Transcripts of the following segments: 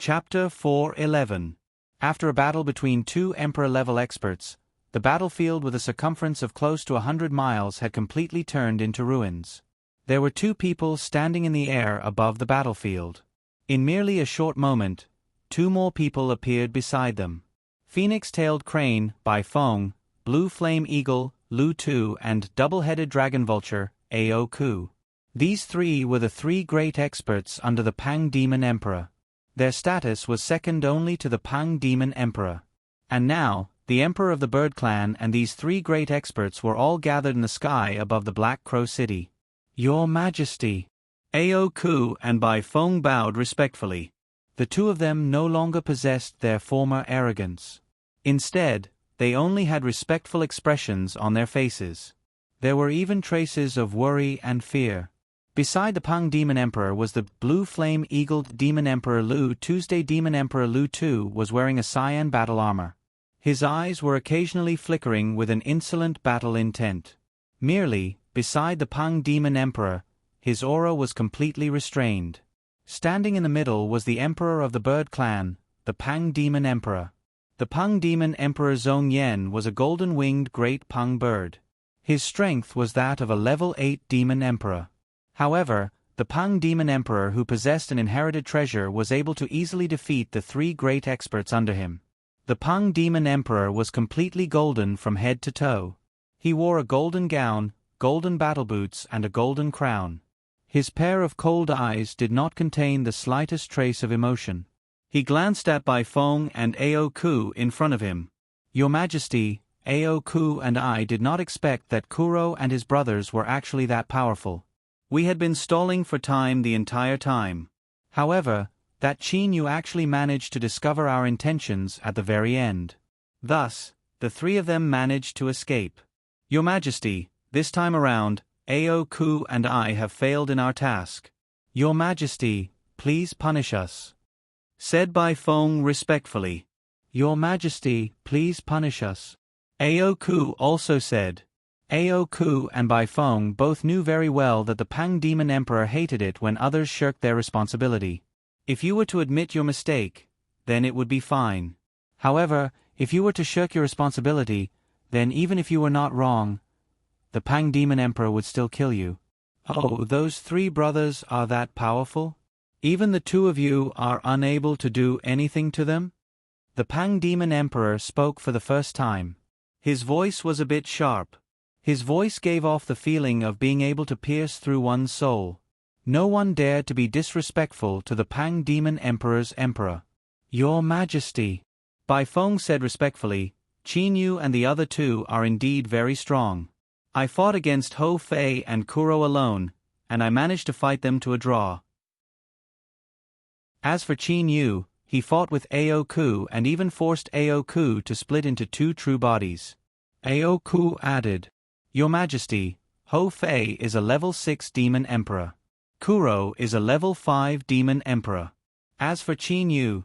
Chapter 4:11. After a battle between two Emperor-level experts, the battlefield with a circumference of close to 100 miles had completely turned into ruins. There were two people standing in the air above the battlefield. In merely a short moment, two more people appeared beside them. Phoenix-tailed crane, Bai Feng, blue flame eagle, Lu Tu, and double-headed dragon vulture, Ao Ku. These three were the three great experts under the Pang Demon Emperor. Their status was second only to the Pang Demon Emperor. And now, the Emperor of the Bird Clan and these three great experts were all gathered in the sky above the Black Crow City. "Your Majesty!" Ao Ku and Bai Feng bowed respectfully. The two of them no longer possessed their former arrogance. Instead, they only had respectful expressions on their faces. There were even traces of worry and fear. Beside the Pang Demon Emperor was the blue flame eagled Demon Emperor Lu. Tuesday Demon Emperor Lu Tu was wearing a cyan battle armor. His eyes were occasionally flickering with an insolent battle intent. Merely, beside the Pang Demon Emperor, his aura was completely restrained. Standing in the middle was the Emperor of the Bird Clan, the Pang Demon Emperor. The Pang Demon Emperor Zhong Yan was a golden-winged great Pang bird. His strength was that of a level 8 Demon Emperor. However, the Pang Demon Emperor who possessed an inherited treasure was able to easily defeat the three great experts under him. The Pang Demon Emperor was completely golden from head to toe. He wore a golden gown, golden battle boots and a golden crown. His pair of cold eyes did not contain the slightest trace of emotion. He glanced at Bai Feng and Ao Ku in front of him. "Your Majesty, Ao Ku and I did not expect that Kuro and his brothers were actually that powerful. We had been stalling for time the entire time. However, that Qin Yu actually managed to discover our intentions at the very end. Thus, the three of them managed to escape. Your Majesty, this time around, Ao Ku and I have failed in our task. Your Majesty, please punish us," said Bai Feng respectfully. "Your Majesty, please punish us," Ao Ku also said. Ao Ku and Bai Feng both knew very well that the Pang Demon Emperor hated it when others shirked their responsibility. If you were to admit your mistake, then it would be fine. However, if you were to shirk your responsibility, then even if you were not wrong, the Pang Demon Emperor would still kill you. Oh, those three brothers are that powerful? Even the two of you are unable to do anything to them? The Pang Demon Emperor spoke for the first time. His voice was a bit sharp. His voice gave off the feeling of being able to pierce through one's soul. No one dared to be disrespectful to the Pang Demon Emperor's emperor. "Your Majesty," Bai Feng said respectfully, "Qin Yu and the other two are indeed very strong. I fought against Ho Fei and Kuro alone, and I managed to fight them to a draw. As for Qin Yu, he fought with Ao Ku and even forced Ao Ku to split into two true bodies." Ao Ku added, "Your Majesty, Ho Fei is a level 6 Demon Emperor. Kuro is a level 5 Demon Emperor. As for Qin Yu,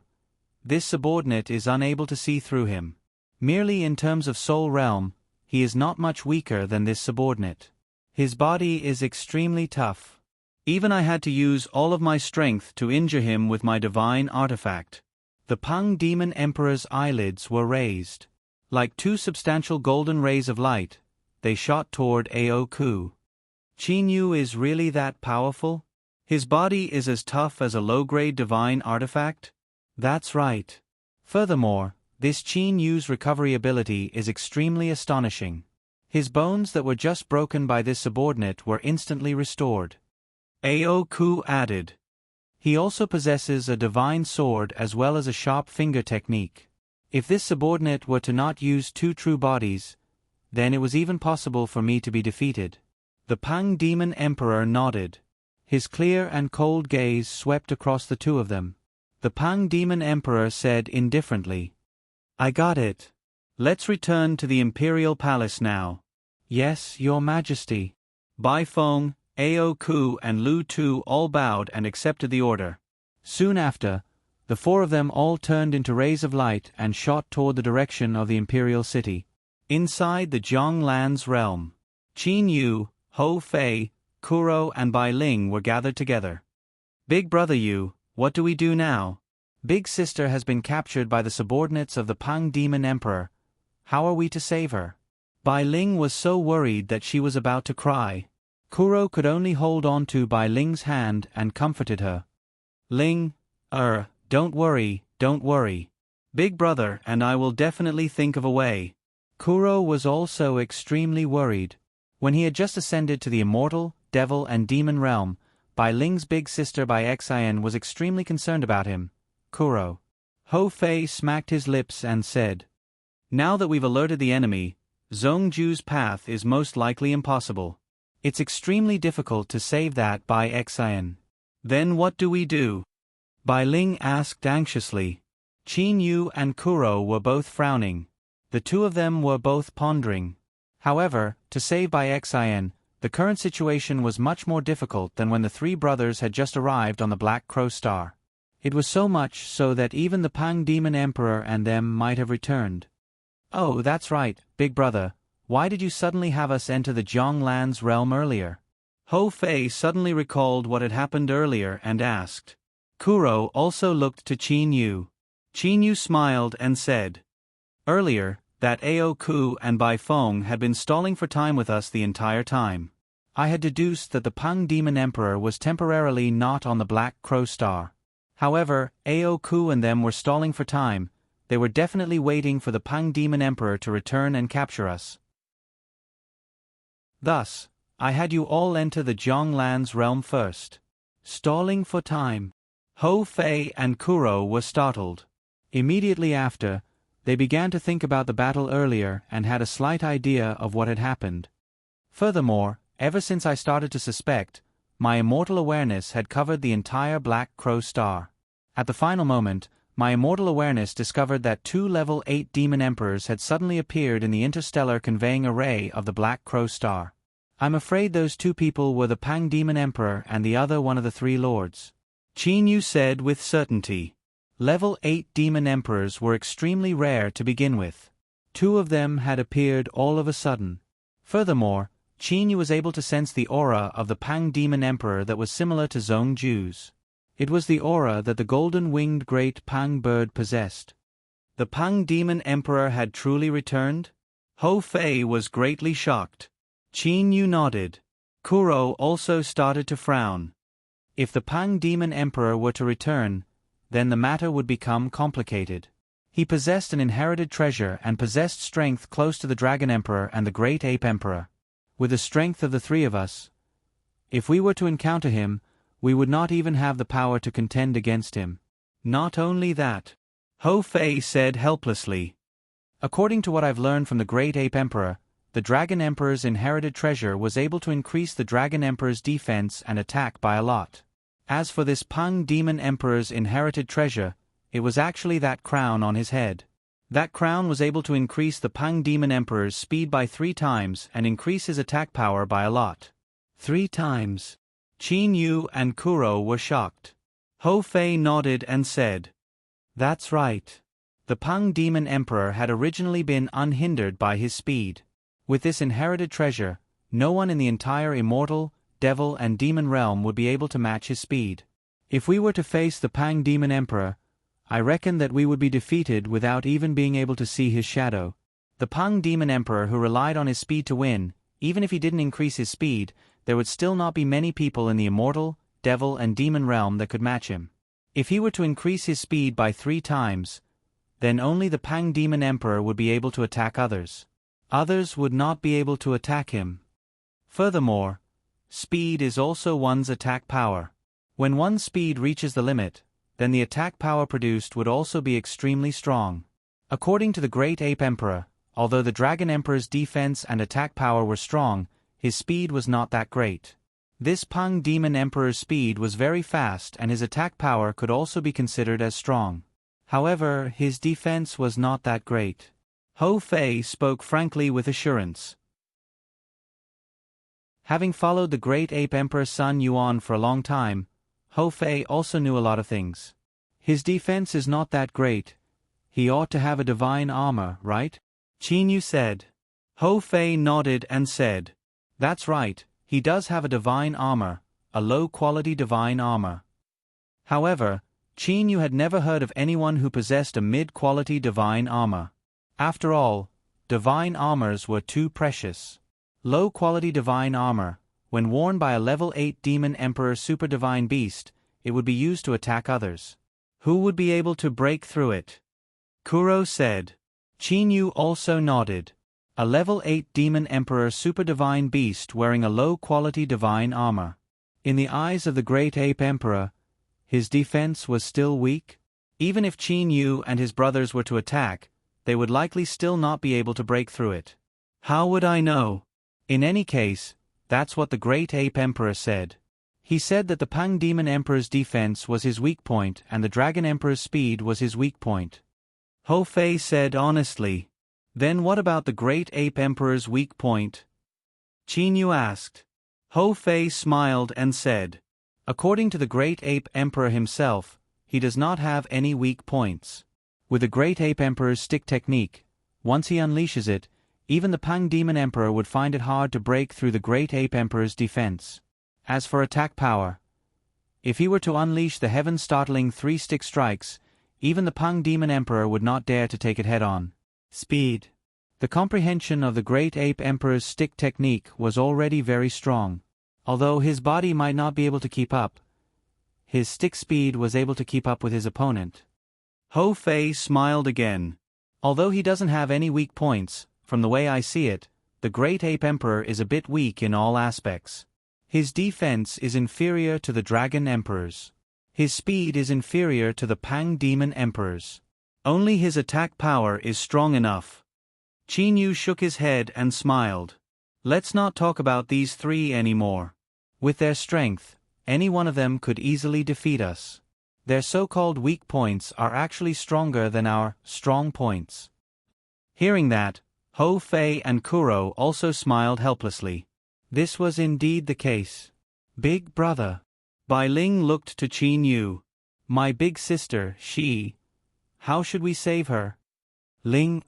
this subordinate is unable to see through him. Merely in terms of soul realm, he is not much weaker than this subordinate. His body is extremely tough. Even I had to use all of my strength to injure him with my divine artifact." The Pang Demon Emperor's eyelids were raised. Like two substantial golden rays of light, they shot toward Ao Ku. "Qin Yu is really that powerful? His body is as tough as a low-grade divine artifact?" "That's right. Furthermore, this Qin Yu's recovery ability is extremely astonishing. His bones that were just broken by this subordinate were instantly restored," Ao Ku added. "He also possesses a divine sword as well as a sharp finger technique. If this subordinate were to not use two true bodies, then it was even possible for me to be defeated." The Pang Demon Emperor nodded. His clear and cold gaze swept across the two of them. The Pang Demon Emperor said indifferently, "I got it. Let's return to the Imperial Palace now." "Yes, Your Majesty." Bai Feng, Ao Ku and Lu Tu all bowed and accepted the order. Soon after, the four of them all turned into rays of light and shot toward the direction of the Imperial City. Inside the Jiang Lan's realm, Qin Yu, Ho Fei, Kuro and Bai Ling were gathered together. "Big brother Yu, what do we do now?" Big sister has been captured by the subordinates of the Pang Demon Emperor. How are we to save her? Bai Ling was so worried that she was about to cry. Kuro could only hold on to Bai Ling's hand and comforted her. Ling, don't worry, don't worry. Big brother and I will definitely think of a way. Kuro was also extremely worried. When he had just ascended to the immortal, devil and demon realm, Bai Ling's big sister Bai Xian was extremely concerned about him. Kuro. Ho Fei smacked his lips and said, "Now that we've alerted the enemy, Zhongju's path is most likely impossible. It's extremely difficult to save that Bai Xian. Then what do we do?" Bai Ling asked anxiously. Qin Yu and Kuro were both frowning. The two of them were both pondering. However, to save Bai Xian, the current situation was much more difficult than when the three brothers had just arrived on the Black Crow Star. It was so much so that even the Pang Demon Emperor and them might have returned. "Oh, that's right, big brother. Why did you suddenly have us enter the Zhonglan's realm earlier?" Ho Fei suddenly recalled what had happened earlier and asked. Kuro also looked to Qin Yu. Qin Yu smiled and said, "Earlier, that Ao Ku and Bai Feng had been stalling for time with us the entire time. I had deduced that the Pang Demon Emperor was temporarily not on the Black Crow Star. However, Ao Ku and them were stalling for time. They were definitely waiting for the Pang Demon Emperor to return and capture us. Thus, I had you all enter the Zhonglan's realm first." Stalling for time. Ho Fei and Kuro were startled. Immediately after, they began to think about the battle earlier and had a slight idea of what had happened. Furthermore, ever since I started to suspect, my immortal awareness had covered the entire Black Crow Star. At the final moment, my immortal awareness discovered that 2 level 8 demon emperors had suddenly appeared in the interstellar conveying array of the Black Crow Star. I'm afraid those 2 people were the Pang Demon Emperor and the other one of the 3 lords. Qin Yu said with certainty. Level 8 demon emperors were extremely rare to begin with. 2 of them had appeared all of a sudden. Furthermore, Qin Yu was able to sense the aura of the Pang Demon Emperor that was similar to Zhongju's. It was the aura that the golden-winged great Pang bird possessed. The Pang Demon Emperor had truly returned? Ho Fei was greatly shocked. Qin Yu nodded. Kuro also started to frown. If the Pang Demon Emperor were to return, then the matter would become complicated. He possessed an inherited treasure and possessed strength close to the Dragon Emperor and the Great Ape Emperor. With the strength of the 3 of us, if we were to encounter him, we would not even have the power to contend against him. Not only that, Ho Fei said helplessly. According to what I've learned from the Great Ape Emperor, the Dragon Emperor's inherited treasure was able to increase the Dragon Emperor's defense and attack by a lot. As for this Pang Demon Emperor's inherited treasure, it was actually that crown on his head. That crown was able to increase the Pang Demon Emperor's speed by 3 times and increase his attack power by a lot. 3 times. Qin Yu and Kuro were shocked. Ho Fei nodded and said, "That's right. The Pang Demon Emperor had originally been unhindered by his speed. With this inherited treasure, no one in the entire immortal, devil and demon realm would be able to match his speed. If we were to face the Pang Demon Emperor, I reckon that we would be defeated without even being able to see his shadow. The Pang Demon Emperor who relied on his speed to win, even if he didn't increase his speed, there would still not be many people in the immortal, devil and demon realm that could match him. If he were to increase his speed by 3 times, then only the Pang Demon Emperor would be able to attack others. Others would not be able to attack him. Furthermore, speed is also one's attack power. When one's speed reaches the limit, then the attack power produced would also be extremely strong. According to the Great Ape Emperor, although the Dragon Emperor's defense and attack power were strong, his speed was not that great. This Pang Demon Emperor's speed was very fast and his attack power could also be considered as strong. However, his defense was not that great. Ho Fei spoke frankly with assurance. Having followed the Great Ape Emperor Sun Yuan for a long time, Ho Fei also knew a lot of things. His defense is not that great. He ought to have a divine armor, right? Qin Yu said. Ho Fei nodded and said, "That's right, he does have a divine armor, a low-quality divine armor. However, Qin Yu had never heard of anyone who possessed a mid-quality divine armor. After all, divine armors were too precious. Low-quality divine armor, when worn by a level 8 Demon Emperor Super Divine Beast, it would be used to attack others. Who would be able to break through it? Kuro said. Qin Yu also nodded. A level 8 Demon Emperor Super Divine Beast wearing a low-quality divine armor. In the eyes of the Great Ape Emperor, his defense was still weak. Even if Qin Yu and his brothers were to attack, they would likely still not be able to break through it. How would I know? In any case, that's what the Great Ape Emperor said. He said that the Pang Demon Emperor's defense was his weak point and the Dragon Emperor's speed was his weak point. Ho Fei said honestly. Then what about the Great Ape Emperor's weak point? Qin Yu asked. Ho Fei smiled and said, according to the Great Ape Emperor himself, he does not have any weak points. With the Great Ape Emperor's stick technique, once he unleashes it, even the Pang Demon Emperor would find it hard to break through the Great Ape Emperor's defense. As for attack power, if he were to unleash the heaven-startling 3-stick strikes, even the Pang Demon Emperor would not dare to take it head-on. Speed. The comprehension of the Great Ape Emperor's stick technique was already very strong. Although his body might not be able to keep up, his stick speed was able to keep up with his opponent. Ho Fei smiled again. Although he doesn't have any weak points, from the way I see it, the Great Ape Emperor is a bit weak in all aspects. His defense is inferior to the Dragon Emperor's. His speed is inferior to the Pang Demon Emperor's. Only his attack power is strong enough. Qin Yu shook his head and smiled. Let's not talk about these three anymore. With their strength, any one of them could easily defeat us. Their so-called weak points are actually stronger than our strong points. Hearing that, Ho Fei and Kuro also smiled helplessly. This was indeed the case. Big brother. Bai Ling looked to Qin Yu. My big sister, she. How should we save her? Ling,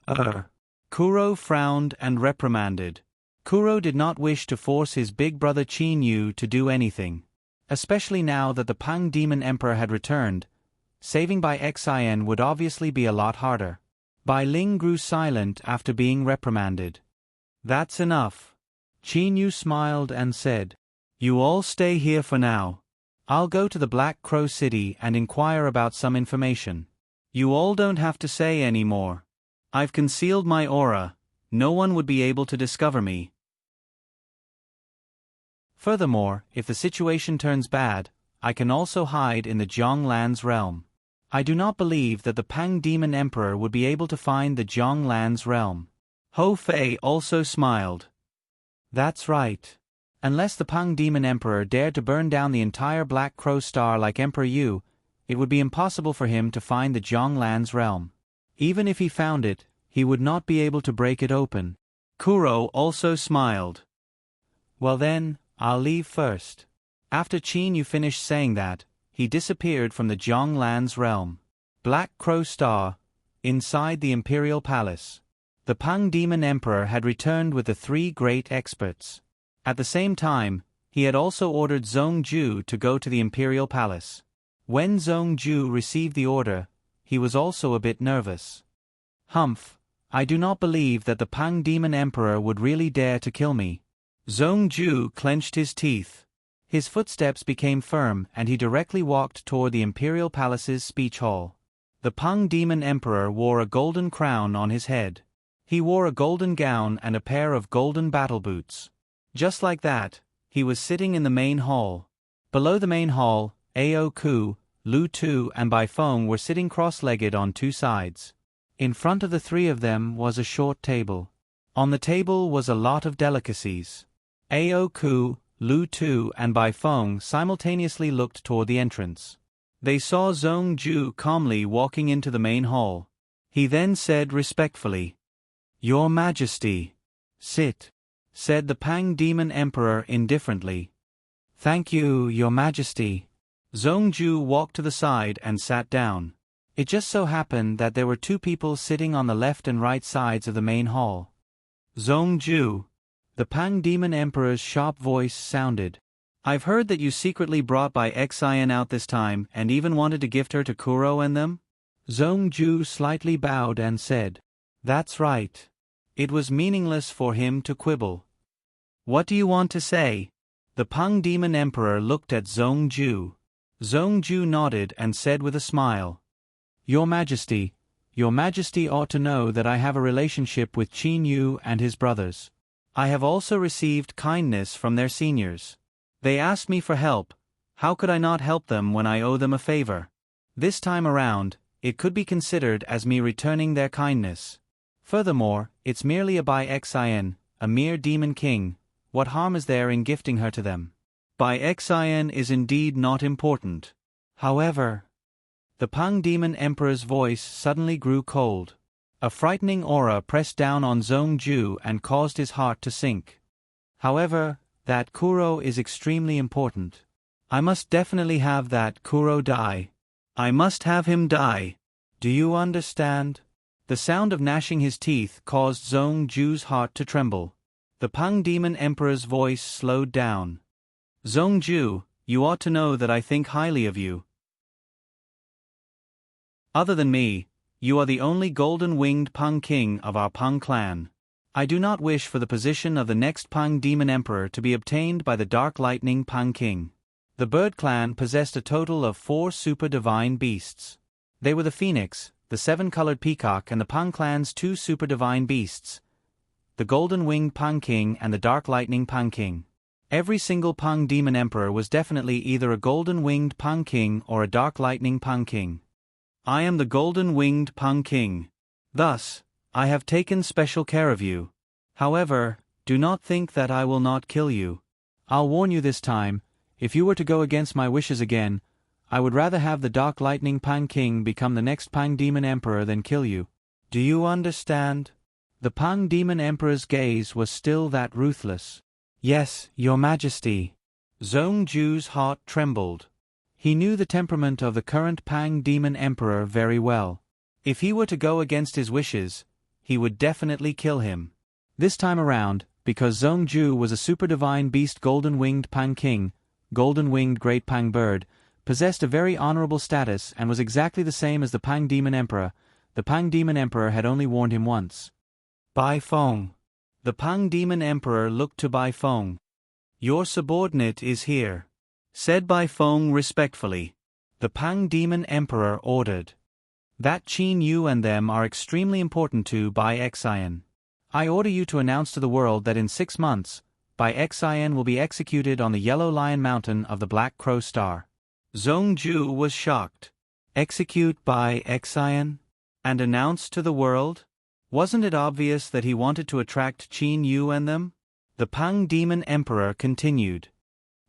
Kuro frowned and reprimanded. Kuro did not wish to force his big brother Qin Yu to do anything. Especially now that the Pang Demon Emperor had returned, saving by Xin would obviously be a lot harder. Bai Ling grew silent after being reprimanded. That's enough. Qin Yu smiled and said, you all stay here for now. I'll go to the Black Crow City and inquire about some information. You all don't have to say any more. I've concealed my aura. No one would be able to discover me. Furthermore, if the situation turns bad, I can also hide in the Zhonglan's realm. I do not believe that the Pang Demon Emperor would be able to find the Zhonglan's realm. Ho Fei also smiled. That's right. Unless the Pang Demon Emperor dared to burn down the entire Black Crow Star like Emperor Yu, it would be impossible for him to find the Zhonglan's realm. Even if he found it, he would not be able to break it open. Kuro also smiled. Well then, I'll leave first. After Qin Yu finished saying that, he disappeared from the Zhonglan's realm. Black Crow Star, inside the Imperial Palace. The Pang Demon Emperor had returned with the 3 great experts. At the same time, he had also ordered Zhong Ju to go to the Imperial Palace. When Zhong Ju received the order, he was also a bit nervous. Humph, I do not believe that the Pang Demon Emperor would really dare to kill me. Zhong Ju clenched his teeth. His footsteps became firm and he directly walked toward the Imperial Palace's speech hall. The Pang Demon Emperor wore a golden crown on his head. He wore a golden gown and a pair of golden battle boots. Just like that, he was sitting in the main hall. Below the main hall, Ao Ku, Lu Tu and Bai Feng were sitting cross-legged on 2 sides. In front of the 3 of them was a short table. On the table was a lot of delicacies. Ao Ku, Lu Tu and Bai Feng simultaneously looked toward the entrance. They saw Zhong Ju calmly walking into the main hall. He then said respectfully, Your Majesty. Sit, said the Pang Demon Emperor indifferently. Thank you, Your Majesty. Zhong Ju walked to the side and sat down. It just so happened that there were 2 people sitting on the left and right sides of the main hall. Zhong Ju. The Pang Demon Emperor's sharp voice sounded. I've heard that you secretly brought Bai Xian out this time and even wanted to gift her to Kuro and them? Zhongju slightly bowed and said, "That's right." It was meaningless for him to quibble. "What do you want to say?" The Peng Demon Emperor looked at Zhongju. Zhongju nodded and said with a smile, Your Majesty ought to know that I have a relationship with Qin Yu and his brothers. I have also received kindness from their seniors. They asked me for help. How could I not help them when I owe them a favor? This time around, it could be considered as me returning their kindness. Furthermore, it's merely a Bai Xian, a mere demon king. What harm is there in gifting her to them? Bai Xian is indeed not important. However, the Peng Demon Emperor's voice suddenly grew cold. A frightening aura pressed down on Zhongju and caused his heart to sink. However, that Kuro is extremely important. I must definitely have that Kuro die. I must have him die. Do you understand? The sound of gnashing his teeth caused Zhongju's heart to tremble. The Peng Demon Emperor's voice slowed down. Zhongju, you ought to know that I think highly of you. Other than me, you are the only golden-winged Peng King of our Peng clan. I do not wish for the position of the next Peng Demon Emperor to be obtained by the Dark Lightning Peng King. The Bird Clan possessed a total of 4 super divine beasts. They were the Phoenix, the 7-colored peacock and the Peng Clan's 2 super divine beasts, the Golden-Winged Peng King and the Dark Lightning Peng King. Every single Peng Demon Emperor was definitely either a Golden-Winged Peng King or a Dark Lightning Peng King. I am the Golden-Winged Peng King. Thus, I have taken special care of you. However, do not think that I will not kill you. I'll warn you this time, if you were to go against my wishes again, I would rather have the Dark Lightning Peng King become the next Peng Demon Emperor than kill you. Do you understand? The Peng Demon Emperor's gaze was still that ruthless. Yes, Your Majesty. Zhongju's heart trembled. He knew the temperament of the current Peng Demon Emperor very well. If he were to go against his wishes, he would definitely kill him. This time around, because Zhongju was a super divine beast Golden-Winged Peng King, Golden-Winged Great Peng Bird, possessed a very honorable status and was exactly the same as the Peng Demon Emperor, the Peng Demon Emperor had only warned him once. Bai Feng. The Peng Demon Emperor looked to Bai Feng. Your subordinate is here, said Bai Feng respectfully. The Peng Demon Emperor ordered. That Qin Yu and them are extremely important to Bai Xian. I order you to announce to the world that in 6 months, Bai Xian will be executed on the Yellow Lion Mountain of the Black Crow Star. Zhongju was shocked. Execute Bai Xian? And announce to the world? Wasn't it obvious that he wanted to attract Qin Yu and them? The Peng Demon Emperor continued.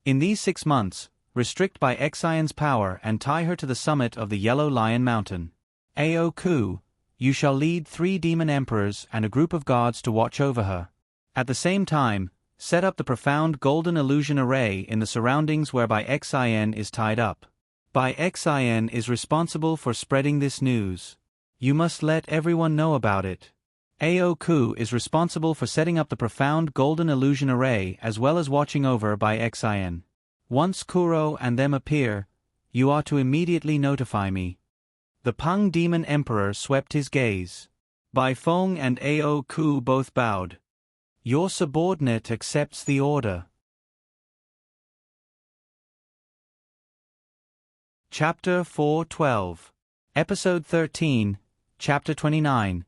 In these 6 months, restrict Bai Xian's power and tie her to the summit of the Yellow Lion Mountain. Aoku, you shall lead 3 demon emperors and a group of gods to watch over her. At the same time, set up the profound golden illusion array in the surroundings where Bai Xian is tied up. Bai Xian is responsible for spreading this news. You must let everyone know about it. Aoku is responsible for setting up the profound golden illusion array as well as watching over Bai Xian. Once Kuro and them appear, you are to immediately notify me. The Peng Demon Emperor swept his gaze. Bai Feng and Aoku both bowed. Your subordinate accepts the order. Chapter 412. Episode 13, Chapter 29.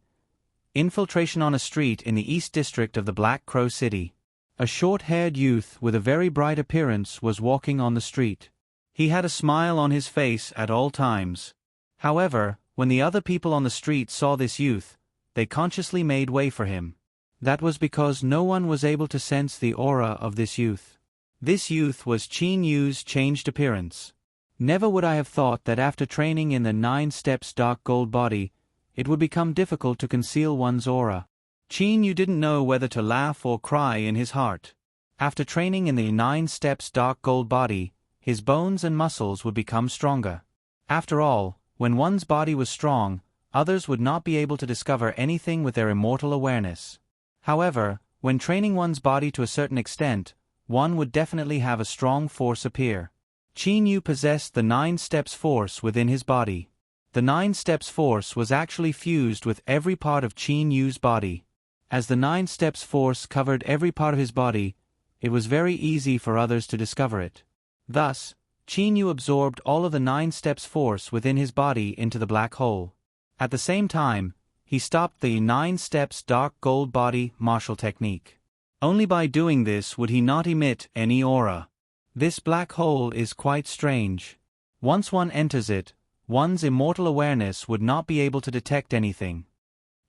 Infiltration on a street in the East District of the Black Crow City. A short-haired youth with a very bright appearance was walking on the street. He had a smile on his face at all times. However, when the other people on the street saw this youth, they consciously made way for him. That was because no one was able to sense the aura of this youth. This youth was Qin Yu's changed appearance. Never would I have thought that after training in the 9 steps dark gold body, it would become difficult to conceal one's aura. Qin Yu didn't know whether to laugh or cry in his heart. After training in the 9 steps dark gold body, his bones and muscles would become stronger. After all, when one's body was strong, others would not be able to discover anything with their immortal awareness. However, when training one's body to a certain extent, one would definitely have a strong force appear. Qin Yu possessed the 9 steps force within his body. The 9 steps force was actually fused with every part of Qin Yu's body. As the 9 steps force covered every part of his body, it was very easy for others to discover it. Thus, Qin Yu absorbed all of the 9 steps force within his body into the black hole. At the same time, he stopped the 9 steps dark gold body martial technique. Only by doing this would he not emit any aura. This black hole is quite strange. Once one enters it, one's immortal awareness would not be able to detect anything.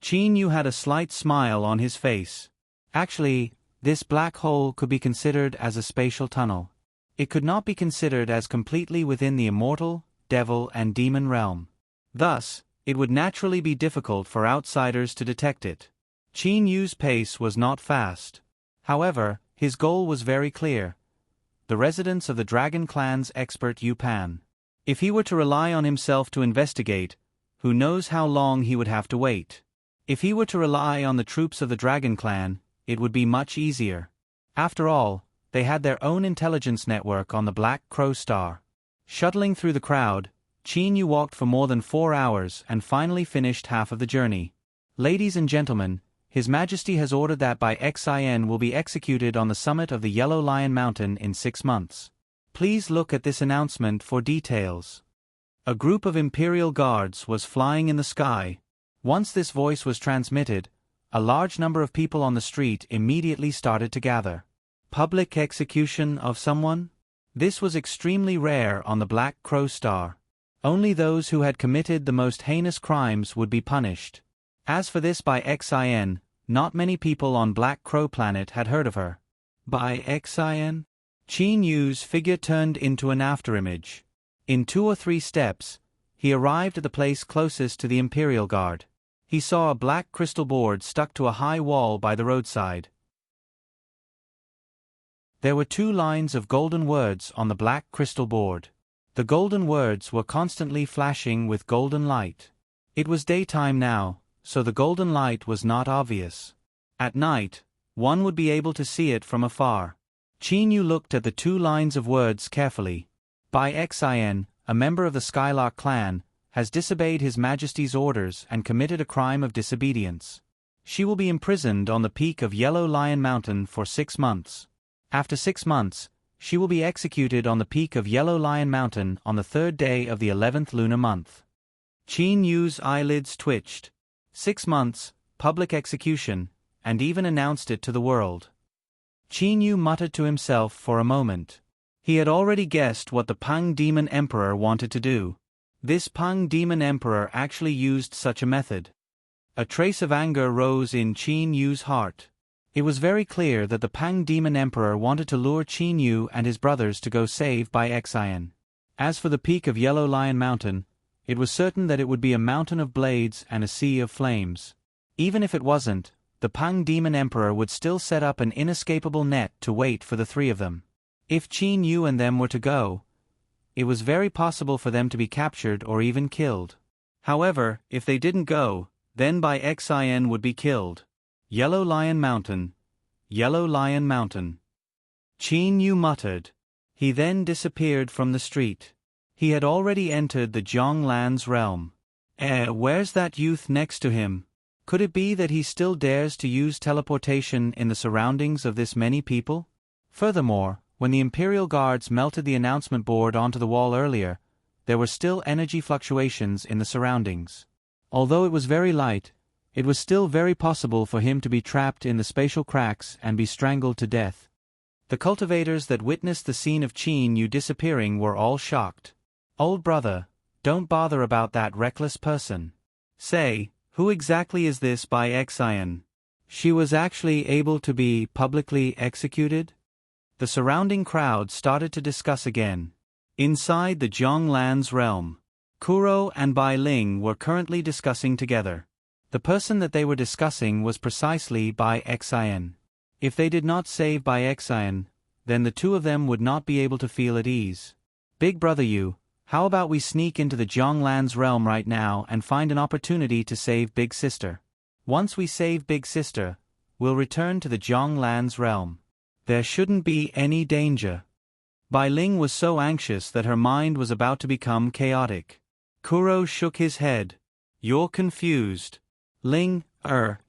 Qin Yu had a slight smile on his face. Actually, this black hole could be considered as a spatial tunnel. It could not be considered as completely within the immortal, devil and demon realm. Thus, it would naturally be difficult for outsiders to detect it. Qin Yu's pace was not fast. However, his goal was very clear: the residence of the Dragon Clan's expert Yu Pan. If he were to rely on himself to investigate, who knows how long he would have to wait. If he were to rely on the troops of the Dragon Clan, it would be much easier. After all, they had their own intelligence network on the Black Crow Star. Shuttling through the crowd, Qin Yu walked for more than 4 hours and finally finished half of the journey. Ladies and gentlemen, His Majesty has ordered that Bai Xin will be executed on the summit of the Yellow Lion Mountain in 6 months. Please look at this announcement for details. A group of Imperial Guards was flying in the sky. Once this voice was transmitted, a large number of people on the street immediately started to gather. Public execution of someone? This was extremely rare on the Black Crow Star. Only those who had committed the most heinous crimes would be punished. As for this Bai Xin, not many people on Black Crow Planet had heard of her. Bai Xin? Qin Yu's figure turned into an afterimage. In 2 or 3 steps, he arrived at the place closest to the Imperial Guard. He saw a black crystal board stuck to a high wall by the roadside. There were 2 lines of golden words on the black crystal board. The golden words were constantly flashing with golden light. It was daytime now, so the golden light was not obvious. At night, one would be able to see it from afar. Qin Yu looked at the 2 lines of words carefully. Bai Xin, a member of the Skylark clan, has disobeyed His Majesty's orders and committed a crime of disobedience. She will be imprisoned on the peak of Yellow Lion Mountain for 6 months. After 6 months, she will be executed on the peak of Yellow Lion Mountain on the 3rd day of the 11th lunar month. Qin Yu's eyelids twitched. 6 months, public execution, and even announced it to the world. Qin Yu muttered to himself for a moment. He had already guessed what the Pang Demon Emperor wanted to do. This Pang Demon Emperor actually used such a method. A trace of anger rose in Qin Yu's heart. It was very clear that the Pang Demon Emperor wanted to lure Qin Yu and his brothers to go save Bai Xin. As for the peak of Yellow Lion Mountain, it was certain that it would be a mountain of blades and a sea of flames. Even if it wasn't, the Pang Demon Emperor would still set up an inescapable net to wait for the 3 of them. If Qin Yu and them were to go, it was very possible for them to be captured or even killed. However, if they didn't go, then Bai Xin would be killed. Yellow Lion Mountain. Yellow Lion Mountain. Qin Yu muttered. He then disappeared from the street. He had already entered the Zhonglan's realm. Where's that youth next to him? Could it be that he still dares to use teleportation in the surroundings of this many people? Furthermore, when the Imperial Guards melted the announcement board onto the wall earlier, there were still energy fluctuations in the surroundings. Although it was very light, it was still very possible for him to be trapped in the spatial cracks and be strangled to death. The cultivators that witnessed the scene of Qin Yu disappearing were all shocked. Old brother, don't bother about that reckless person. Say, who exactly is this Bai Xin? She was actually able to be publicly executed? The surrounding crowd started to discuss again. Inside the Zhonglan's realm, Kuro and Bai Ling were currently discussing together. The person that they were discussing was precisely Bai Xin. If they did not save Bai Xin, then the 2 of them would not be able to feel at ease. Big brother Yu, how about we sneak into the Zhonglan's realm right now and find an opportunity to save Big Sister? Once we save Big Sister, we'll return to the Zhonglan's realm. There shouldn't be any danger. Bai Ling was so anxious that her mind was about to become chaotic. Kuro shook his head. You're confused. Ling,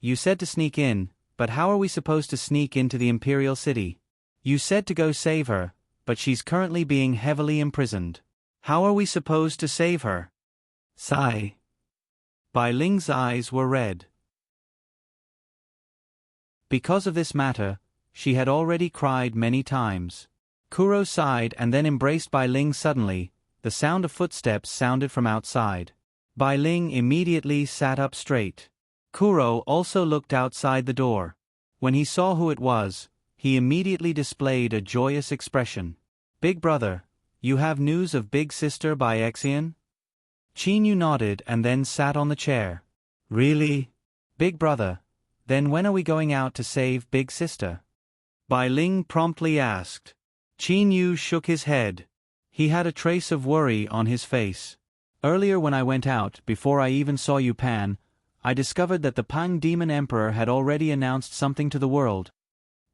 you said to sneak in, but how are we supposed to sneak into the Imperial City? You said to go save her, but she's currently being heavily imprisoned. How are we supposed to save her? Sigh. Bai Ling's eyes were red. Because of this matter, she had already cried many times. Kuro sighed and then embraced Bai Ling suddenly. The sound of footsteps sounded from outside. Bai Ling immediately sat up straight. Kuro also looked outside the door. When he saw who it was, he immediately displayed a joyous expression. Big brother, you have news of big sister Bai Xian? Chinyu nodded and then sat on the chair. Really? Big brother, then when are we going out to save big sister? Bai Ling promptly asked. Chinyu shook his head. He had a trace of worry on his face. Earlier when I went out, before I even saw you Pan, I discovered that the Pang Demon Emperor had already announced something to the world.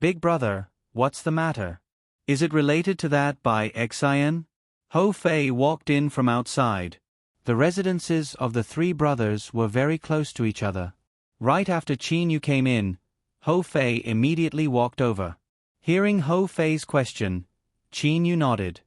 Big brother, what's the matter? Is it related to that Bai Xian? Ho Fei walked in from outside. The residences of the three brothers were very close to each other. Right after Chinyu came in, Ho Fei immediately walked over. Hearing Ho Fei's question, Chinyu nodded.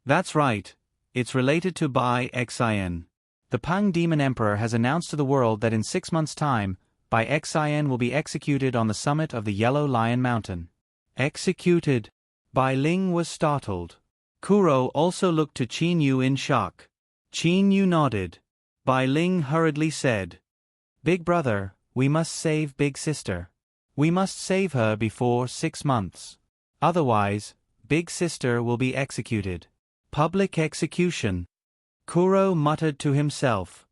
That's right, it's related to Bai Xian. The Pang Demon Emperor has announced to the world that in 6 months' time, Bai Xian will be executed on the summit of the Yellow Lion Mountain. Executed? Bai Ling was startled. Kuro also looked to Chinyu in shock. Chinyu nodded. Bai Ling hurriedly said, Big brother, we must save big sister. We must save her before 6 months. Otherwise, big sister will be executed. Public execution. Kuro muttered to himself.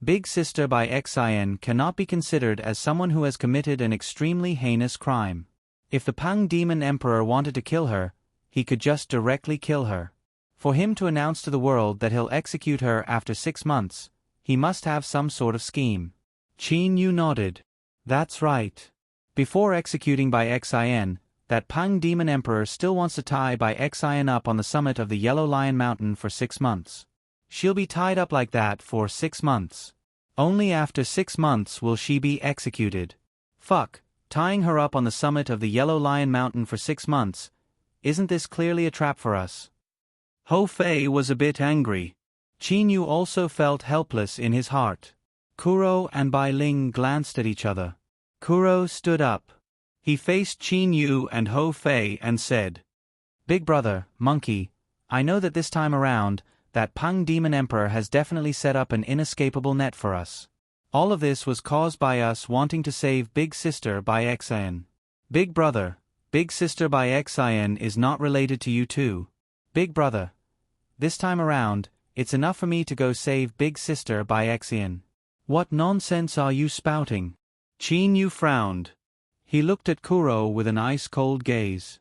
Big sister Bai Xian cannot be considered as someone who has committed an extremely heinous crime. If the Pang Demon Emperor wanted to kill her, he could just directly kill her. For him to announce to the world that he'll execute her after 6 months, he must have some sort of scheme. Chinyu nodded. That's right. Before executing Bai Xian, that Pang Demon Emperor still wants to tie Bai Xian up on the summit of the Yellow Lion Mountain for 6 months. She'll be tied up like that for 6 months. Only after 6 months will she be executed. Fuck, tying her up on the summit of the Yellow Lion Mountain for 6 months. Isn't this clearly a trap for us? Ho Fei was a bit angry. Chinyu also felt helpless in his heart. Kuro and Bai Ling glanced at each other. Kuro stood up. He faced Chinyu and Ho Fei and said, Big brother, monkey, I know that this time around, that Pang Demon Emperor has definitely set up an inescapable net for us. All of this was caused by us wanting to save big sister Bai Xian. Big brother, big sister Bai Xian is not related to you too. Big brother, this time around, it's enough for me to go save big sister Bai Xian. What nonsense are you spouting? Chinyu frowned. He looked at Kuro with an ice-cold gaze.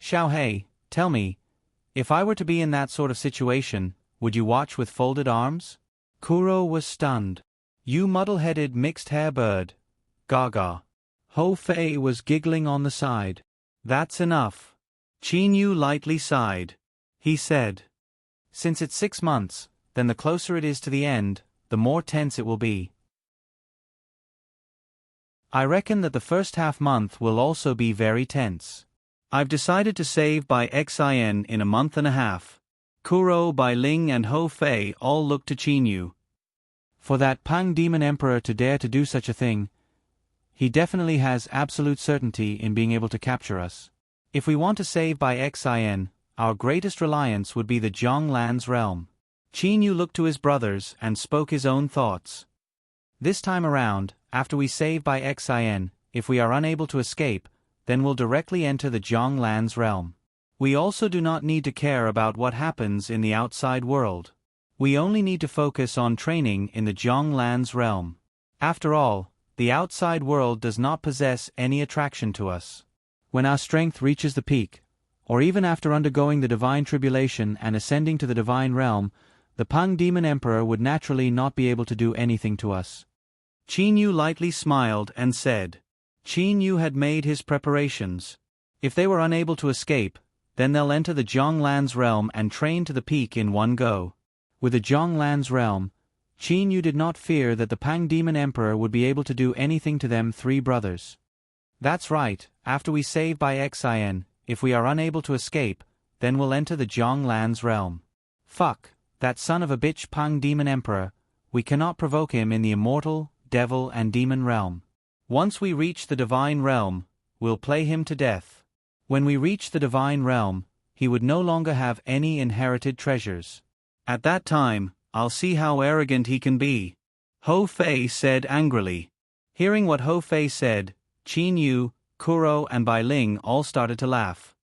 Xiaohei, tell me, if I were to be in that sort of situation, would you watch with folded arms? Kuro was stunned. You muddle-headed mixed-hair bird. Gaga. Ho Fei was giggling on the side. That's enough. Chinyu lightly sighed. He said, Since it's 6 months, then the closer it is to the end, the more tense it will be. I reckon that the first half-month will also be very tense. I've decided to save Bai Xian in a month and a half. Kuro, Bai Ling and Ho Fei all looked to Chinyu. For that Pang Demon Emperor to dare to do such a thing, he definitely has absolute certainty in being able to capture us. If we want to save Bai Xian, our greatest reliance would be the Zhonglan's realm. Chinyu looked to his brothers and spoke his own thoughts. This time around, after we save Bai Xian, if we are unable to escape, then we'll directly enter the Zhonglan's realm. We also do not need to care about what happens in the outside world. We only need to focus on training in the Zhonglan's realm. After all, the outside world does not possess any attraction to us. When our strength reaches the peak, or even after undergoing the divine tribulation and ascending to the divine realm, the Pang Demon Emperor would naturally not be able to do anything to us. Chinyu lightly smiled and said. Chinyu had made his preparations. If they were unable to escape, then they'll enter the Zhonglan's realm and train to the peak in one go. With the Zhonglan's realm, Qin Yu did not fear that the Pang Demon Emperor would be able to do anything to them three brothers. That's right, after we save Bai Xian, if we are unable to escape, then we'll enter the Zhonglan's realm. Fuck, that son of a bitch Pang Demon Emperor, we cannot provoke him in the immortal, devil and demon realm. Once we reach the divine realm, we'll play him to death. When we reach the divine realm, he would no longer have any inherited treasures. At that time, I'll see how arrogant he can be. Ho Fei said angrily. Hearing what Ho Fei said, Qin Yu, Kuro and Bai Ling all started to laugh.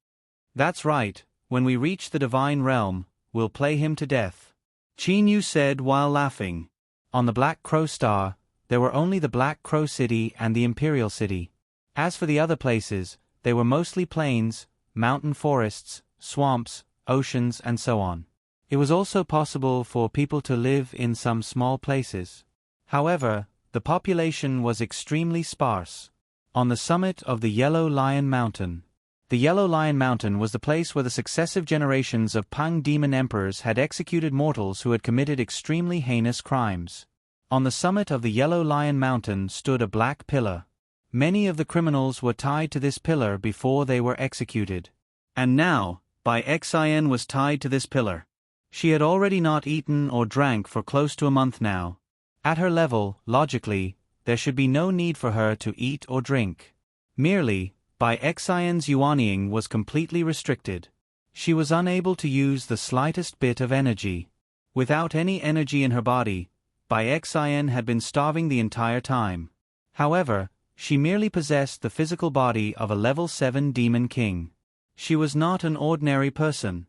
That's right, when we reach the divine realm, we'll play him to death. Qin Yu said while laughing. On the Black Crow Star, there were only the Black Crow City and the Imperial City. As for the other places, they were mostly plains, mountain forests, swamps, oceans and so on. It was also possible for people to live in some small places. However, the population was extremely sparse. On the summit of the Yellow Lion Mountain. The Yellow Lion Mountain was the place where the successive generations of Pang Demon Emperors had executed mortals who had committed extremely heinous crimes. On the summit of the Yellow Lion Mountain stood a black pillar. Many of the criminals were tied to this pillar before they were executed. And now, Bai Xian was tied to this pillar. She had already not eaten or drank for close to a month now. At her level, logically, there should be no need for her to eat or drink. Merely, Bai Xian's yuanying was completely restricted. She was unable to use the slightest bit of energy. Without any energy in her body, Bai Xian had been starving the entire time. However, she merely possessed the physical body of a level 7 demon king. She was not an ordinary person.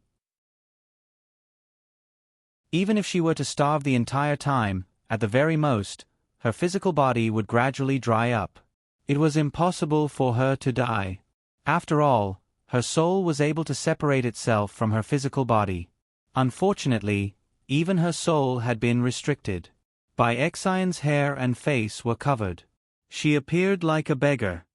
Even if she were to starve the entire time, at the very most, her physical body would gradually dry up. It was impossible for her to die. After all, her soul was able to separate itself from her physical body. Unfortunately, even her soul had been restricted. Bai Xian's hair and face were covered. She appeared like a beggar.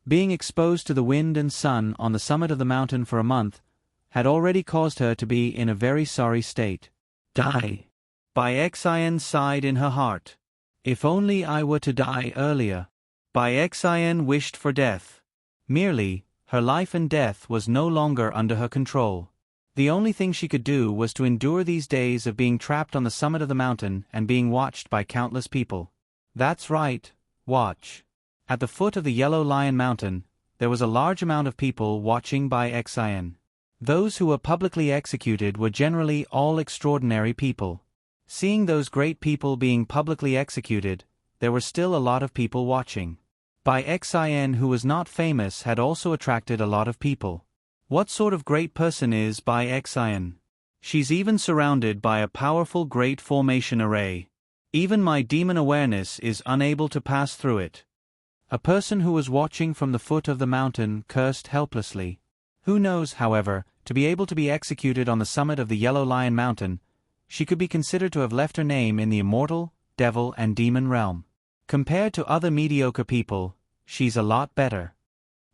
Being exposed to the wind and sun on the summit of the mountain for a month had already caused her to be in a very sorry state. Die. Bai Xian sighed in her heart. If only I were to die earlier. Bai Xian wished for death. Merely, her life and death was no longer under her control. The only thing she could do was to endure these days of being trapped on the summit of the mountain and being watched by countless people. That's right, watch. At the foot of the Yellow Lion Mountain, there was a large amount of people watching Bai Xian. Those who were publicly executed were generally all extraordinary people. Seeing those great people being publicly executed, there were still a lot of people watching. Bai Xian, who was not famous, had also attracted a lot of people. What sort of great person is Bai Xian? She's even surrounded by a powerful great formation array. Even my demon awareness is unable to pass through it. A person who was watching from the foot of the mountain cursed helplessly. Who knows, however, to be able to be executed on the summit of the Yellow Lion Mountain, she could be considered to have left her name in the immortal, devil and demon realm. Compared to other mediocre people, she's a lot better.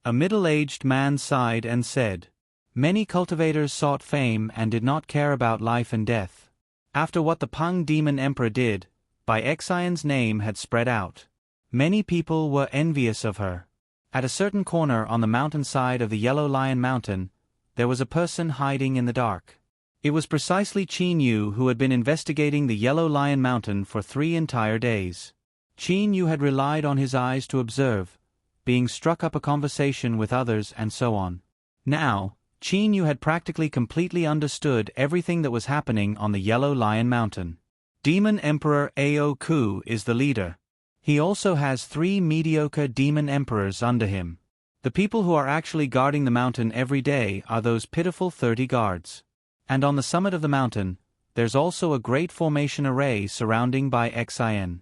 A middle-aged man sighed and said, "Many cultivators sought fame and did not care about life and death. After what the Pang Demon Emperor did, Bai Xian's name had spread out. Many people were envious of her. At a certain corner on the mountainside of the Yellow Lion Mountain, there was a person hiding in the dark. It was precisely Qin Yu who had been investigating the Yellow Lion Mountain for 3 entire days. Qin Yu had relied on his eyes to observe, being struck up a conversation with others and so on. Now, Qin Yu had practically completely understood everything that was happening on the Yellow Lion Mountain. Demon Emperor Ao Ku is the leader. He also has 3 mediocre demon emperors under him. The people who are actually guarding the mountain every day are those pitiful 30 guards. And on the summit of the mountain, there's also a great formation array surrounding Bai Xian.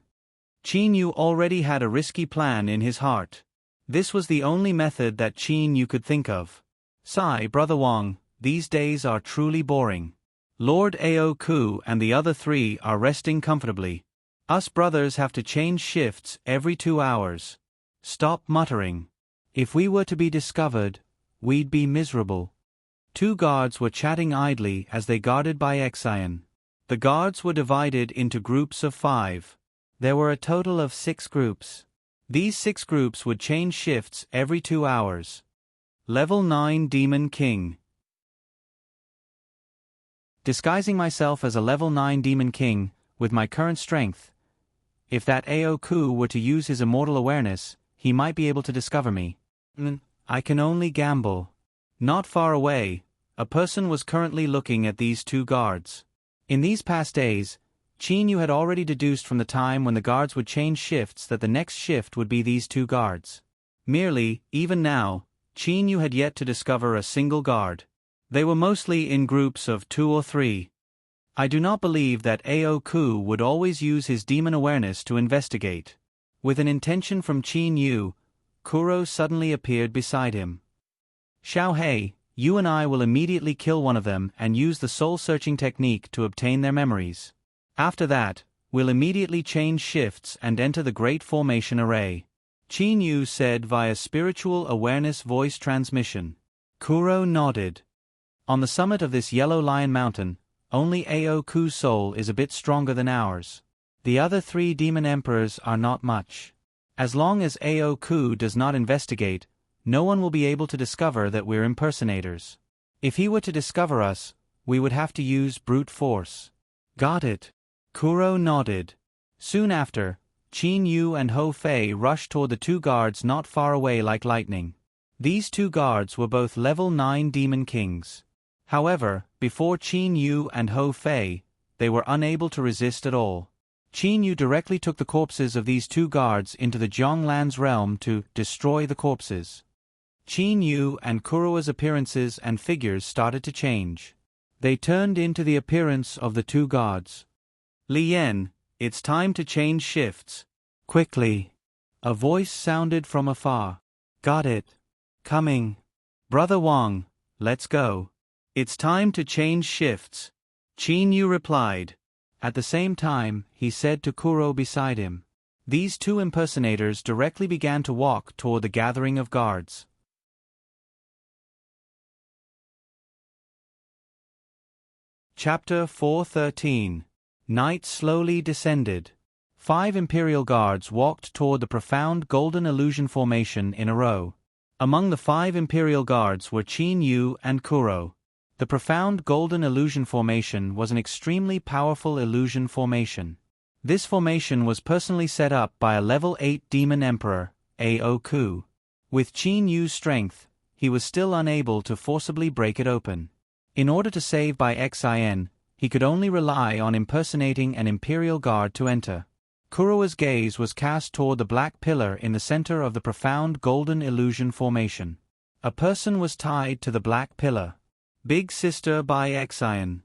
Qin Yu already had a risky plan in his heart. This was the only method that Qin Yu could think of. Sigh, Brother Wang, these days are truly boring. Lord Ao Ku and the other 3 are resting comfortably. Us brothers have to change shifts every 2 hours. Stop muttering. If we were to be discovered, we'd be miserable. Two guards were chatting idly as they guarded by Xian. The guards were divided into groups of 5. There were a total of 6 groups. These 6 groups would change shifts every 2 hours. Level 9 Demon King. Disguising myself as a level 9 Demon King, with my current strength. If that Aoku were to use his immortal awareness, he might be able to discover me. I can only gamble. Not far away, a person was currently looking at these 2 guards. In these past days, Qin Yu had already deduced from the time when the guards would change shifts that the next shift would be these 2 guards. Merely, even now, Qin Yu had yet to discover a single guard. They were mostly in groups of 2 or 3. I do not believe that Aoku would always use his demon awareness to investigate. With an intention from Qin Yu, Kuro suddenly appeared beside him. Xiaohei, you and I will immediately kill one of them and use the soul-searching technique to obtain their memories. After that, we'll immediately change shifts and enter the Great Formation Array. Qin Yu said via spiritual awareness voice transmission. Kuro nodded. On the summit of this Yellow Lion Mountain, only Aoku's soul is a bit stronger than ours. The other 3 demon emperors are not much. As long as Aoku does not investigate, no one will be able to discover that we're impersonators. If he were to discover us, we would have to use brute force. Got it. Kuro nodded. Soon after, Qin Yu and Ho Fei rushed toward the 2 guards not far away like lightning. These 2 guards were both level 9 demon kings. However, before Qin Yu and Ho Fei, they were unable to resist at all. Qin Yu directly took the corpses of these 2 guards into the Jianglan's realm to destroy the corpses. Qin Yu and Kuro's appearances and figures started to change. They turned into the appearance of the 2 gods. Li Yan, it's time to change shifts. Quickly. A voice sounded from afar. Got it. Coming. Brother Wang, let's go. It's time to change shifts. Qin Yu replied. At the same time, he said to Kuro beside him. These 2 impersonators directly began to walk toward the gathering of guards. Chapter 413. Night slowly descended. 5 Imperial Guards walked toward the profound golden illusion formation in a row. Among the 5 Imperial Guards were Qin Yu and Kuro. The profound golden illusion formation was an extremely powerful illusion formation. This formation was personally set up by a level 8 Demon Emperor, Aoku. With Qin Yu's strength, he was still unable to forcibly break it open. In order to save by Xian, he could only rely on impersonating an Imperial Guard to enter. Kuro's gaze was cast toward the black pillar in the center of the profound golden illusion formation. A person was tied to the black pillar. Big Sister by Xian.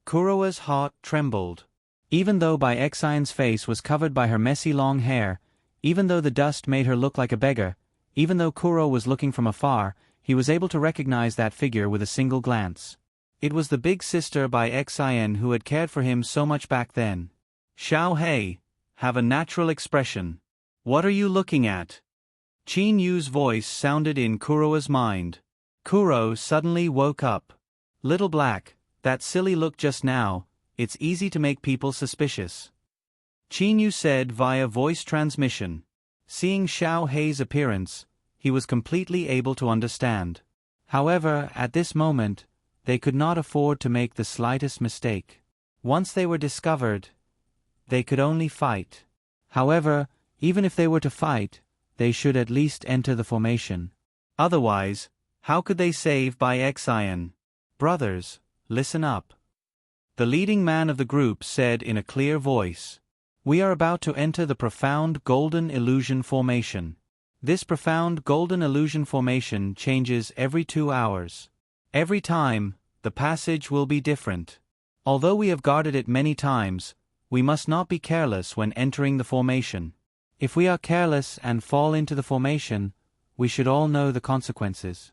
Kuro's heart trembled. Even though Bai Xian's face was covered by her messy long hair, even though the dust made her look like a beggar, even though Kuro was looking from afar, he was able to recognize that figure with a single glance. It was the big sister by Xian who had cared for him so much back then. Xiaohei, have a natural expression. What are you looking at? Qin Yu's voice sounded in Kuro's mind. Kuro suddenly woke up. Little Black, that silly look just now, it's easy to make people suspicious. Qin Yu said via voice transmission. Seeing Xiaohei's appearance, he was completely able to understand. However, at this moment, they could not afford to make the slightest mistake. Once they were discovered, they could only fight. However, even if they were to fight, they should at least enter the formation. Otherwise, how could they save Bai Xian? Brothers, listen up. The leading man of the group said in a clear voice. We are about to enter the profound golden illusion formation. This profound golden illusion formation changes every 2 hours. Every time, the passage will be different. Although we have guarded it many times, we must not be careless when entering the formation. If we are careless and fall into the formation, we should all know the consequences.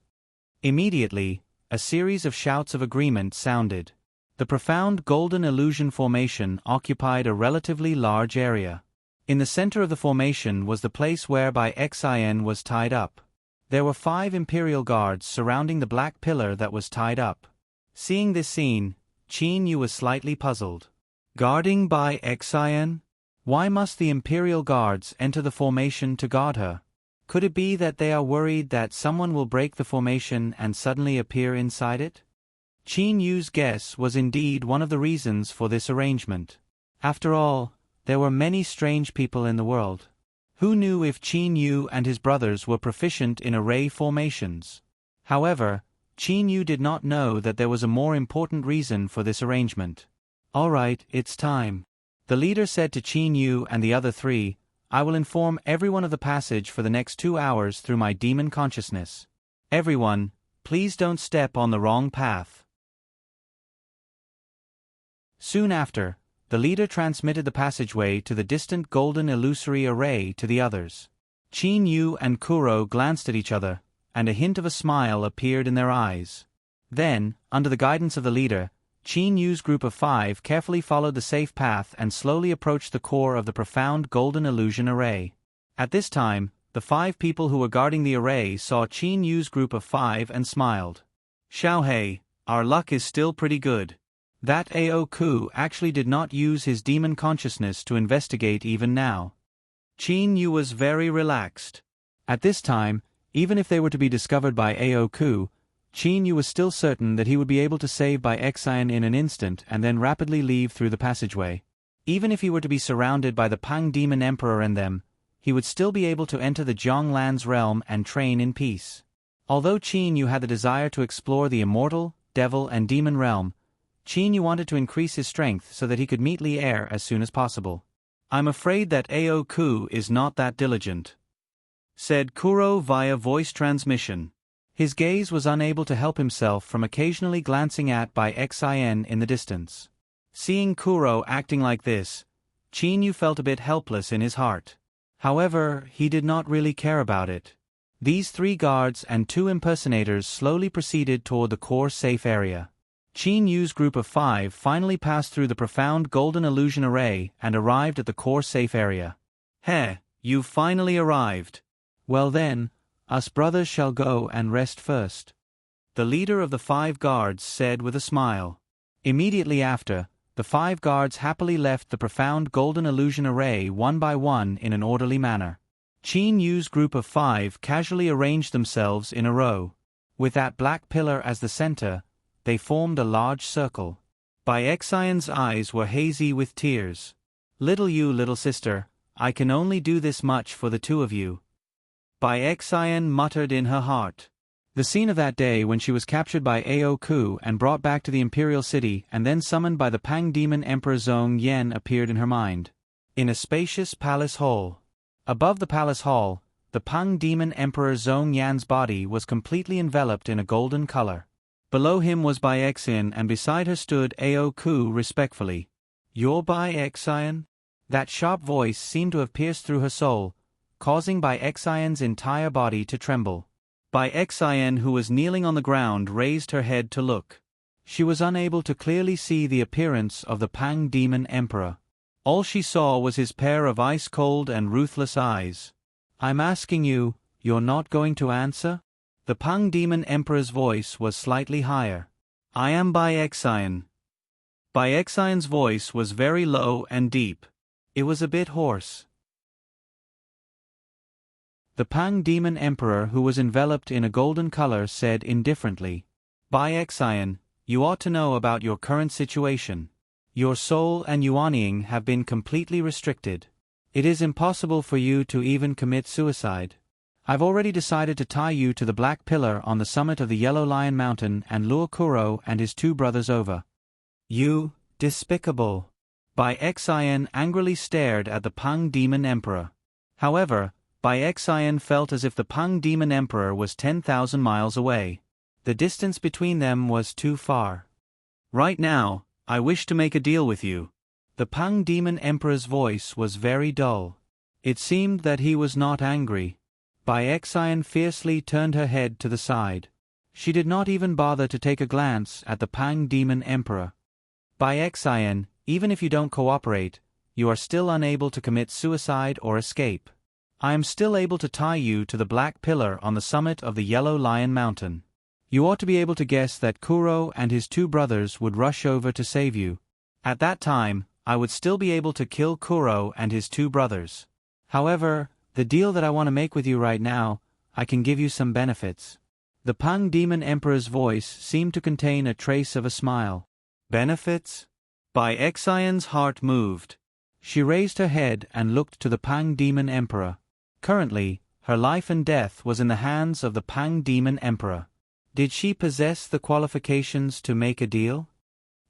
Immediately, a series of shouts of agreement sounded. The profound golden illusion formation occupied a relatively large area. In the center of the formation was the place where Bai Xian was tied up. There were 5 Imperial guards surrounding the black pillar that was tied up. Seeing this scene, Qin Yu was slightly puzzled. Guarding by Xian? Why must the Imperial guards enter the formation to guard her? Could it be that they are worried that someone will break the formation and suddenly appear inside it? Qin Yu's guess was indeed one of the reasons for this arrangement. After all, there were many strange people in the world. Who knew if Qin Yu and his brothers were proficient in array formations? However, Qin Yu did not know that there was a more important reason for this arrangement. All right, it's time. The leader said to Qin Yu and the other 3, I will inform everyone of the passage for the next 2 hours through my demon consciousness. Everyone, please don't step on the wrong path. Soon after, the leader transmitted the passageway to the distant golden illusory array to the others. Qin Yu and Kuro glanced at each other, and a hint of a smile appeared in their eyes. Then, under the guidance of the leader, Qin Yu's group of 5 carefully followed the safe path and slowly approached the core of the profound golden illusion array. At this time, the 5 people who were guarding the array saw Qin Yu's group of 5 and smiled. Xiaohei, our luck is still pretty good. That Aoku actually did not use his demon consciousness to investigate even now. Qin Yu was very relaxed. At this time, even if they were to be discovered by Aoku, Qin Yu was still certain that he would be able to save by Xian in an instant and then rapidly leave through the passageway. Even if he were to be surrounded by the Pang Demon Emperor and them, he would still be able to enter the Jianglan's realm and train in peace. Although Qin Yu had the desire to explore the immortal, devil and demon realm, Qin Yu wanted to increase his strength so that he could meet Li Er as soon as possible. I'm afraid that Aoku is not that diligent, said Kuro via voice transmission. His gaze was unable to help himself from occasionally glancing at by Xian in the distance. Seeing Kuro acting like this, Qin Yu felt a bit helpless in his heart. However, he did not really care about it. These 3 guards and 2 impersonators slowly proceeded toward the core safe area. Qin Yu's group of 5 finally passed through the profound golden illusion array and arrived at the core safe area. Heh, you've finally arrived. Well then, us brothers shall go and rest first, the leader of the 5 guards said with a smile. Immediately after, the 5 guards happily left the profound golden illusion array one by one in an orderly manner. Qin Yu's group of 5 casually arranged themselves in a row. With that black pillar as the center, they formed a large circle. Bai Xian's eyes were hazy with tears. Little sister, I can only do this much for the 2 of you, Bai Xian muttered in her heart. The scene of that day when she was captured by Aoku and brought back to the Imperial City and then summoned by the Pang Demon Emperor Zhong Yan appeared in her mind. In a spacious palace hall. Above the palace hall, the Pang Demon Emperor Zhong Yan's body was completely enveloped in a golden color. Below him was Bai Xian and beside her stood Aoku respectfully. You're Bai Xian? That sharp voice seemed to have pierced through her soul, causing Bai Xian's entire body to tremble. Bai Xian, who was kneeling on the ground, raised her head to look. She was unable to clearly see the appearance of the Pang Demon Emperor. All she saw was his pair of ice-cold and ruthless eyes. I'm asking you, you're not going to answer? The Pang Demon Emperor's voice was slightly higher. I am Bai Xian. Bai Xian's voice was very low and deep. It was a bit hoarse. The Pang Demon Emperor, who was enveloped in a golden color, said indifferently, Bai Xian, you ought to know about your current situation. Your soul and yuanying have been completely restricted. It is impossible for you to even commit suicide. I've already decided to tie you to the black pillar on the summit of the Yellow Lion Mountain and lure Kuro and his 2 brothers over. You, despicable! Bai Xian angrily stared at the Pang Demon Emperor. However, Bai Xian felt as if the Pang Demon Emperor was 10,000 miles away. The distance between them was too far. Right now, I wish to make a deal with you. The Pang Demon Emperor's voice was very dull. It seemed that he was not angry. Bai Xian fiercely turned her head to the side. She did not even bother to take a glance at the Pang Demon Emperor. Bai Xian, even if you don't cooperate, you are still unable to commit suicide or escape. I am still able to tie you to the black pillar on the summit of the Yellow Lion Mountain. You ought to be able to guess that Kuro and his 2 brothers would rush over to save you. At that time, I would still be able to kill Kuro and his 2 brothers. However, the deal that I want to make with you right now, I can give you some benefits." The Pang Demon Emperor's voice seemed to contain a trace of a smile. "Benefits?" Bai Xian's heart moved. She raised her head and looked to the Pang Demon Emperor. Currently, her life and death was in the hands of the Pang Demon Emperor. Did she possess the qualifications to make a deal?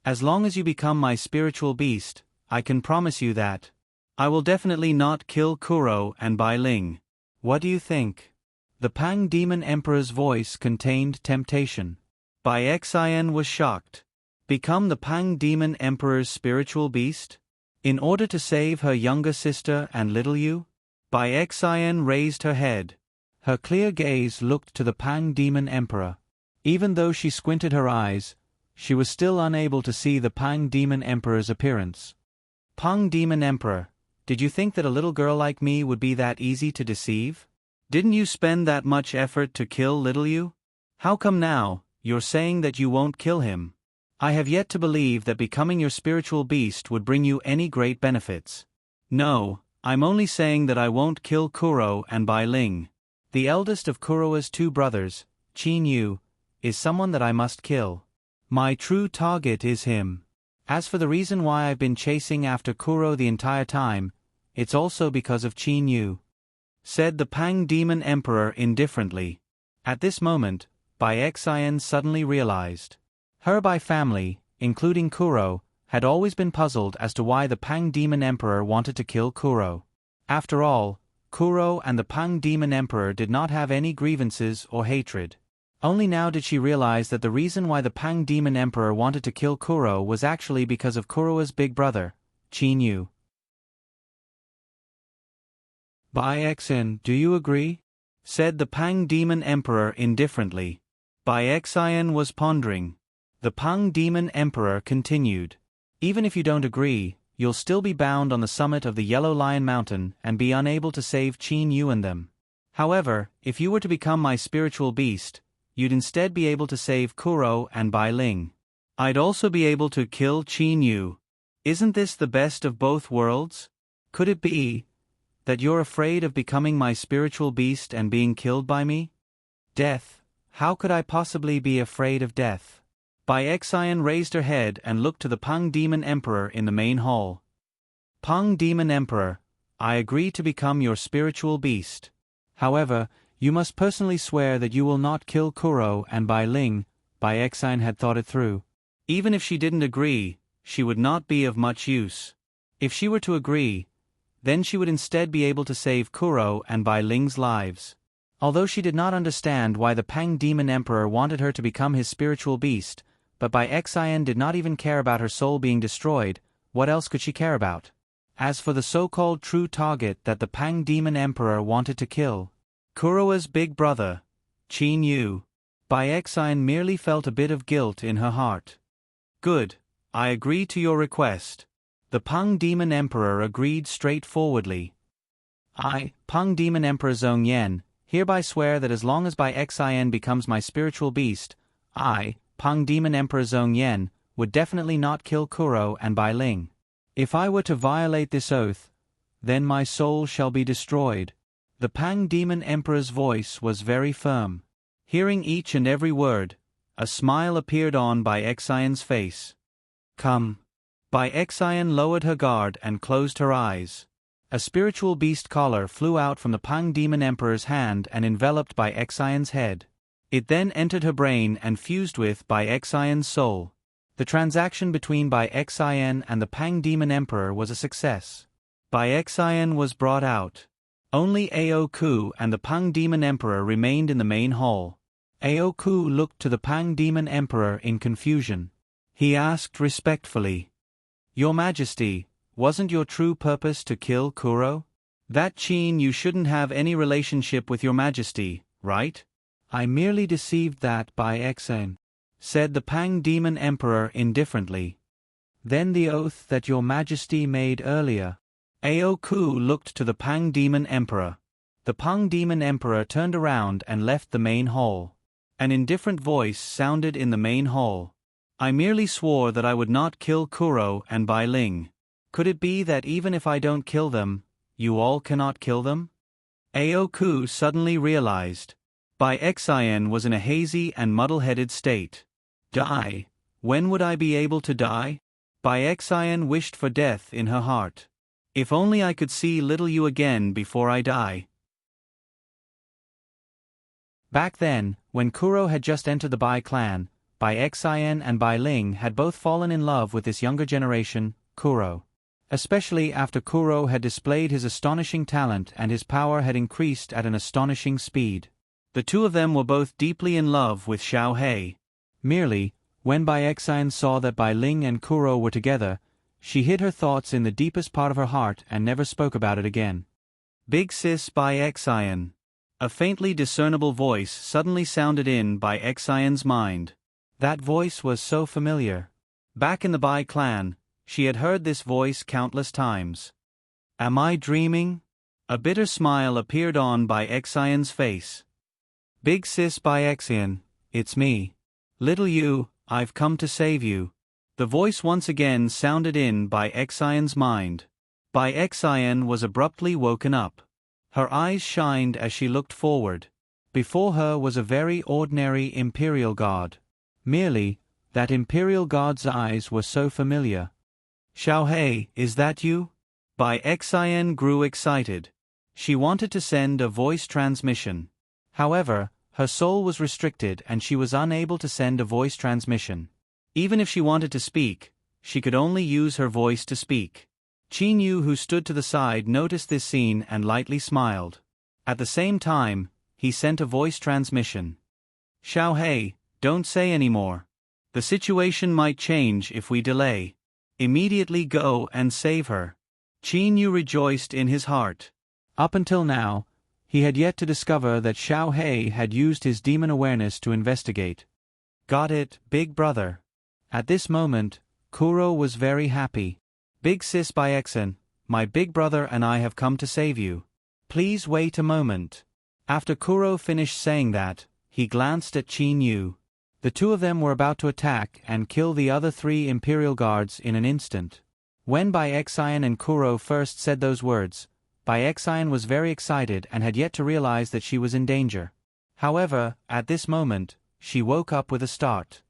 "As long as you become my spiritual beast, I can promise you that I will definitely not kill Kuro and Bai Ling. What do you think?" The Pang Demon Emperor's voice contained temptation. Bai Xian was shocked. Become the Pang Demon Emperor's spiritual beast? In order to save her younger sister and little you? Bai Xian raised her head. Her clear gaze looked to the Pang Demon Emperor. Even though she squinted her eyes, she was still unable to see the Pang Demon Emperor's appearance. "Pang Demon Emperor, did you think that a little girl like me would be that easy to deceive? Didn't you spend that much effort to kill little you? How come now, you're saying that you won't kill him? I have yet to believe that becoming your spiritual beast would bring you any great benefits. No, I'm only saying that I won't kill Kuro and Bai Ling. The eldest of Kuro's 2 brothers, Qin Yu, is someone that I must kill. My true target is him. As for the reason why I've been chasing after Kuro the entire time, it's also because of Qin Yu," said the Pang Demon Emperor indifferently. At this moment, Bai Xian suddenly realized. Her Bai family, including Kuro, had always been puzzled as to why the Pang Demon Emperor wanted to kill Kuro. After all, Kuro and the Pang Demon Emperor did not have any grievances or hatred. Only now did she realize that the reason why the Pang Demon Emperor wanted to kill Kuro was actually because of Kuro's big brother, Qin Yu. "Bai Xian, do you agree?" said the Pang Demon Emperor indifferently. Bai Xian was pondering. The Pang Demon Emperor continued. "Even if you don't agree, you'll still be bound on the summit of the Yellow Lion Mountain and be unable to save Qin Yu and them. However, if you were to become my spiritual beast, you'd instead be able to save Kuro and Bai Ling. I'd also be able to kill Qin Yu. Isn't this the best of both worlds? Could it be that you're afraid of becoming my spiritual beast and being killed by me? Death? How could I possibly be afraid of death?" Bai Xian raised her head and looked to the Pang Demon Emperor in the main hall. "Pang Demon Emperor, I agree to become your spiritual beast. However, you must personally swear that you will not kill Kuro and Bai Ling." Bai Xian had thought it through. Even if she didn't agree, she would not be of much use. If she were to agree, then she would instead be able to save Kuro and Bai Ling's lives. Although she did not understand why the Pang Demon Emperor wanted her to become his spiritual beast, but Bai Xian did not even care about her soul being destroyed. What else could she care about? As for the so-called true target that the Pang Demon Emperor wanted to kill, Kuro's big brother, Qin Yu, Bai Xian merely felt a bit of guilt in her heart. "Good, I agree to your request." The Pang Demon Emperor agreed straightforwardly. "I, Pang Demon Emperor Zhong Yan, hereby swear that as long as Bai Xian becomes my spiritual beast, I, Pang Demon Emperor Zhong Yan, would definitely not kill Kuro and Bai Ling. If I were to violate this oath, then my soul shall be destroyed." The Pang Demon Emperor's voice was very firm. Hearing each and every word, a smile appeared on Bai Xian's face. "Come." Bai Xian lowered her guard and closed her eyes. A spiritual beast collar flew out from the Pang Demon Emperor's hand and enveloped Bai Xian's head. It then entered her brain and fused with Bai Xian's soul. The transaction between Bai Xian and the Pang Demon Emperor was a success. Bai Xian was brought out. Only Aoku and the Pang Demon Emperor remained in the main hall. Aoku looked to the Pang Demon Emperor in confusion. He asked respectfully, "Your Majesty, wasn't your true purpose to kill Kuro? That Qin Yu shouldn't have any relationship with your Majesty, right?" "I merely deceived that Bai Xian," said the Pang Demon Emperor indifferently. "Then the oath that your Majesty made earlier." Aoku looked to the Pang Demon Emperor. the Pang Demon Emperor turned around and left the main hall. An indifferent voice sounded in the main hall. I merely swore that I would not kill Kuro and Bai Ling. Could it be that even if I don't kill them, you all cannot kill them? Aoku suddenly realized. Bai Xien was in a hazy and muddle-headed state. Die? When would I be able to die? Bai Xien wished for death in her heart. If only I could see little you again before I die. Back then, when Kuro had just entered the Bai clan, Bai Xien and Bai Ling had both fallen in love with this younger generation, Kuro. Especially after Kuro had displayed his astonishing talent and his power had increased at an astonishing speed. The two of them were both deeply in love with Xiao Hei. Merely, when Bai Xien saw that Bai Ling and Kuro were together, she hid her thoughts in the deepest part of her heart and never spoke about it again. Big sis Bai Xien. A faintly discernible voice suddenly sounded in Bai Xien's mind. That voice was so familiar. Back in the Bai clan, she had heard this voice countless times. Am I dreaming? A bitter smile appeared on Bai Xien's face. Big sis Bai Xien, it's me. Little you, I've come to save you. The voice once again sounded in Bai Xien's mind. Bai Xien was abruptly woken up. Her eyes shined as she looked forward. Before her was a very ordinary imperial guard. Merely, that imperial guard's eyes were so familiar. Xiao Hei, is that you? Bai Xien grew excited. She wanted to send a voice transmission. However, her soul was restricted and she was unable to send a voice transmission. Even if she wanted to speak, she could only use her voice to speak. Qin Yu, who stood to the side, noticed this scene and lightly smiled. At the same time, he sent a voice transmission. Xiao Hei, don't say any more. The situation might change if we delay. Immediately go and save her. Qin Yu rejoiced in his heart. Up until now, he had yet to discover that Xiao Hei had used his demon awareness to investigate. Got it, big brother. At this moment, Kuro was very happy. Big sis Bai Xien, my big brother and I have come to save you. Please wait a moment. After Kuro finished saying that, he glanced at Qin Yu. The two of them were about to attack and kill the other 3 imperial guards in an instant. When Bai Xien and Kuro first said those words, Bai Xien was very excited and had yet to realize that she was in danger. However, at this moment, she woke up with a start.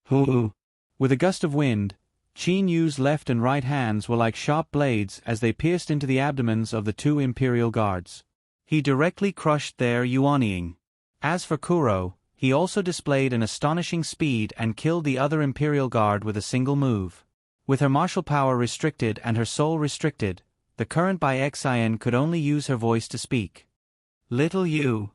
Hoo! With a gust of wind, Qin Yu's left and right hands were like sharp blades as they pierced into the abdomens of the 2 imperial guards. He directly crushed their yuanying. As for Kuro, he also displayed an astonishing speed and killed the other imperial guard with a single move. With her martial power restricted and her soul restricted, the current Bai Xien could only use her voice to speak. Little you.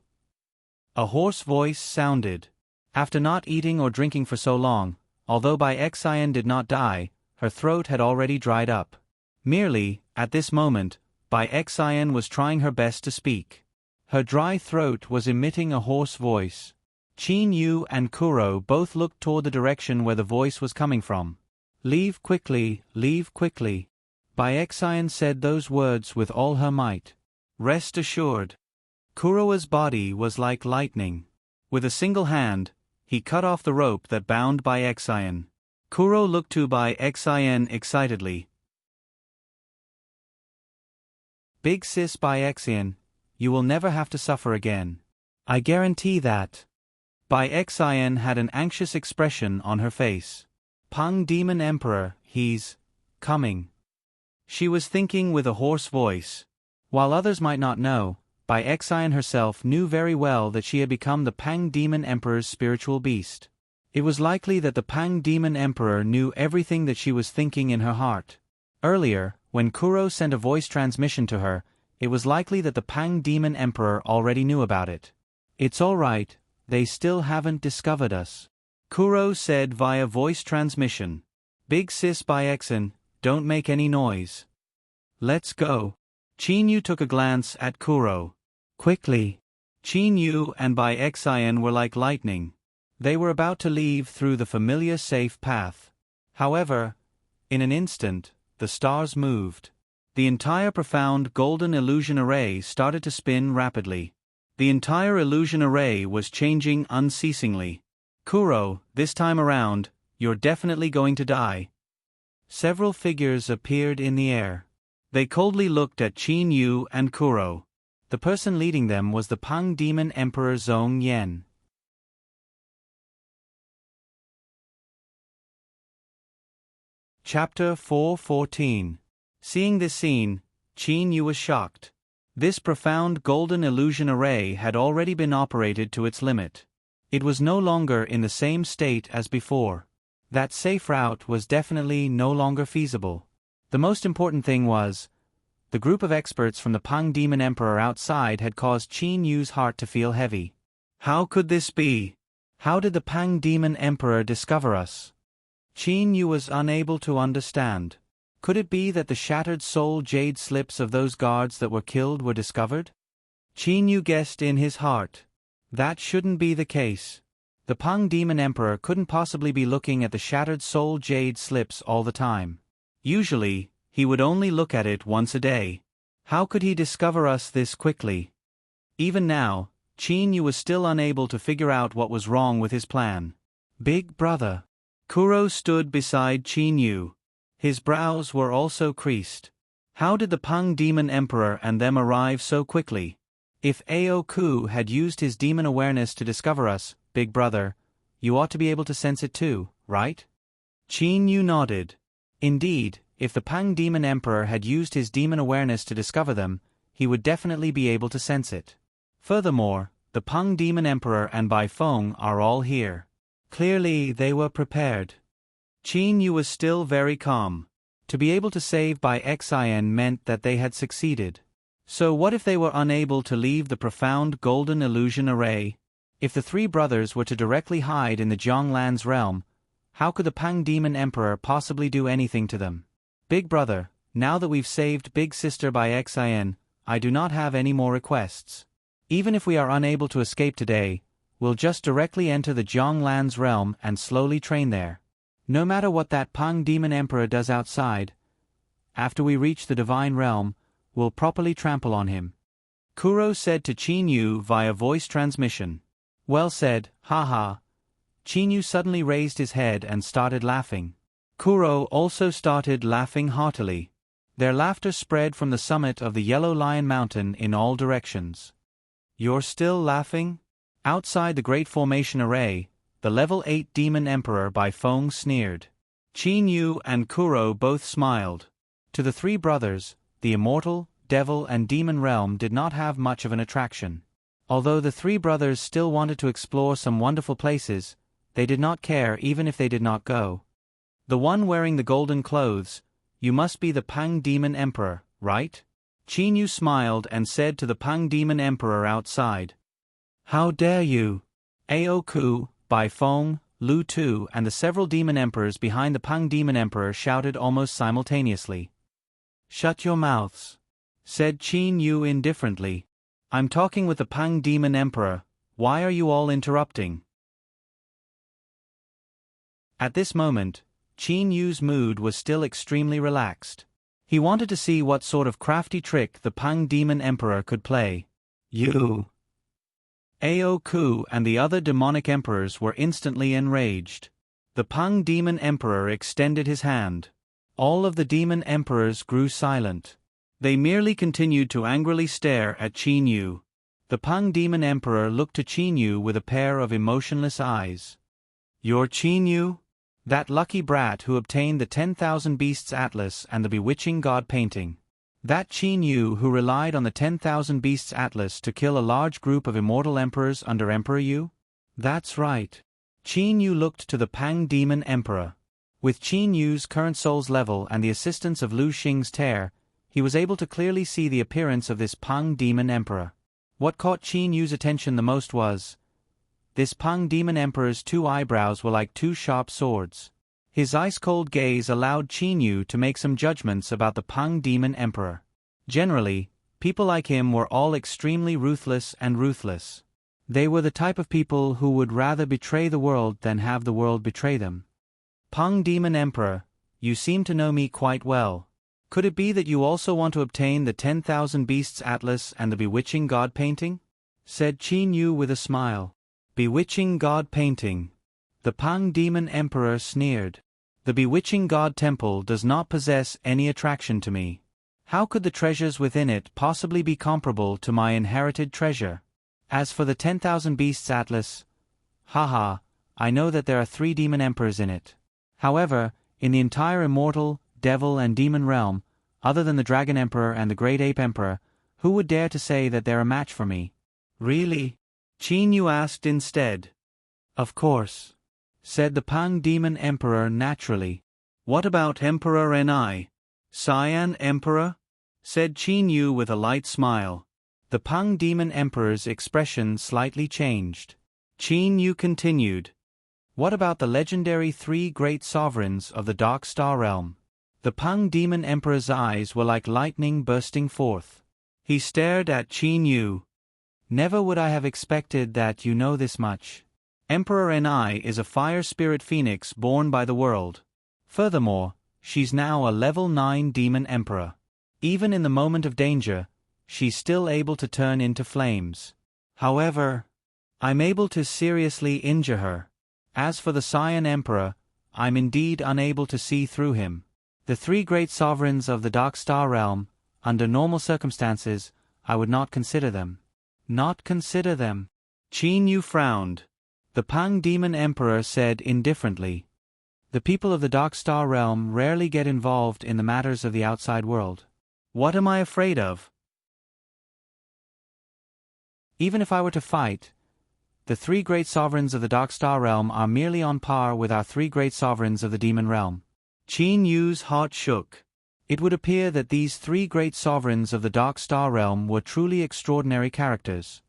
A hoarse voice sounded. After not eating or drinking for so long, although Bai Xien did not die, her throat had already dried up. Merely, at this moment, Bai Xien was trying her best to speak. Her dry throat was emitting a hoarse voice. Qin Yu and Kuro both looked toward the direction where the voice was coming from. Leave quickly, leave quickly. Bai Xien said those words with all her might. Rest assured. Kuro's body was like lightning. With a single hand, he cut off the rope that bound Bai Xien. Kuro looked to Bai Xien excitedly. Big sis Bai Xien, you will never have to suffer again. I guarantee that. Bai Xien had an anxious expression on her face. Pang Demon Emperor, he's coming. She was thinking with a hoarse voice. While others might not know, Bai Xien herself knew very well that she had become the Pang Demon Emperor's spiritual beast. It was likely that the Pang Demon Emperor knew everything that she was thinking in her heart. Earlier, when Kuro sent a voice transmission to her, it was likely that the Pang Demon Emperor already knew about it. It's all right, they still haven't discovered us. Kuro said via voice transmission. Big sis Bai Xien, don't make any noise. Let's go. Qin Yu took a glance at Kuro. Quickly. Qin Yu and Bai Xien were like lightning. They were about to leave through the familiar safe path. However, in an instant, the stars moved. The entire profound golden illusion array started to spin rapidly. The entire illusion array was changing unceasingly. Kuro, this time around, you're definitely going to die. Several figures appeared in the air. They coldly looked at Qin Yu and Kuro. The person leading them was the Pang Demon Emperor Zhong Yan. Chapter 4:14. Seeing this scene, Qin Yu was shocked. This profound golden illusion array had already been operated to its limit. It was no longer in the same state as before. That safe route was definitely no longer feasible. The most important thing was, the group of experts from the Pang Demon Emperor outside had caused Qin Yu's heart to feel heavy. How could this be? How did the Pang Demon Emperor discover us? Qin Yu was unable to understand. Could it be that the shattered soul jade slips of those guards that were killed were discovered? Qin Yu guessed in his heart. That shouldn't be the case. The Pang Demon Emperor couldn't possibly be looking at the shattered soul jade slips all the time. Usually, he would only look at it once a day. How could he discover us this quickly? Even now, Qin Yu was still unable to figure out what was wrong with his plan. Big brother. Kuro stood beside Qin Yu. His brows were also creased. How did the Pang Demon Emperor and them arrive so quickly? If Aoku had used his demon awareness to discover us, Big brother, you ought to be able to sense it too, right? Qin Yu nodded. Indeed, if the Pang Demon Emperor had used his demon awareness to discover them, he would definitely be able to sense it. Furthermore, the Pang Demon Emperor and Bai Feng are all here. Clearly they were prepared. Qin Yu was still very calm. To be able to save Bai Xin meant that they had succeeded. So what if they were unable to leave the profound golden illusion array? If the three brothers were to directly hide in the Zhonglan's realm, how could the Pang Demon Emperor possibly do anything to them? Big brother, now that we've saved big sister Bai Xin, I do not have any more requests. Even if we are unable to escape today, we'll just directly enter the Zhonglan's realm and slowly train there. No matter what that Pang Demon Emperor does outside, after we reach the Divine Realm, we'll properly trample on him. Kuro said to Qin Yu via voice transmission. Well said, haha. Qin Yu suddenly raised his head and started laughing. Kuro also started laughing heartily. Their laughter spread from the summit of the Yellow Lion Mountain in all directions. You're still laughing? Outside the Great Formation Array, the Level 8 Demon Emperor Bai Feng sneered. Qin Yu and Kuro both smiled. To the three brothers, the immortal, devil and demon realm did not have much of an attraction. Although the three brothers still wanted to explore some wonderful places, they did not care even if they did not go. The one wearing the golden clothes, you must be the Pang Demon Emperor, right? Qin Yu smiled and said to the Pang Demon Emperor outside. How dare you? Aoku, Bai Feng, Lu Tu and the several demon emperors behind the Pang Demon Emperor shouted almost simultaneously. Shut your mouths, said Qin Yu indifferently. I'm talking with the Pang Demon Emperor, why are you all interrupting? At this moment, Qin Yu's mood was still extremely relaxed. He wanted to see what sort of crafty trick the Pang Demon Emperor could play. You! Aoku and the other demonic emperors were instantly enraged. The Pang Demon Emperor extended his hand. All of the demon emperors grew silent. They merely continued to angrily stare at Qin Yu. The Pang Demon Emperor looked to Qin Yu with a pair of emotionless eyes. You're Qin Yu? That lucky brat who obtained the 10,000 Beasts Atlas and the Bewitching God painting. That Qin Yu who relied on the 10,000 Beasts Atlas to kill a large group of immortal emperors under Emperor Yu? That's right. Qin Yu looked to the Pang Demon Emperor. With Qin Yu's current soul's level and the assistance of Lu Xing's tear, he was able to clearly see the appearance of this Pang Demon Emperor. What caught Qin Yu's attention the most was, this Pang Demon Emperor's two eyebrows were like two sharp swords. His ice-cold gaze allowed Qin Yu to make some judgments about the Pang Demon Emperor. Generally, people like him were all extremely ruthless and ruthless. They were the type of people who would rather betray the world than have the world betray them. Pang Demon Emperor, you seem to know me quite well. Could it be that you also want to obtain the 10,000 Beasts Atlas and the Bewitching God painting? Said Qin Yu with a smile. Bewitching God painting. The Pang Demon Emperor sneered. The Bewitching God Temple does not possess any attraction to me. How could the treasures within it possibly be comparable to my inherited treasure? As for the 10,000 Beasts Atlas, haha, I know that there are 3 demon emperors in it. However, in the entire immortal, devil and demon realm, other than the Dragon Emperor and the Great Ape Emperor, who would dare to say that they're a match for me? Really? Qin Yu asked instead. Of course, said the Pang Demon Emperor naturally. What about Emperor Ni? Cyan Emperor? Said Qin Yu with a light smile. The Pang Demon Emperor's expression slightly changed. Qin Yu continued. What about the legendary 3 great sovereigns of the Dark Star Realm? The Pang Demon Emperor's eyes were like lightning bursting forth. He stared at Qin Yu. Never would I have expected that you know this much. Emperor Ni is a fire spirit phoenix born by the world. Furthermore, she's now a level 9 demon emperor. Even in the moment of danger, she's still able to turn into flames. However, I'm able to seriously injure her. As for the Cyan Emperor, I'm indeed unable to see through him. The 3 great sovereigns of the Dark Star Realm, under normal circumstances, I would not consider them. Not consider them. Qin Yu frowned. The Pang Demon Emperor said indifferently. The people of the Dark Star Realm rarely get involved in the matters of the outside world. What am I afraid of? Even if I were to fight, the 3 great sovereigns of the Dark Star Realm are merely on par with our 3 great sovereigns of the Demon Realm. Qin Yu's heart shook. It would appear that these 3 great sovereigns of the Dark Star Realm were truly extraordinary characters.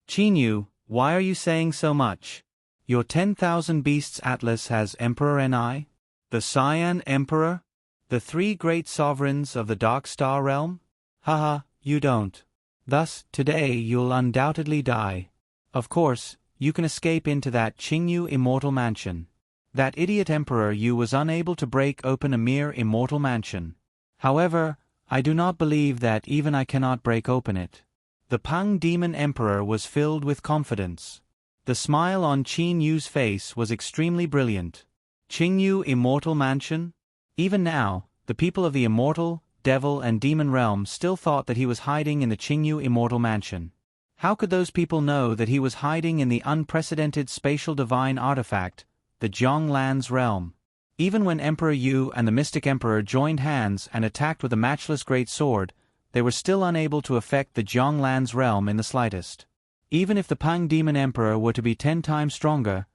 Qin Yu, why are you saying so much? Your 10,000 Beasts Atlas has Emperor Ni? The Cyan Emperor? The 3 great sovereigns of the Dark Star Realm? Haha, you don't. Thus, today you'll undoubtedly die. Of course, you can escape into that Qingyu immortal mansion. That idiot Emperor Yu was unable to break open a mere immortal mansion. However, I do not believe that even I cannot break open it. The Pang Demon Emperor was filled with confidence. The smile on Qin Yu's face was extremely brilliant. Qingyu Immortal Mansion? Even now, the people of the Immortal, Devil and Demon Realm still thought that he was hiding in the Qingyu Immortal Mansion. How could those people know that he was hiding in the unprecedented spatial divine artifact, the Zhonglan's realm? Even when Emperor Yu and the Mystic Emperor joined hands and attacked with a matchless great sword, they were still unable to affect the Zhonglan's realm in the slightest. Even if the Pang Demon Emperor were to be 10 times stronger,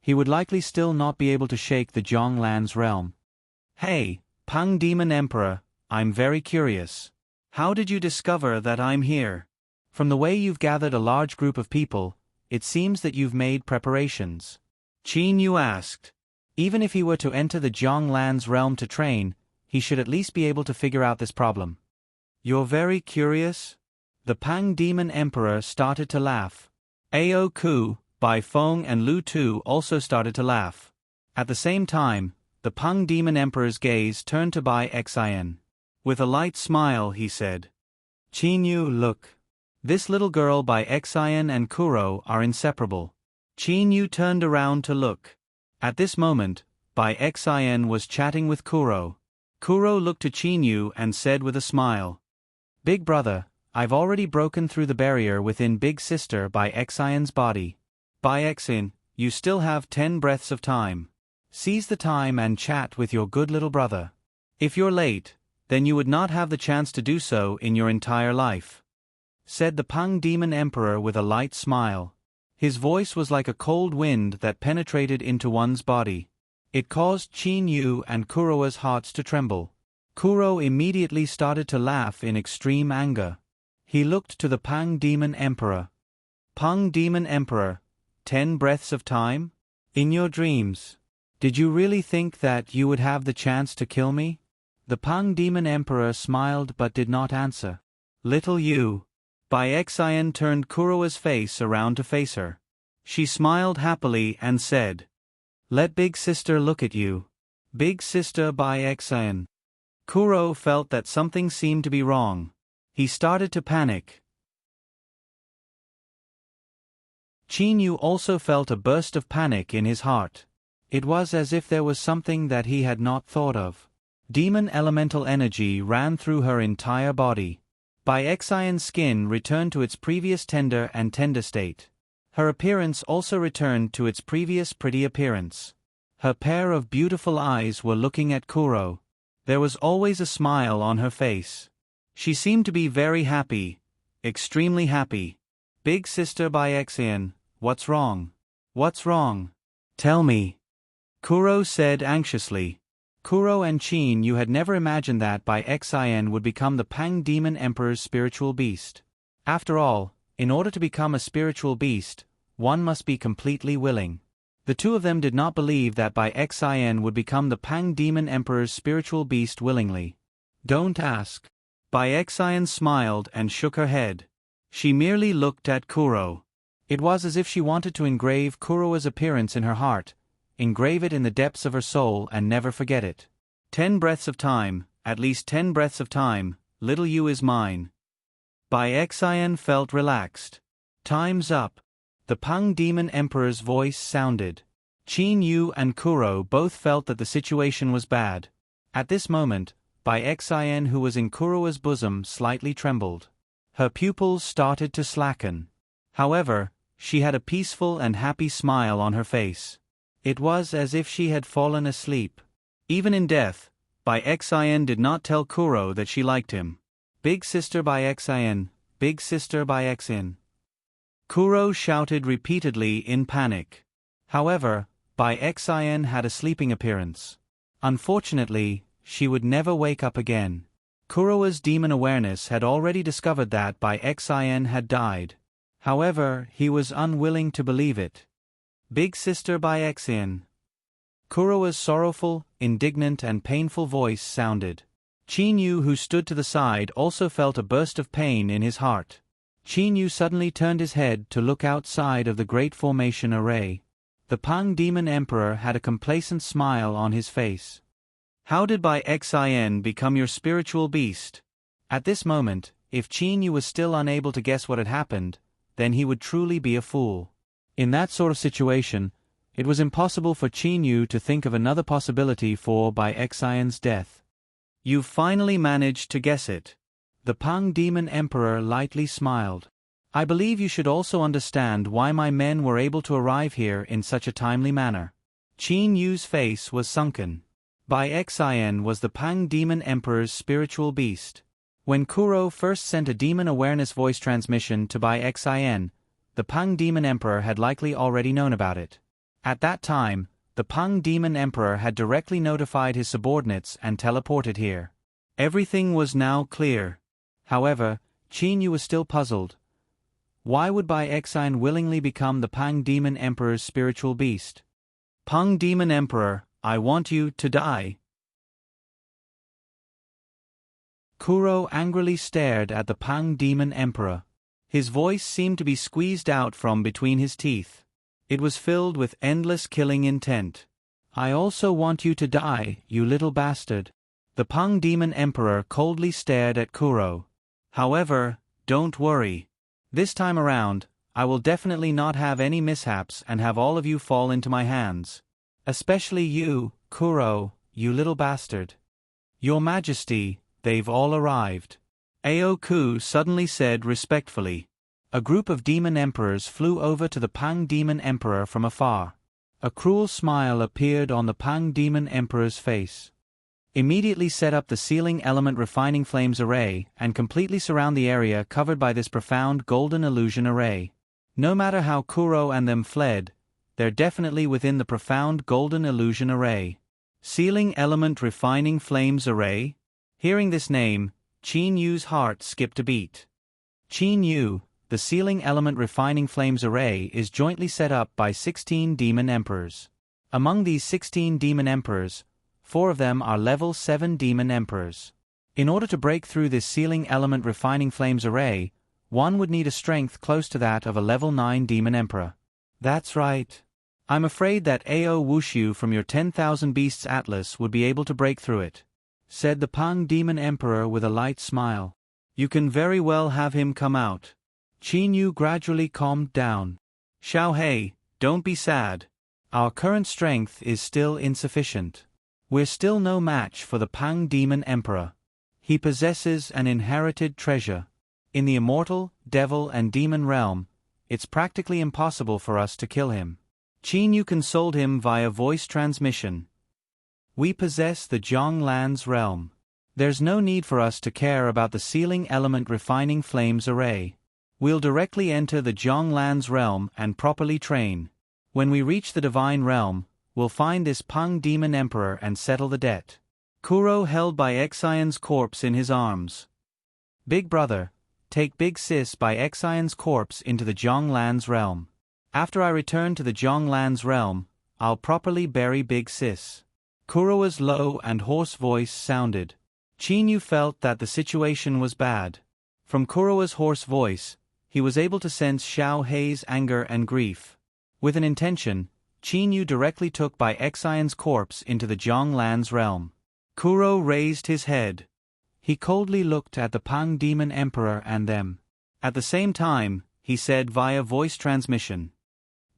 he would likely still not be able to shake the Zhonglan's realm. Hey, Pang Demon Emperor, I'm very curious. How did you discover that I'm here? From the way you've gathered a large group of people, it seems that you've made preparations. Qin Yu asked. Even if he were to enter the Zhonglan's realm to train, he should at least be able to figure out this problem. You're very curious? The Pang Demon Emperor started to laugh. Ao Ku, Bai Feng and Lu Tu also started to laugh. At the same time, the Pang Demon Emperor's gaze turned to Bai Xian. With a light smile he said, Qin Yu, look. This little girl Bai Xian and Kuro are inseparable. Qin Yu turned around to look. At this moment, Bai Xian was chatting with Kuro. Kuro looked to Qin Yu and said with a smile, Big brother, I've already broken through the barrier within Big Sister Bai Xian's body. Bai Xian, you still have 10 breaths of time. Seize the time and chat with your good little brother. If you're late, then you would not have the chance to do so in your entire life. Said the Pang Demon Emperor with a light smile. His voice was like a cold wind that penetrated into one's body. It caused Qin Yu and Kuro's hearts to tremble. Kuro immediately started to laugh in extreme anger. He looked to the Pang Demon Emperor. Pang Demon Emperor, 10 breaths of time? In your dreams, did you really think that you would have the chance to kill me? The Pang Demon Emperor smiled but did not answer. Little you. Bai Xian turned Kuro's face around to face her. She smiled happily and said, Let Big Sister look at you. Big Sister Bai Xian. Kuro felt that something seemed to be wrong. He started to panic. Chinyu also felt a burst of panic in his heart. It was as if there was something that he had not thought of. Demon elemental energy ran through her entire body. Baixian's skin returned to its previous tender state. Her appearance also returned to its previous pretty appearance. Her pair of beautiful eyes were looking at Kuro. There was always a smile on her face. She seemed to be very happy, extremely happy. Big sister Baixian, what's wrong? What's wrong? Tell me. Kuro said anxiously. Kuro and Chinyu had never imagined that Baixian would become the Pang Demon Emperor's spiritual beast. After all, in order to become a spiritual beast, one must be completely willing. The two of them did not believe that Baixian would become the Pang Demon Emperor's spiritual beast willingly. Don't ask. Baixian smiled and shook her head. She merely looked at Kuro. It was as if she wanted to engrave Kuro's appearance in her heart, engrave it in the depths of her soul and never forget it. 10 breaths of time, at least 10 breaths of time, little you is mine. Baixian felt relaxed. Time's up. The Pang Demon Emperor's voice sounded. Chinyu and Kuro both felt that the situation was bad. At this moment, Baixian, who was in Kuro's bosom, slightly trembled. Her pupils started to slacken. However, she had a peaceful and happy smile on her face. It was as if she had fallen asleep. Even in death, Baixian did not tell Kuro that she liked him. Big sister Baixian, big sister Baixian. Kuro shouted repeatedly in panic. However, Baixian had a sleeping appearance. Unfortunately, she would never wake up again. Kuro's demon awareness had already discovered that Baixian had died. However, he was unwilling to believe it. Big sister Baixian. Kuro's sorrowful, indignant and painful voice sounded. Chinyu, who stood to the side, also felt a burst of pain in his heart. Chinyu suddenly turned his head to look outside of the Great Formation Array. The Pang Demon Emperor had a complacent smile on his face. How did Baixian become your spiritual beast? At this moment, if Chinyu was still unable to guess what had happened, then he would truly be a fool. In that sort of situation, it was impossible for Chinyu to think of another possibility for Baixian's death. You've finally managed to guess it. The Pang Demon Emperor lightly smiled. I believe you should also understand why my men were able to arrive here in such a timely manner. Chinyu's face was sunken. Baixian was the Pang Demon Emperor's spiritual beast. When Kuro first sent a demon awareness voice transmission to Baixian, the Pang Demon Emperor had likely already known about it. At that time, the Pang Demon Emperor had directly notified his subordinates and teleported here. Everything was now clear. However, Chinyu was still puzzled. Why would Baixian willingly become the Pang Demon Emperor's spiritual beast? Pang Demon Emperor, I want you to die. Kuro angrily stared at the Pang Demon Emperor. His voice seemed to be squeezed out from between his teeth. It was filled with endless killing intent. I also want you to die, you little bastard. The Pang Demon Emperor coldly stared at Kuro. However, don't worry. This time around, I will definitely not have any mishaps and have all of you fall into my hands. Especially you, Kuro, you little bastard. Your Majesty, they've all arrived. Aoku suddenly said respectfully. A group of demon emperors flew over to the Pang Demon Emperor from afar. A cruel smile appeared on the Pang Demon Emperor's face. Immediately set up the Sealing Element Refining Flames Array and completely surround the area covered by this profound golden illusion array. No matter how Kuro and them fled, they're definitely within the profound golden illusion array. Sealing Element Refining Flames Array? Hearing this name, Chinyu's heart skipped a beat. Chinyu, the Sealing Element Refining Flames Array is jointly set up by 16 Demon Emperors. Among these 16 Demon Emperors, 4 of them are level 7 Demon Emperors. In order to break through this Sealing Element Refining Flames Array, one would need a strength close to that of a level 9 Demon Emperor. That's right. I'm afraid that Ao Wushu from your 10,000 Beasts Atlas would be able to break through it. said the Pang Demon Emperor with a light smile. You can very well have him come out. Qin Yu gradually calmed down. Xiao Hei, don't be sad. Our current strength is still insufficient. We're still no match for the Pang Demon Emperor. He possesses an inherited treasure. In the immortal, devil and demon realm, it's practically impossible for us to kill him. Qin Yu consoled him via voice transmission. We possess the Zhonglan's realm. There's no need for us to care about the sealing element refining flames array. We'll directly enter the Zhonglan's realm and properly train. When we reach the divine realm, we'll find this Pang Demon Emperor and settle the debt. Kuro held by Xian's corpse in his arms. Big brother, take Big Sis by Xian's corpse into the Zhonglan's realm. After I return to the Zhonglan's realm, I'll properly bury Big Sis. Kuro's low and hoarse voice sounded. Qin Yu felt that the situation was bad. From Kuro's hoarse voice, he was able to sense Xiao Hei's anger and grief. With an intention, Qin Yu directly took by Xian's corpse into the Zhonglan's realm. Kuro raised his head. He coldly looked at the Pang Demon Emperor and them. At the same time, he said via voice transmission.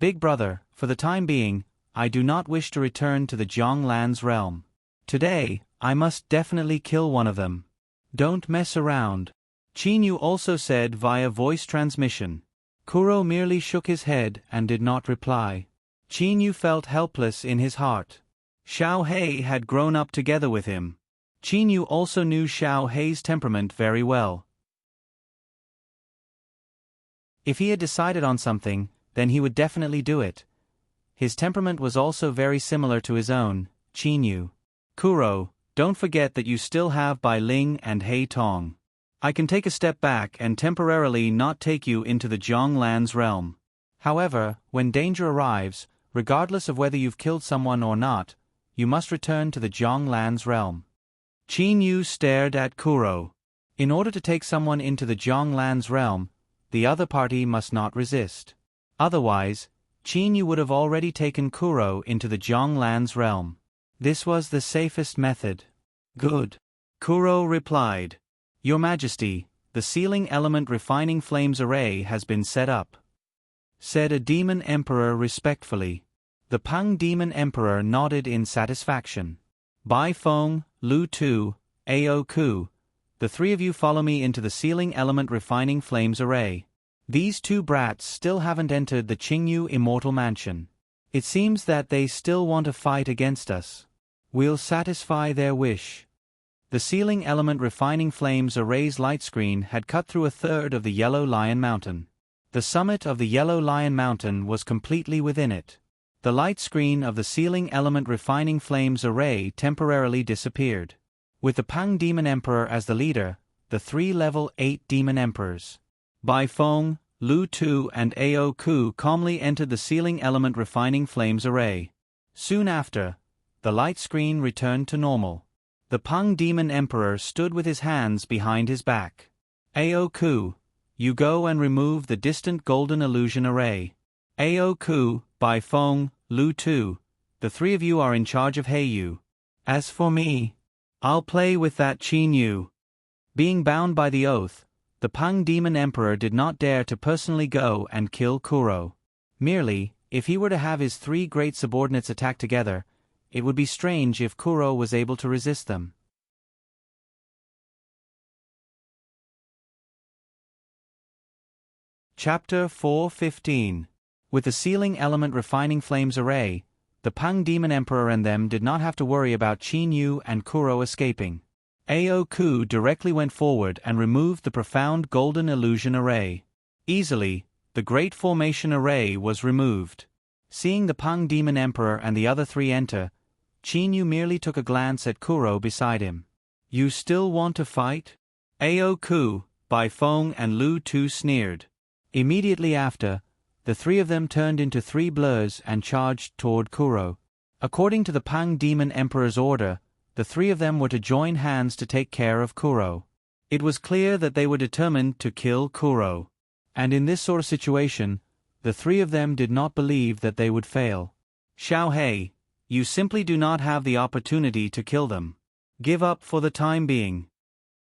Big brother, for the time being, I do not wish to return to the Zhonglan's realm. Today, I must definitely kill one of them. Don't mess around. Qin Yu also said via voice transmission. Kuro merely shook his head and did not reply. Qin Yu felt helpless in his heart. Xiao Hei had grown up together with him. Qin Yu also knew Xiao Hei's temperament very well. If he had decided on something, then he would definitely do it. His temperament was also very similar to his own. Qin Yu. Kuro, don't forget that you still have Bai Ling and Hei Tong. I can take a step back and temporarily not take you into the Zhonglan's realm. However, when danger arrives, regardless of whether you've killed someone or not, you must return to the Zhonglan's realm. Qin Yu stared at Kuro. In order to take someone into the Zhonglan's realm, the other party must not resist. Otherwise, Qin Yu would have already taken Kuro into the Zhonglan's realm. This was the safest method. Good. Kuro replied. Your Majesty, the sealing element refining flames array has been set up, said a demon emperor respectfully. The Pang Demon Emperor nodded in satisfaction. Bai Feng, Lu Tu, Ao Ku, the three of you follow me into the sealing element refining flames array. These two brats still haven't entered the Qingyu Immortal Mansion. It seems that they still want to fight against us. We'll satisfy their wish. The sealing element refining flames array's light screen had cut through a third of the Yellow Lion Mountain. The summit of the Yellow Lion Mountain was completely within it. The light screen of the sealing element refining flames array temporarily disappeared. With the Pang Demon Emperor as the leader, the three level 8 Demon Emperors, Bai Feng, Lu Tu and Ao Ku calmly entered the sealing element refining flames array. Soon after, the light screen returned to normal. The Pang Demon Emperor stood with his hands behind his back. Ao Ku, you go and remove the distant golden illusion array. Ao Ku, Bai Feng, Lu Tu, the three of you are in charge of Heiyu. As for me, I'll play with that Qin Yu. Being bound by the oath, the Pang Demon Emperor did not dare to personally go and kill Kuro. Merely, if he were to have his three great subordinates attack together, it would be strange if Kuro was able to resist them. Chapter 4:15. With the sealing element refining flames array, the Pang Demon Emperor and them did not have to worry about Qin Yu and Kuro escaping. Ao Ku directly went forward and removed the profound golden illusion array. Easily, the Great Formation array was removed. Seeing the Pang Demon Emperor and the other three enter, Qin Yu merely took a glance at Kuro beside him. You still want to fight? Ao Ku, Bai Feng and Lu Tu sneered. Immediately after, the three of them turned into three blurs and charged toward Kuro. According to the Pang Demon Emperor's order, the three of them were to join hands to take care of Kuro. It was clear that they were determined to kill Kuro. And in this sort of situation, the three of them did not believe that they would fail. Xiao Hei, you simply do not have the opportunity to kill them. Give up for the time being,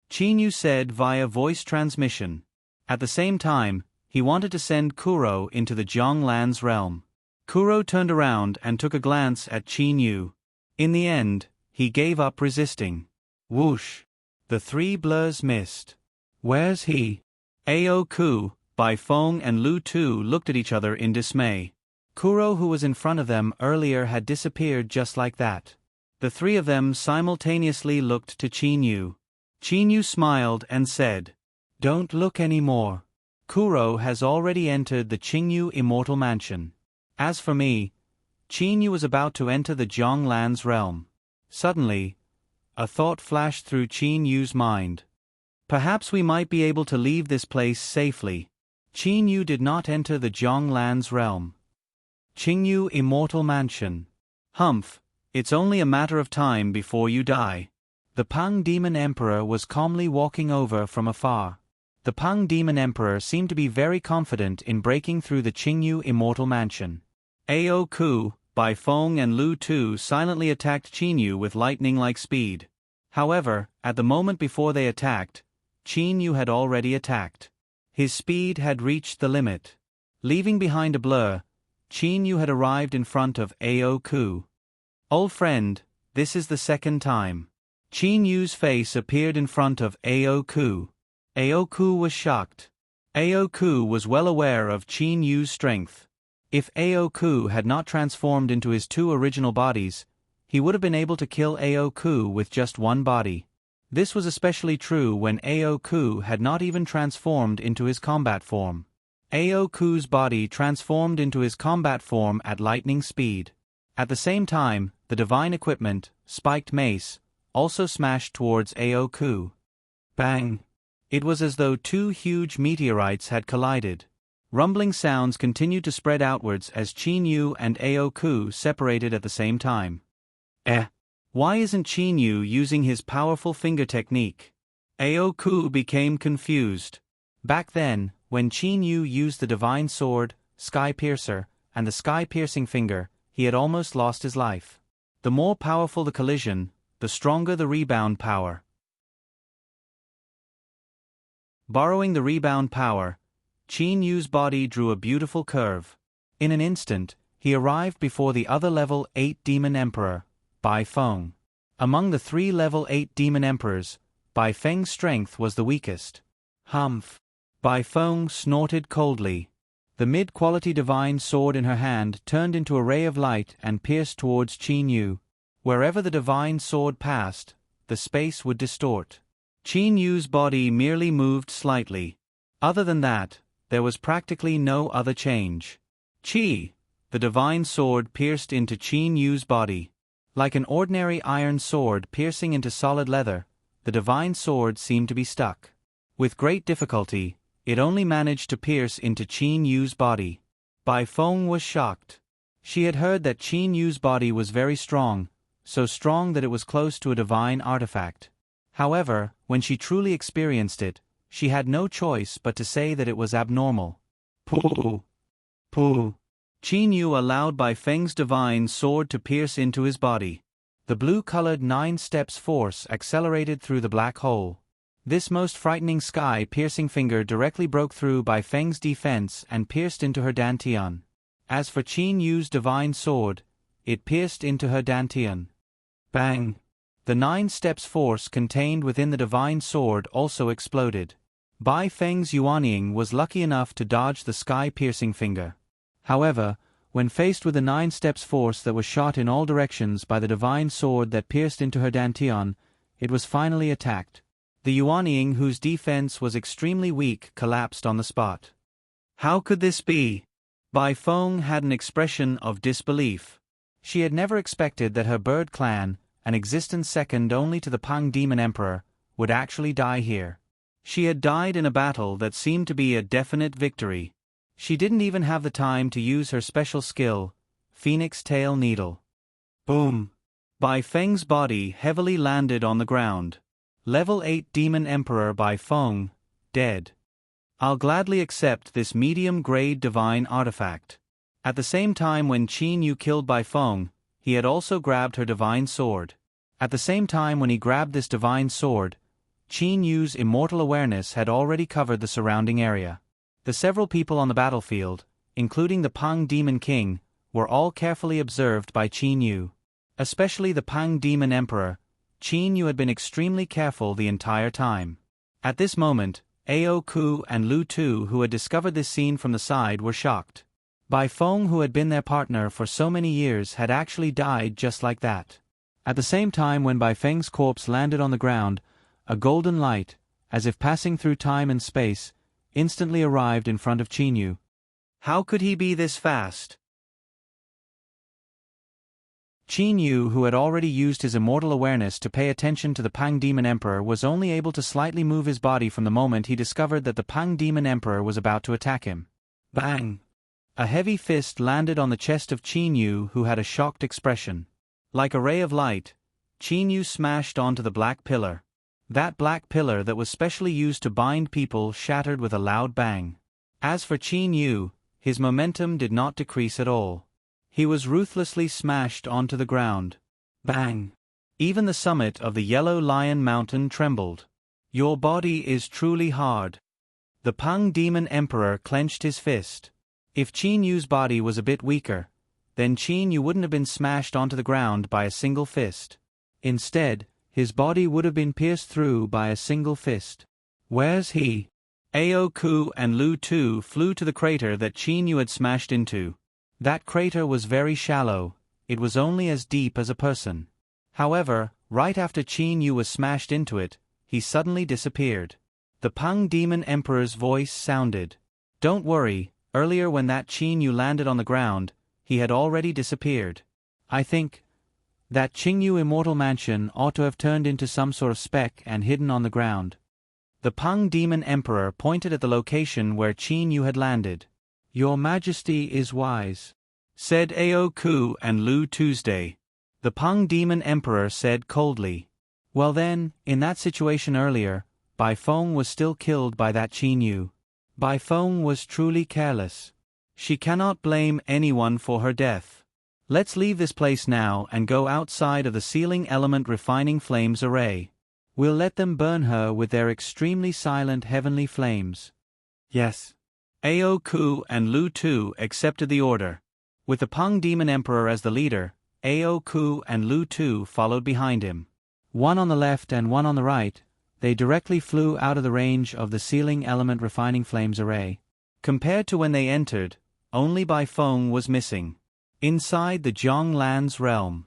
Qin Yu said via voice transmission. At the same time, he wanted to send Kuro into the Jianglan's realm. Kuro turned around and took a glance at Qin Yu. In the end, he gave up resisting. Whoosh! The three blurs missed. Where's he? Ao Ku, Bai Feng and Lu Tu looked at each other in dismay. Kuro, who was in front of them earlier, had disappeared just like that. The three of them simultaneously looked to Qin Yu. Qin Yu smiled and said, "Don't look anymore. Kuro has already entered the Qingyu Immortal Mansion. As for me," Qin Yu was about to enter the Jianglan's realm. Suddenly, a thought flashed through Qin Yu's mind. Perhaps we might be able to leave this place safely. Qin Yu did not enter the Jianglan's realm. Qingyu Immortal Mansion. Humph, it's only a matter of time before you die. The Pang Demon Emperor was calmly walking over from afar. The Pang Demon Emperor seemed to be very confident in breaking through the Qingyu Immortal Mansion. Ao Ku, Bai Feng and Lu Tu silently attacked Qin Yu with lightning-like speed. However, at the moment before they attacked, Qin Yu had already attacked. His speed had reached the limit. Leaving behind a blur, Qin Yu had arrived in front of Ao Ku. "Old friend, this is the second time." Qin Yu's face appeared in front of Ao Ku. Ao Ku was shocked. Ao Ku was well aware of Qin Yu's strength. If Ao Ku had not transformed into his two original bodies, he would have been able to kill Ao Ku with just one body. This was especially true when Ao Ku had not even transformed into his combat form. Ao Ku's body transformed into his combat form at lightning speed. At the same time, the divine equipment, spiked mace, also smashed towards Ao Ku. Bang! It was as though two huge meteorites had collided. Rumbling sounds continued to spread outwards as Qin Yu and Ao Ku separated at the same time. Why isn't Qin Yu using his powerful finger technique? Ao Ku became confused. Back then, when Qin Yu used the divine sword, Sky Piercer, and the sky-piercing finger, he had almost lost his life. The more powerful the collision, the stronger the rebound power. Borrowing the rebound power, Qin Yu's body drew a beautiful curve. In an instant, he arrived before the other level 8 Demon Emperor, Bai Feng. Among the 3 level 8 Demon Emperors, Bai Feng's strength was the weakest. Humph! Bai Feng snorted coldly. The mid-quality divine sword in her hand turned into a ray of light and pierced towards Qin Yu. Wherever the divine sword passed, the space would distort. Qin Yu's body merely moved slightly. Other than that, there was practically no other change. Qi! The divine sword pierced into Qin Yu's body. Like an ordinary iron sword piercing into solid leather, the divine sword seemed to be stuck. With great difficulty, it only managed to pierce into Qin Yu's body. Bai Feng was shocked. She had heard that Qin Yu's body was very strong, so strong that it was close to a divine artifact. However, when she truly experienced it, she had no choice but to say that it was abnormal. Pooh! Pooh! Qin Yu allowed Bai Feng's divine sword to pierce into his body. The blue-colored 9 steps force accelerated through the black hole. This most frightening sky-piercing finger directly broke through Bai Feng's defense and pierced into her dantian. As for Qin Yu's divine sword, it pierced into her dantian. Bang! The 9 steps force contained within the divine sword also exploded. Bai Feng's Yuanying was lucky enough to dodge the sky-piercing finger. However, when faced with the 9 steps force that was shot in all directions by the divine sword that pierced into her dantian, it was finally attacked. The Yuanying, whose defense was extremely weak, collapsed on the spot. How could this be? Bai Feng had an expression of disbelief. She had never expected that her bird clan, an existence second only to the Pang Demon Emperor, would actually die here. She had died in a battle that seemed to be a definite victory. She didn't even have the time to use her special skill, Phoenix Tail Needle. Boom! Bai Feng's body heavily landed on the ground. Level 8 Demon Emperor Bai Feng, dead. I'll gladly accept this medium-grade divine artifact. At the same time when Qin Yu killed Bai Feng, he had also grabbed her divine sword. At the same time when he grabbed this divine sword, Qin Yu's immortal awareness had already covered the surrounding area. The several people on the battlefield, including the Pang Demon King, were all carefully observed by Qin Yu. Especially the Pang Demon Emperor, Qin Yu had been extremely careful the entire time. At this moment, Ao Ku and Lu Tu, who had discovered this scene from the side, were shocked. Bai Feng, who had been their partner for so many years, had actually died just like that. At the same time when Bai Feng's corpse landed on the ground, a golden light, as if passing through time and space, instantly arrived in front of Qin Yu. How could he be this fast? Qin Yu, who had already used his immortal awareness to pay attention to the Pang Demon Emperor, was only able to slightly move his body from the moment he discovered that the Pang Demon Emperor was about to attack him. Bang! A heavy fist landed on the chest of Qin Yu, who had a shocked expression. Like a ray of light, Qin Yu smashed onto the black pillar. That black pillar that was specially used to bind people shattered with a loud bang. As for Qin Yu, his momentum did not decrease at all. He was ruthlessly smashed onto the ground. Bang! Even the summit of the Yellow Lion Mountain trembled. Your body is truly hard. The Pang Demon Emperor clenched his fist. If Qin Yu's body was a bit weaker, then Qin Yu wouldn't have been smashed onto the ground by a single fist. Instead, his body would have been pierced through by a single fist. Where's he? Ao Ku and Lu Tu flew to the crater that Qin Yu had smashed into. That crater was very shallow, it was only as deep as a person. However, right after Qin Yu was smashed into it, he suddenly disappeared. The Pang Demon Emperor's voice sounded. Don't worry, earlier when that Qin Yu landed on the ground, he had already disappeared. I think that Qing Yu Immortal Mansion ought to have turned into some sort of speck and hidden on the ground. The Pang Demon Emperor pointed at the location where Qin Yu had landed. Your Majesty is wise, said Ao Ku and Lu Tuesday. The Pang Demon Emperor said coldly. Well then, in that situation earlier, Bai Feng was still killed by that Qin Yu. Bai Feng was truly careless. She cannot blame anyone for her death. Let's leave this place now and go outside of the Sealing Element Refining Flames array. We'll let them burn her with their extremely silent heavenly flames. Yes. Ao Ku and Lu Tu accepted the order. With the Pang Demon Emperor as the leader, Ao Ku and Lu Tu followed behind him. One on the left and one on the right, they directly flew out of the range of the Sealing Element Refining Flames array. Compared to when they entered, only Bai Feng was missing. Inside the Zhonglan's realm.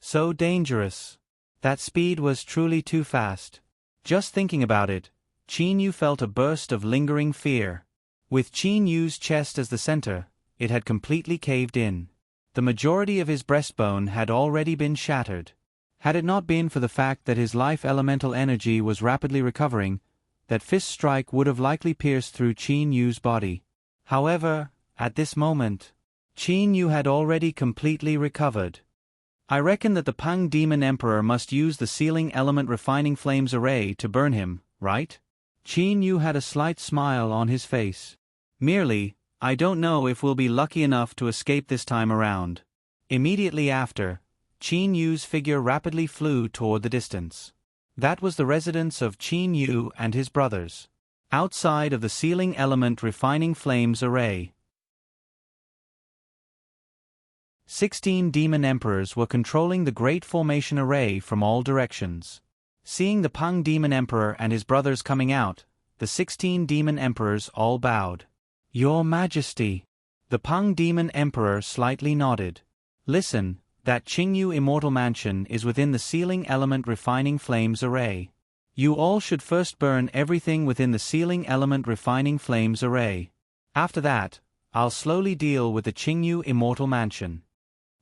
So dangerous. That speed was truly too fast. Just thinking about it, Qin Yu felt a burst of lingering fear. With Qin Yu's chest as the center, it had completely caved in. The majority of his breastbone had already been shattered. Had it not been for the fact that his life elemental energy was rapidly recovering, that fist strike would have likely pierced through Qin Yu's body. However, at this moment, Qin Yu had already completely recovered. I reckon that the Pang Demon Emperor must use the Sealing Element Refining Flames array to burn him, right? Qin Yu had a slight smile on his face. Merely, I don't know if we'll be lucky enough to escape this time around. Immediately after, Qin Yu's figure rapidly flew toward the distance. That was the residence of Qin Yu and his brothers. Outside of the Sealing Element Refining Flames array. 16 demon emperors were controlling the Great Formation array from all directions. Seeing the Pang Demon Emperor and his brothers coming out, the 16 demon emperors all bowed. Your Majesty. The Pang Demon Emperor slightly nodded. Listen, that Qingyu Immortal Mansion is within the Sealing Element Refining Flames array. You all should first burn everything within the Sealing Element Refining Flames array. After that, I'll slowly deal with the Qingyu Immortal Mansion.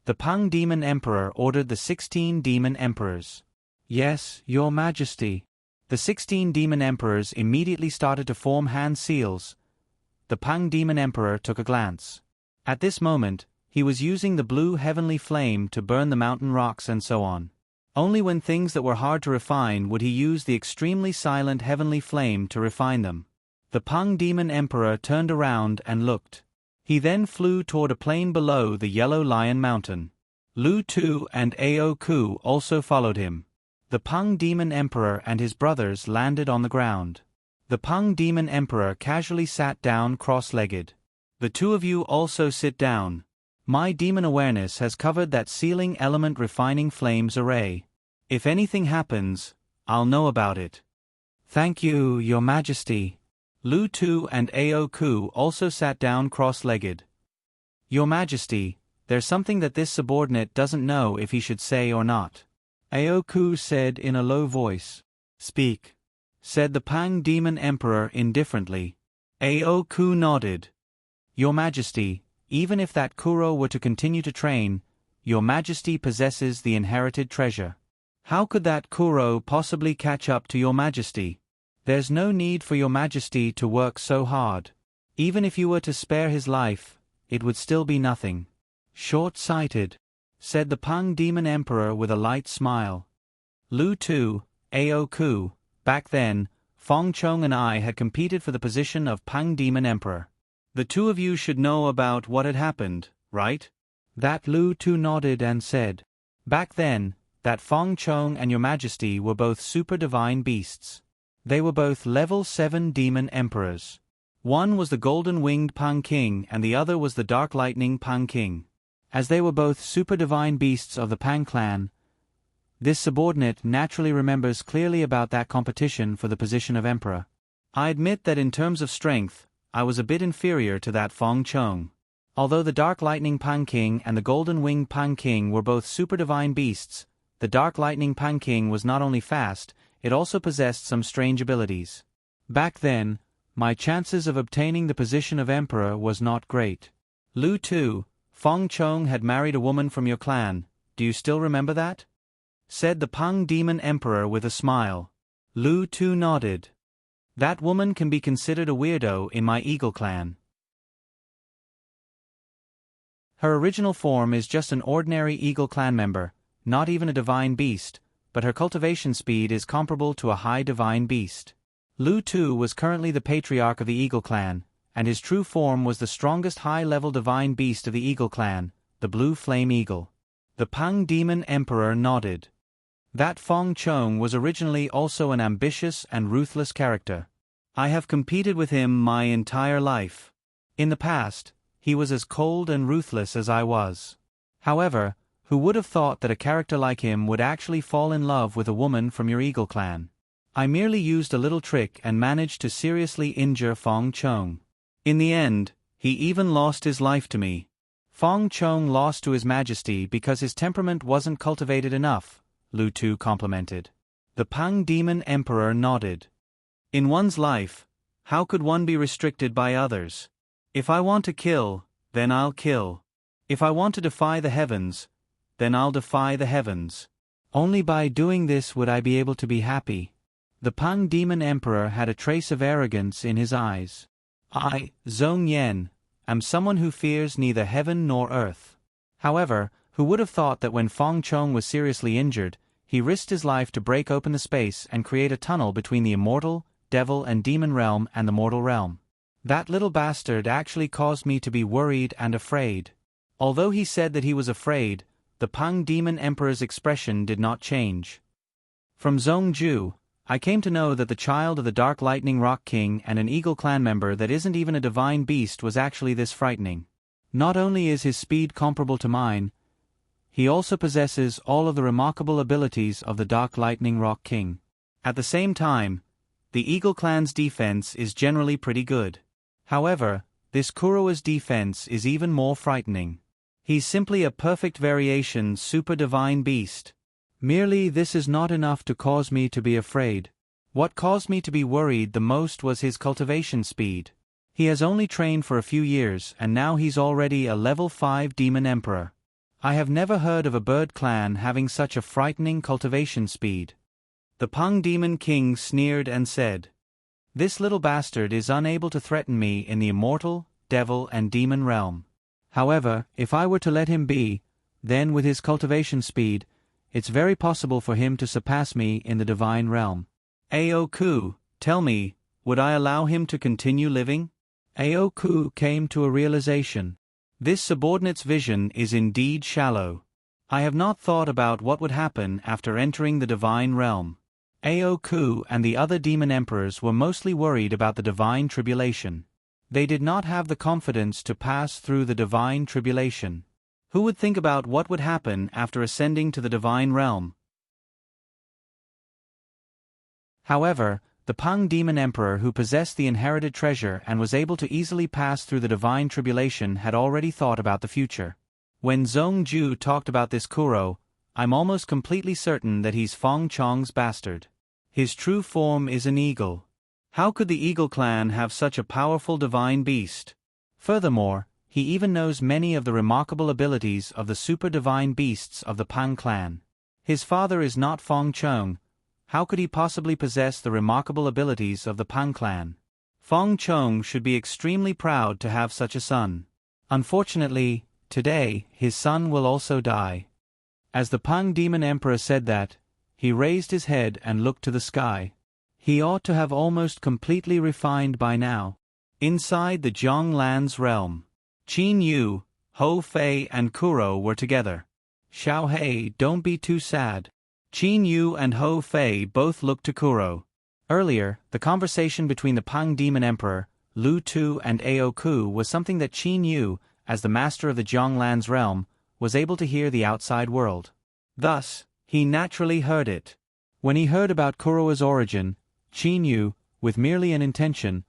The Pang Demon Emperor ordered the 16 demon emperors. Yes, Your Majesty. The 16 demon emperors immediately started to form hand seals. The Pang Demon Emperor took a glance. At this moment, he was using the blue heavenly flame to burn the mountain rocks and so on. Only when things that were hard to refine would he use the extremely silent heavenly flame to refine them. The Pang Demon Emperor turned around and looked. He then flew toward a plain below the Yellow Lion Mountain. Lu Tu and Ao Ku also followed him. The Peng Demon Emperor and his brothers landed on the ground. The Peng Demon Emperor casually sat down cross-legged. The two of you also sit down. My demon awareness has covered that sealing element refining flames array. If anything happens, I'll know about it. Thank you, Your Majesty. Lu Tu and Ao Ku also sat down cross-legged. Your Majesty, there's something that this subordinate doesn't know if he should say or not. Ao Ku said in a low voice. Speak, said the Peng Demon Emperor indifferently. Ao Ku nodded. Your Majesty, even if that Kuro were to continue to train, Your Majesty possesses the inherited treasure. How could that Kuro possibly catch up to Your Majesty? There's no need for Your Majesty to work so hard. Even if you were to spare his life, it would still be nothing. Short-sighted, said the Peng Demon Emperor with a light smile. Lu Tu, Ao Ku, back then, Feng Chong and I had competed for the position of Peng Demon Emperor. The two of you should know about what had happened, right? That Lu Tu nodded and said. Back then, that Feng Chong and Your Majesty were both super divine beasts. They were both level 7 demon emperors. One was the golden-winged Peng King and the other was the dark lightning Peng King. As they were both super divine beasts of the Peng clan, this subordinate naturally remembers clearly about that competition for the position of emperor. I admit that in terms of strength, I was a bit inferior to that Feng Chong. Although the Dark Lightning Peng King and the Golden Winged Peng King were both super divine beasts, the Dark Lightning Peng King was not only fast, it also possessed some strange abilities. Back then, my chances of obtaining the position of emperor was not great. Lu Tu, Feng Chong had married a woman from your clan, do you still remember that? Said the Peng Demon Emperor with a smile. Lu Tu nodded. That woman can be considered a weirdo in my Eagle clan. Her original form is just an ordinary Eagle clan member, not even a divine beast, but her cultivation speed is comparable to a high divine beast. Lu Tu was currently the patriarch of the Eagle clan, and his true form was the strongest high-level divine beast of the Eagle clan, the Blue Flame Eagle. The Peng Demon Emperor nodded. That Feng Chong was originally also an ambitious and ruthless character. I have competed with him my entire life. In the past, he was as cold and ruthless as I was. However, who would have thought that a character like him would actually fall in love with a woman from your Eagle clan? I merely used a little trick and managed to seriously injure Feng Chong. In the end, he even lost his life to me. Feng Chong lost to His Majesty because his temperament wasn't cultivated enough, Lu Tu complimented. The Peng Demon Emperor nodded. In one's life, how could one be restricted by others? If I want to kill, then I'll kill. If I want to defy the heavens, then I'll defy the heavens. Only by doing this would I be able to be happy. The Peng Demon Emperor had a trace of arrogance in his eyes. I, Zhong Yan, am someone who fears neither heaven nor earth. However, who would have thought that when Feng Chong was seriously injured, he risked his life to break open the space and create a tunnel between the immortal, devil and demon realm and the mortal realm. That little bastard actually caused me to be worried and afraid. Although he said that he was afraid, the Peng Demon Emperor's expression did not change. From Zhong Ju, I came to know that the child of the Dark Lightning Rock King and an Eagle clan member that isn't even a divine beast was actually this frightening. Not only is his speed comparable to mine, he also possesses all of the remarkable abilities of the Dark Lightning Rock King. At the same time, the Eagle clan's defense is generally pretty good. However, this Kuroa's defense is even more frightening. He's simply a perfect variation super divine beast. Merely this is not enough to cause me to be afraid. What caused me to be worried the most was his cultivation speed. He has only trained for a few years and now he's already a level 5 demon emperor. I have never heard of a bird clan having such a frightening cultivation speed. The Peng Demon King sneered and said, "This little bastard is unable to threaten me in the immortal, devil and demon realm. However, if I were to let him be, then with his cultivation speed, it's very possible for him to surpass me in the divine realm. Ao Ku, tell me, would I allow him to continue living?" Ao Ku came to a realization. This subordinate's vision is indeed shallow. I have not thought about what would happen after entering the divine realm. Aoku and the other demon emperors were mostly worried about the divine tribulation. They did not have the confidence to pass through the divine tribulation. Who would think about what would happen after ascending to the divine realm? However, the Pang demon emperor who possessed the inherited treasure and was able to easily pass through the divine tribulation had already thought about the future. When Zhongju talked about this Kuro, I'm almost completely certain that he's Feng Chong's bastard. His true form is an eagle. How could the Eagle clan have such a powerful divine beast? Furthermore, he even knows many of the remarkable abilities of the super divine beasts of the Pang clan. His father is not Feng Chong. How could he possibly possess the remarkable abilities of the Pang clan? Feng Chong should be extremely proud to have such a son. Unfortunately, today, his son will also die. As the Pang demon emperor said that, he raised his head and looked to the sky. He ought to have almost completely refined by now. Inside the Zhonglan's realm, Qin Yu, Hou Fei and Kuro were together. Xiao Hei, don't be too sad. Qin Yu and Hou Fei both looked to Kuro. Earlier, the conversation between the Pang demon emperor, Lu Tu and Aoku was something that Qin Yu, as the master of the Zhonglan's realm, was able to hear the outside world. Thus, he naturally heard it. When he heard about Kuro's origin, Qin Yu, with merely an intention,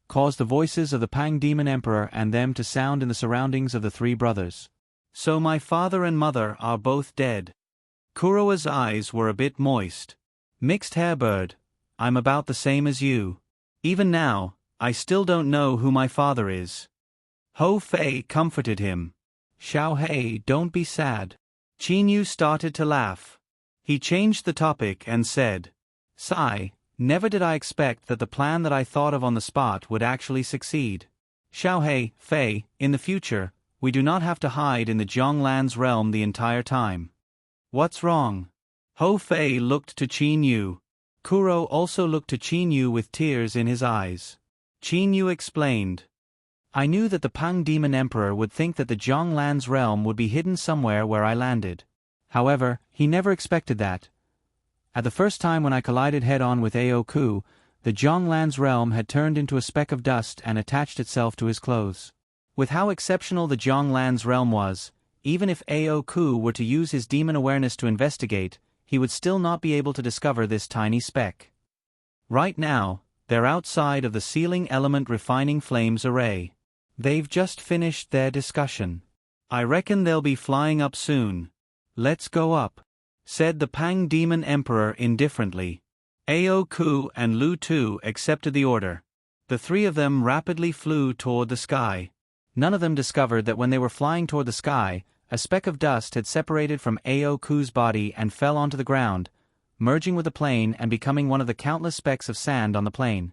caused the voices of the Pang demon emperor and them to sound in the surroundings of the three brothers. So my father and mother are both dead. Kuro's eyes were a bit moist. Mixed hairbird, I'm about the same as you. Even now, I still don't know who my father is. Hou Fei comforted him. Xiao Hei, don't be sad. Qin Yu started to laugh. He changed the topic and said, Sigh, never did I expect that the plan that I thought of on the spot would actually succeed. Xiao Hei, Fei, in the future, we do not have to hide in the Zhonglan's realm the entire time. What's wrong? Hou Fei looked to Qin Yu. Kuro also looked to Qin Yu with tears in his eyes. Qin Yu explained. I knew that the Pang demon emperor would think that the Zhonglan's realm would be hidden somewhere where I landed. However, he never expected that. At the first time when I collided head-on with Aoku, the Zhonglan's realm had turned into a speck of dust and attached itself to his clothes. With how exceptional the Zhonglan's realm was, even if Aoku were to use his demon awareness to investigate, he would still not be able to discover this tiny speck. Right now, they're outside of the sealing element refining flames array. They've just finished their discussion. I reckon they'll be flying up soon. Let's go up, said the Pang demon emperor indifferently. Aoku and Lu Tu accepted the order. The three of them rapidly flew toward the sky. None of them discovered that when they were flying toward the sky, a speck of dust had separated from Aoku's body and fell onto the ground, merging with the plane and becoming one of the countless specks of sand on the plane.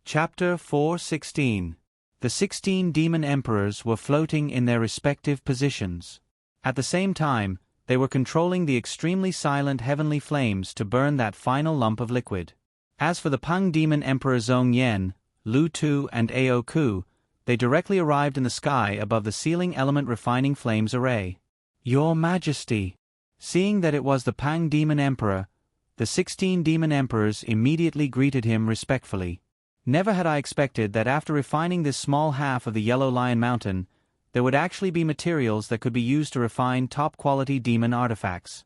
Chapter 4:16. The 16 demon emperors were floating in their respective positions. At the same time, they were controlling the extremely silent heavenly flames to burn that final lump of liquid. As for the Pang demon emperor Zhong Yan, Lu Tu and Aoku, they directly arrived in the sky above the sealing element refining flames array. Your Majesty! Seeing that it was the Pang demon emperor, the 16 demon emperors immediately greeted him respectfully. Never had I expected that after refining this small half of the Yellow Lion Mountain, there would actually be materials that could be used to refine top-quality demon artifacts.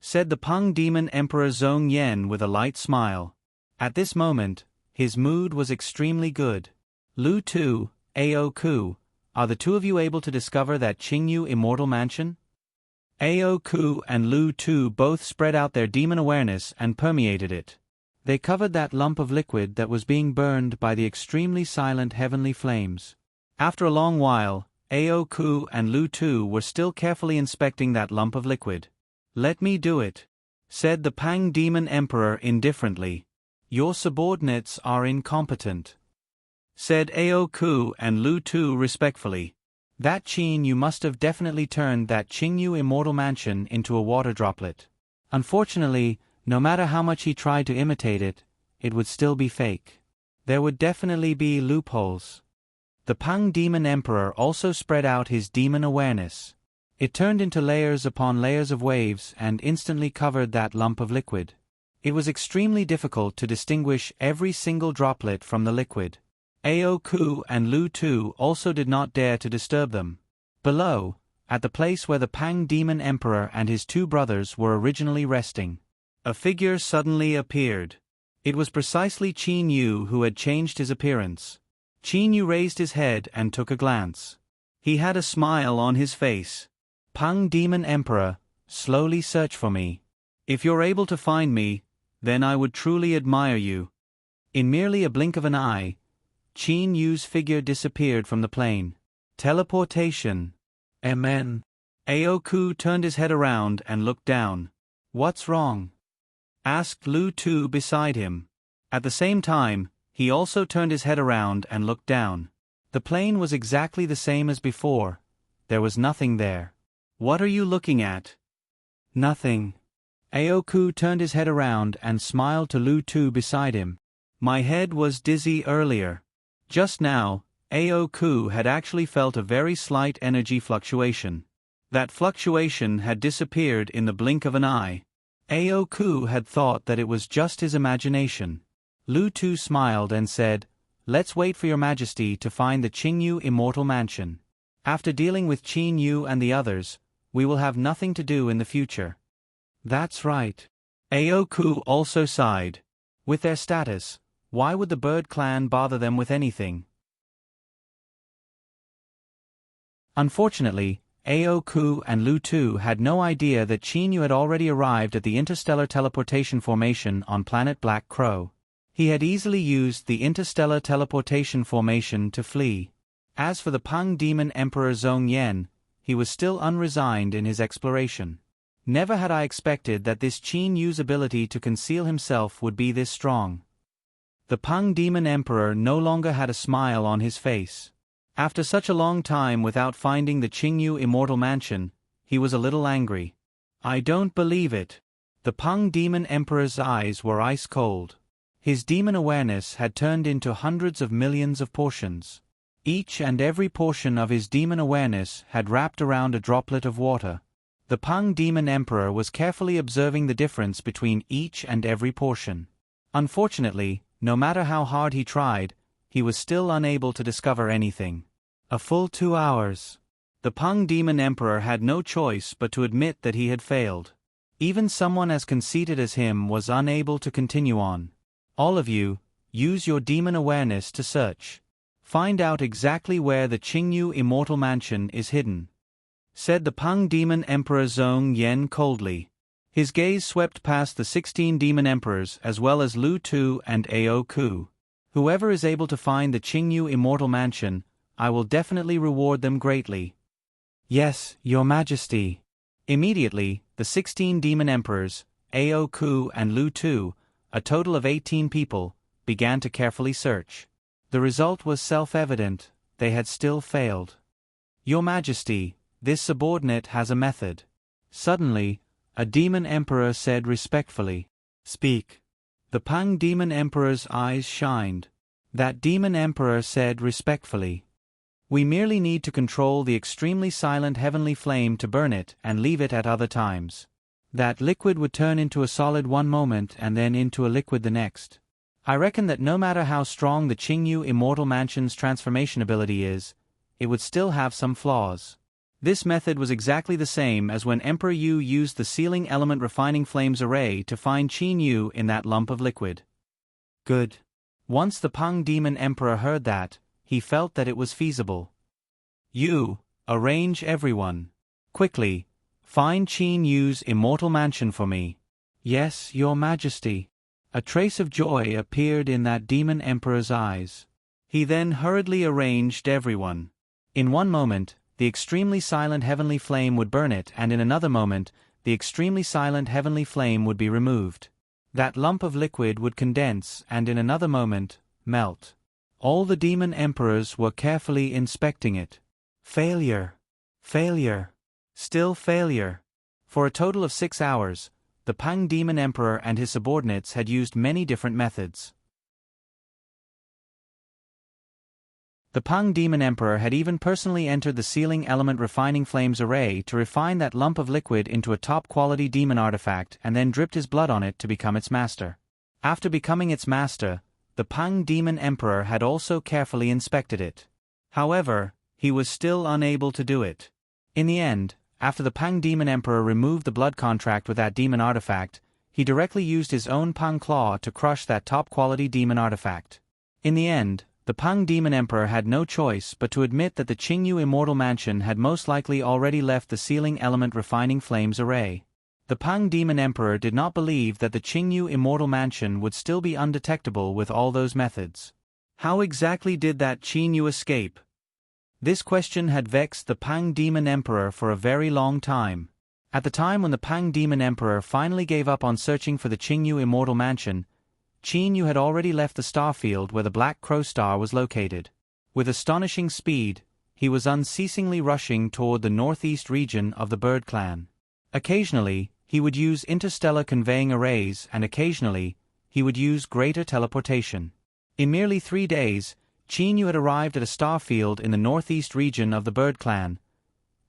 Said the Pang demon emperor Zhong Yan with a light smile. At this moment, his mood was extremely good. Lu Tu, Aoku, are the two of you able to discover that Qingyu immortal mansion? Aoku and Lu Tu both spread out their demon awareness and permeated it. They covered that lump of liquid that was being burned by the extremely silent heavenly flames. After a long while, Aoku and Lu Tu were still carefully inspecting that lump of liquid. Let me do it, said the Pang demon emperor indifferently. Your subordinates are incompetent, said Aoku and Lu Tu respectfully. That Qin Yu must have definitely turned that Qingyu immortal mansion into a water droplet. Unfortunately, no matter how much he tried to imitate it, it would still be fake. There would definitely be loopholes. The Pang Demon Emperor also spread out his demon awareness. It turned into layers upon layers of waves and instantly covered that lump of liquid. It was extremely difficult to distinguish every single droplet from the liquid. Aoku and Lu Tu also did not dare to disturb them. Below, at the place where the Pang Demon Emperor and his two brothers were originally resting, a figure suddenly appeared. It was precisely Qin Yu who had changed his appearance. Qin Yu raised his head and took a glance. He had a smile on his face. Pang Demon Emperor, slowly search for me. If you're able to find me, then I would truly admire you. In merely a blink of an eye, Qin Yu's figure disappeared from the plane. Teleportation. Amen. Aoku turned his head around and looked down. What's wrong? Asked Lu Tu beside him. At the same time, he also turned his head around and looked down. The plane was exactly the same as before. There was nothing there. What are you looking at? Nothing. Aoku turned his head around and smiled to Lu Tu beside him. My head was dizzy earlier. Just now, Aoku had actually felt a very slight energy fluctuation. That fluctuation had disappeared in the blink of an eye. Aoku had thought that it was just his imagination. Lu Tu smiled and said, "Let's wait for your majesty to find the Qingyu Immortal Mansion. After dealing with Qin Yu and the others, we will have nothing to do in the future." That's right. Aoku also sighed. With their status, why would the bird clan bother them with anything? Unfortunately, Aoku and Lu Tu had no idea that Qin Yu had already arrived at the interstellar teleportation formation on planet Black Crow. He had easily used the interstellar teleportation formation to flee. As for the Pang Demon Emperor Zhong Yan, he was still unresigned in his exploration. Never had I expected that this Qin Yu's ability to conceal himself would be this strong. The Pang Demon Emperor no longer had a smile on his face. After such a long time without finding the Qingyu Immortal Mansion, he was a little angry. I don't believe it. The Pang Demon Emperor's eyes were ice cold. His demon awareness had turned into hundreds of millions of portions. Each and every portion of his demon awareness had wrapped around a droplet of water. The Pang Demon Emperor was carefully observing the difference between each and every portion. Unfortunately, no matter how hard he tried, he was still unable to discover anything. A full 2 hours. The Pang Demon Emperor had no choice but to admit that he had failed. Even someone as conceited as him was unable to continue on. All of you, use your demon awareness to search. Find out exactly where the Qingyu Immortal Mansion is hidden," said the Pang Demon Emperor Zhong Yan coldly. His gaze swept past the 16 demon emperors as well as Lu Tu and Aoku. "Whoever is able to find the Qingyu Immortal Mansion, I will definitely reward them greatly." "Yes, your majesty." Immediately, the 16 demon emperors, Aoku and Lu Tu, a total of 18 people, began to carefully search. The result was self-evident: they had still failed. "Your majesty, this subordinate has a method." Suddenly, a demon emperor said respectfully, "Speak." The Pang Demon Emperor's eyes shined. That demon emperor said respectfully, "We merely need to control the extremely silent heavenly flame to burn it and leave it at other times. That liquid would turn into a solid one moment and then into a liquid the next. I reckon that no matter how strong the Qingyu Immortal Mansion's transformation ability is, it would still have some flaws. This method was exactly the same as when Emperor Yu used the Sealing Element Refining Flames array to find Qin Yu in that lump of liquid." Good. Once the Pang Demon Emperor heard that, he felt that it was feasible. "You, arrange everyone. Quickly, find Qin Yu's Immortal Mansion for me." "Yes, your majesty." A trace of joy appeared in that demon emperor's eyes. He then hurriedly arranged everyone. In one moment, the extremely silent heavenly flame would burn it, and in another moment, the extremely silent heavenly flame would be removed. That lump of liquid would condense and in another moment, melt. All the demon emperors were carefully inspecting it. Failure. Failure. Still failure. For a total of 6 hours, the Pang Demon Emperor and his subordinates had used many different methods. The Peng Demon Emperor had even personally entered the Sealing Element Refining Flames array to refine that lump of liquid into a top-quality demon artifact and then dripped his blood on it to become its master. After becoming its master, the Peng Demon Emperor had also carefully inspected it. However, he was still unable to do it. In the end, after the Peng Demon Emperor removed the blood contract with that demon artifact, he directly used his own Peng Claw to crush that top-quality demon artifact. In the end, the Peng Demon Emperor had no choice but to admit that the Qingyu Immortal Mansion had most likely already left the Sealing Element Refining Flames array. The Peng Demon Emperor did not believe that the Qingyu Immortal Mansion would still be undetectable with all those methods. How exactly did that Qingyu escape? This question had vexed the Peng Demon Emperor for a very long time. At the time when the Peng Demon Emperor finally gave up on searching for the Qingyu Immortal Mansion, Qin Yu had already left the starfield where the Black Crow Star was located. With astonishing speed, he was unceasingly rushing toward the northeast region of the Bird Clan. Occasionally, he would use interstellar conveying arrays and occasionally, he would use greater teleportation. In merely 3 days, Qin Yu had arrived at a starfield in the northeast region of the Bird Clan,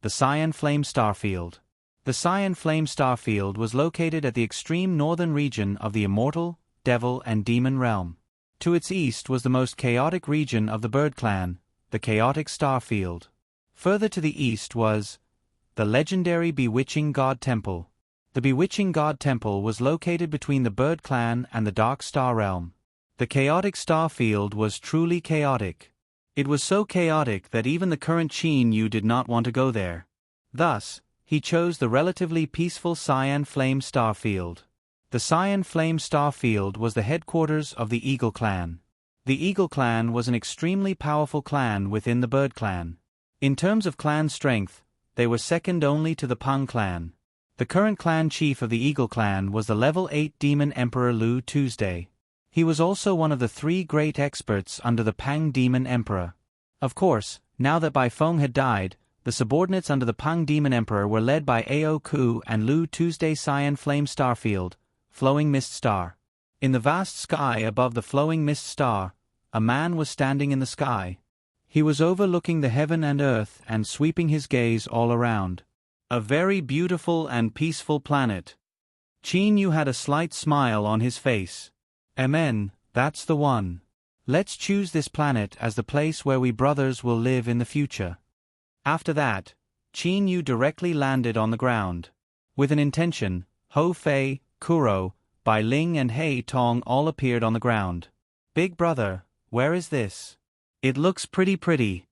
the Cyan Flame Starfield. The Cyan Flame Starfield was located at the extreme northern region of the Immortal, Devil and Demon realm. To its east was the most chaotic region of the Bird Clan, the Chaotic Starfield. Further to the east was the legendary Bewitching God Temple. The Bewitching God Temple was located between the Bird Clan and the Dark Star realm. The Chaotic Starfield was truly chaotic. It was so chaotic that even the current Qin Yu did not want to go there. Thus, he chose the relatively peaceful Cyan Flame Starfield. The Cyan Flame Starfield was the headquarters of the Eagle Clan. The Eagle Clan was an extremely powerful clan within the Bird Clan. In terms of clan strength, they were second only to the Peng Clan. The current clan chief of the Eagle Clan was the level 8 Demon Emperor Lu Tuesday. He was also one of the 3 great experts under the Peng Demon Emperor. Of course, now that Bai Feng had died, the subordinates under the Peng Demon Emperor were led by Ao Ku and Lu Tuesday. Cyan Flame Starfield, Flowing Mist Star. In the vast sky above the Flowing Mist Star, a man was standing in the sky. He was overlooking the heaven and earth and sweeping his gaze all around. A very beautiful and peaceful planet. Qin Yu had a slight smile on his face. Amen, that's the one. Let's choose this planet as the place where we brothers will live in the future. After that, Qin Yu directly landed on the ground. With an intention, Ho Fei, Kuro, Bai Ling and Hei Tong all appeared on the ground. Big brother, where is this? It looks pretty.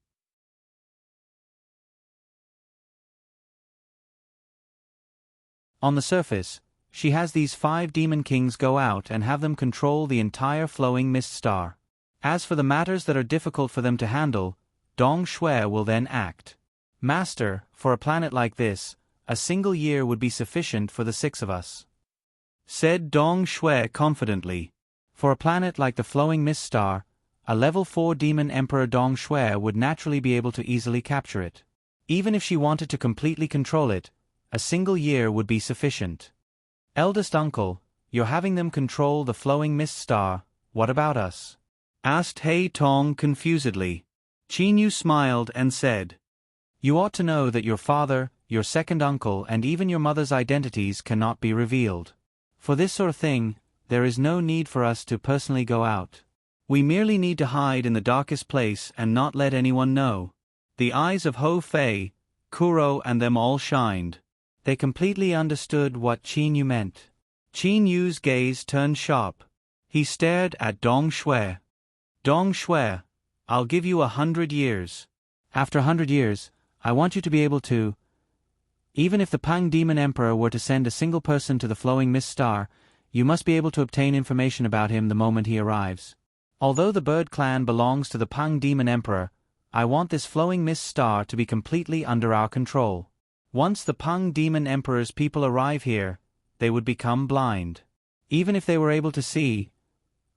On the surface, she has these 5 demon kings go out and have them control the entire Flowing Mist Star. As for the matters that are difficult for them to handle, Dong Shui will then act. Master, for a planet like this, a single year would be sufficient for the 6 of us, said Dong Shui confidently. For a planet like the Flowing Mist Star, a level 4 Demon Emperor Dong Shui would naturally be able to easily capture it. Even if she wanted to completely control it, a single year would be sufficient. Eldest uncle, you're having them control the Flowing Mist Star, what about us? Asked Hei Tong confusedly. Qin Yu smiled and said, You ought to know that your father, your second uncle and even your mother's identities cannot be revealed. For this sort of thing, there is no need for us to personally go out. We merely need to hide in the darkest place and not let anyone know. The eyes of Ho Fei, Kuro and them all shined. They completely understood what Qin Yu meant. Qin Yu's gaze turned sharp. He stared at Dong Shui. Dong Shui, I'll give you 100 years. After 100 years, I want you to be able to. Even if the Peng Demon Emperor were to send a single person to the Flowing Mist Star, you must be able to obtain information about him the moment he arrives. Although the Bird Clan belongs to the Peng Demon Emperor, I want this Flowing Mist Star to be completely under our control. Once the Peng Demon Emperor's people arrive here, they would become blind. Even if they were able to see,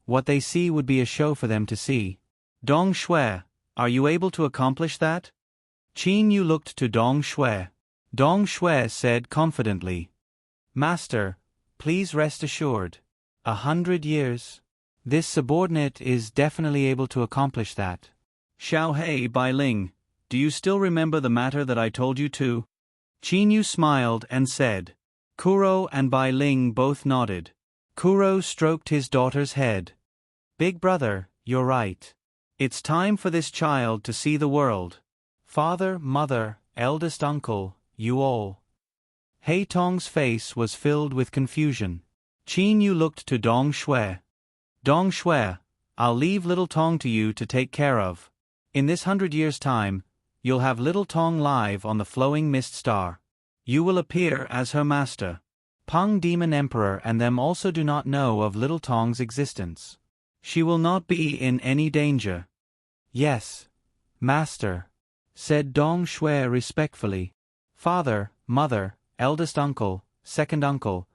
what they see would be a show for them to see. Dong Shui, are you able to accomplish that? Qin Yu looked to Dong Shui. Dong Shui said confidently, Master, please rest assured. 100 years. This subordinate is definitely able to accomplish that. Xiao Hei Bai Ling, do you still remember the matter that I told you to? Qin Yu smiled and said. Kuro and Bai Ling both nodded. Kuro stroked his daughter's head. Big brother, you're right. It's time for this child to see the world. Father, mother, eldest uncle, you all. Hei Tong's face was filled with confusion. Qin Yu looked to Dong Shui. Dong Shui, I'll leave little Tong to you to take care of. In this 100 years' time, you'll have little Tong live on the flowing mist star. You will appear as her master. Peng Demon Emperor and them also do not know of little Tong's existence. She will not be in any danger. Yes, master, said Dong Shui respectfully. Father, mother, eldest uncle, second uncle,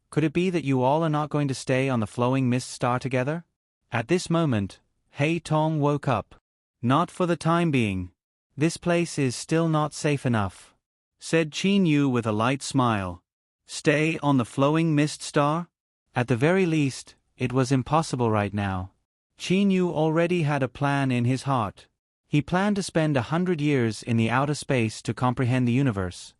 could it be that you all are not going to stay on the flowing mist star together? At this moment, Hei Tong woke up. Not for the time being. This place is still not safe enough, said Qin Yu with a light smile. Stay on the flowing mist star? At the very least, it was impossible right now. Qin Yu already had a plan in his heart. He planned to spend 100 years in the outer space to comprehend the universe.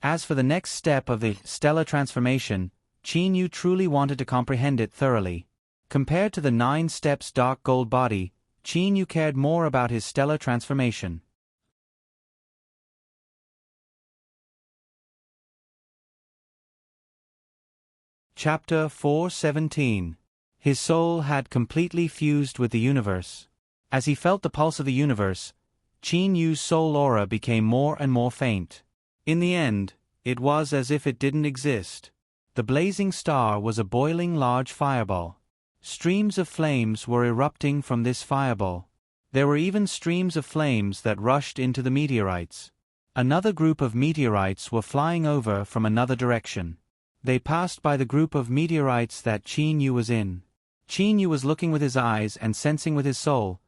As for the next step of the stellar transformation, Qin Yu truly wanted to comprehend it thoroughly. Compared to the 9 steps dark gold body, Qin Yu cared more about his stellar transformation. Chapter 4:17. His soul had completely fused with the universe. As he felt the pulse of the universe, Qin Yu's soul aura became more and more faint. In the end, it was as if it didn't exist. The blazing star was a boiling large fireball. Streams of flames were erupting from this fireball. There were even streams of flames that rushed into the meteorites. Another group of meteorites were flying over from another direction. They passed by the group of meteorites that Qin Yu was in. Qin Yu was looking with his eyes and sensing with his soul.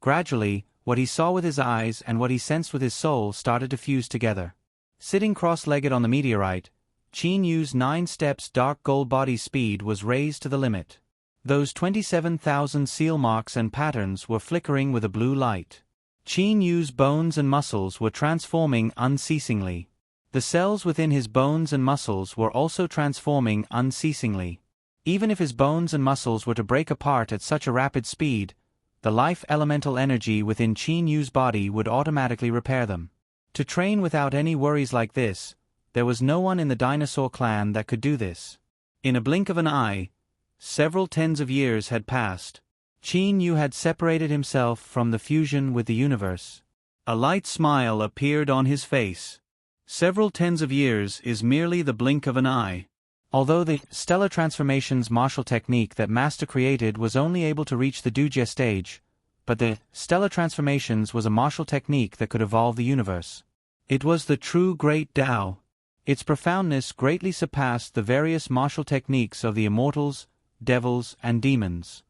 Gradually, what he saw with his eyes and what he sensed with his soul started to fuse together. Sitting cross-legged on the meteorite, Qin Yu's 9 steps dark gold body speed was raised to the limit. Those 27,000 seal marks and patterns were flickering with a blue light. Qin Yu's bones and muscles were transforming unceasingly. The cells within his bones and muscles were also transforming unceasingly. Even if his bones and muscles were to break apart at such a rapid speed, the life elemental energy within Qin Yu's body would automatically repair them. To train without any worries like this, there was no one in the dinosaur clan that could do this. In a blink of an eye, several tens of years had passed. Qin Yu had separated himself from the fusion with the universe. A light smile appeared on his face. Several tens of years is merely the blink of an eye. Although the stellar transformations martial technique that Master created was only able to reach the Dujie stage, but the stellar transformations was a martial technique that could evolve the universe. It was the true great Tao. Its profoundness greatly surpassed the various martial techniques of the immortals, devils, and demons.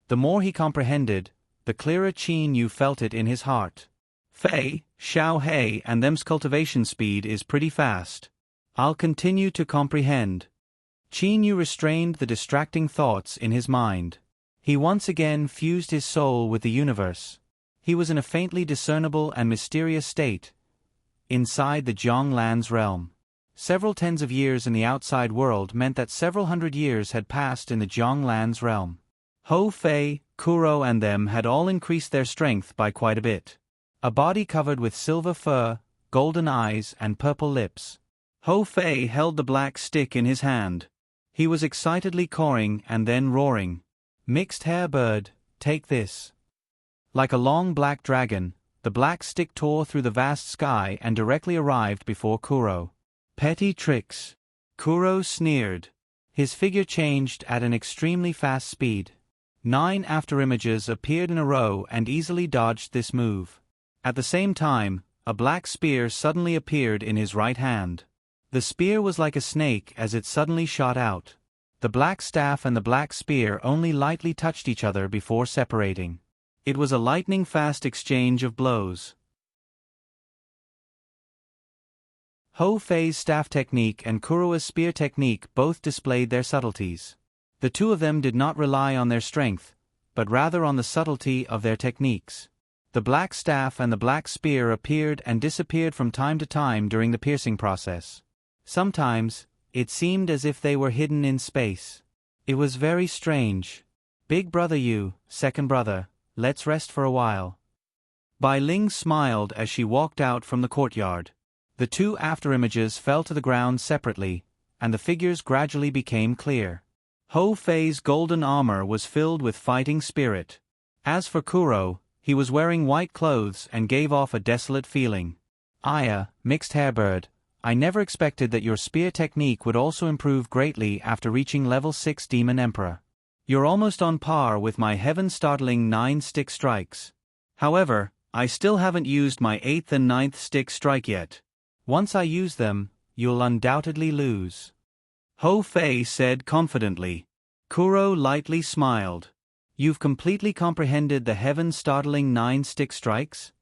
The more he comprehended, the clearer Qin Yu felt it in his heart. Fei, Xiao Hei and them's cultivation speed is pretty fast. I'll continue to comprehend. Qin Yu restrained the distracting thoughts in his mind. He once again fused his soul with the universe. He was in a faintly discernible and mysterious state, inside the Zhonglan's realm. Several tens of years in the outside world meant that several hundred years had passed in the Zhonglan's realm. Ho Fei, Kuro and them had all increased their strength by quite a bit. A body covered with silver fur, golden eyes and purple lips. Ho Fei held the black stick in his hand. He was excitedly cawing and then roaring. Mixed hair bird, take this. Like a long black dragon, the black stick tore through the vast sky and directly arrived before Kuro. Petty tricks. Kuro sneered. His figure changed at an extremely fast speed. 9 afterimages appeared in a row and easily dodged this move. At the same time, a black spear suddenly appeared in his right hand. The spear was like a snake as it suddenly shot out. The black staff and the black spear only lightly touched each other before separating. It was a lightning-fast exchange of blows. Ho Fei's staff technique and Kuro's spear technique both displayed their subtleties. The two of them did not rely on their strength, but rather on the subtlety of their techniques. The black staff and the black spear appeared and disappeared from time to time during the piercing process. Sometimes, it seemed as if they were hidden in space. It was very strange. Big brother you, second brother, let's rest for a while. Bai Ling smiled as she walked out from the courtyard. The two afterimages fell to the ground separately, and the figures gradually became clear. Ho Fei's golden armor was filled with fighting spirit. As for Kuro, he was wearing white clothes and gave off a desolate feeling. Aya, mixed hairbird, I never expected that your spear technique would also improve greatly after reaching level 6 Demon Emperor. You're almost on par with my heaven-startling 9 stick strikes. However, I still haven't used my 8th and 9th stick strike yet. Once I use them, you'll undoubtedly lose. Ho Fei said confidently. Kuro lightly smiled. You've completely comprehended the heaven-startling 9 stick strikes?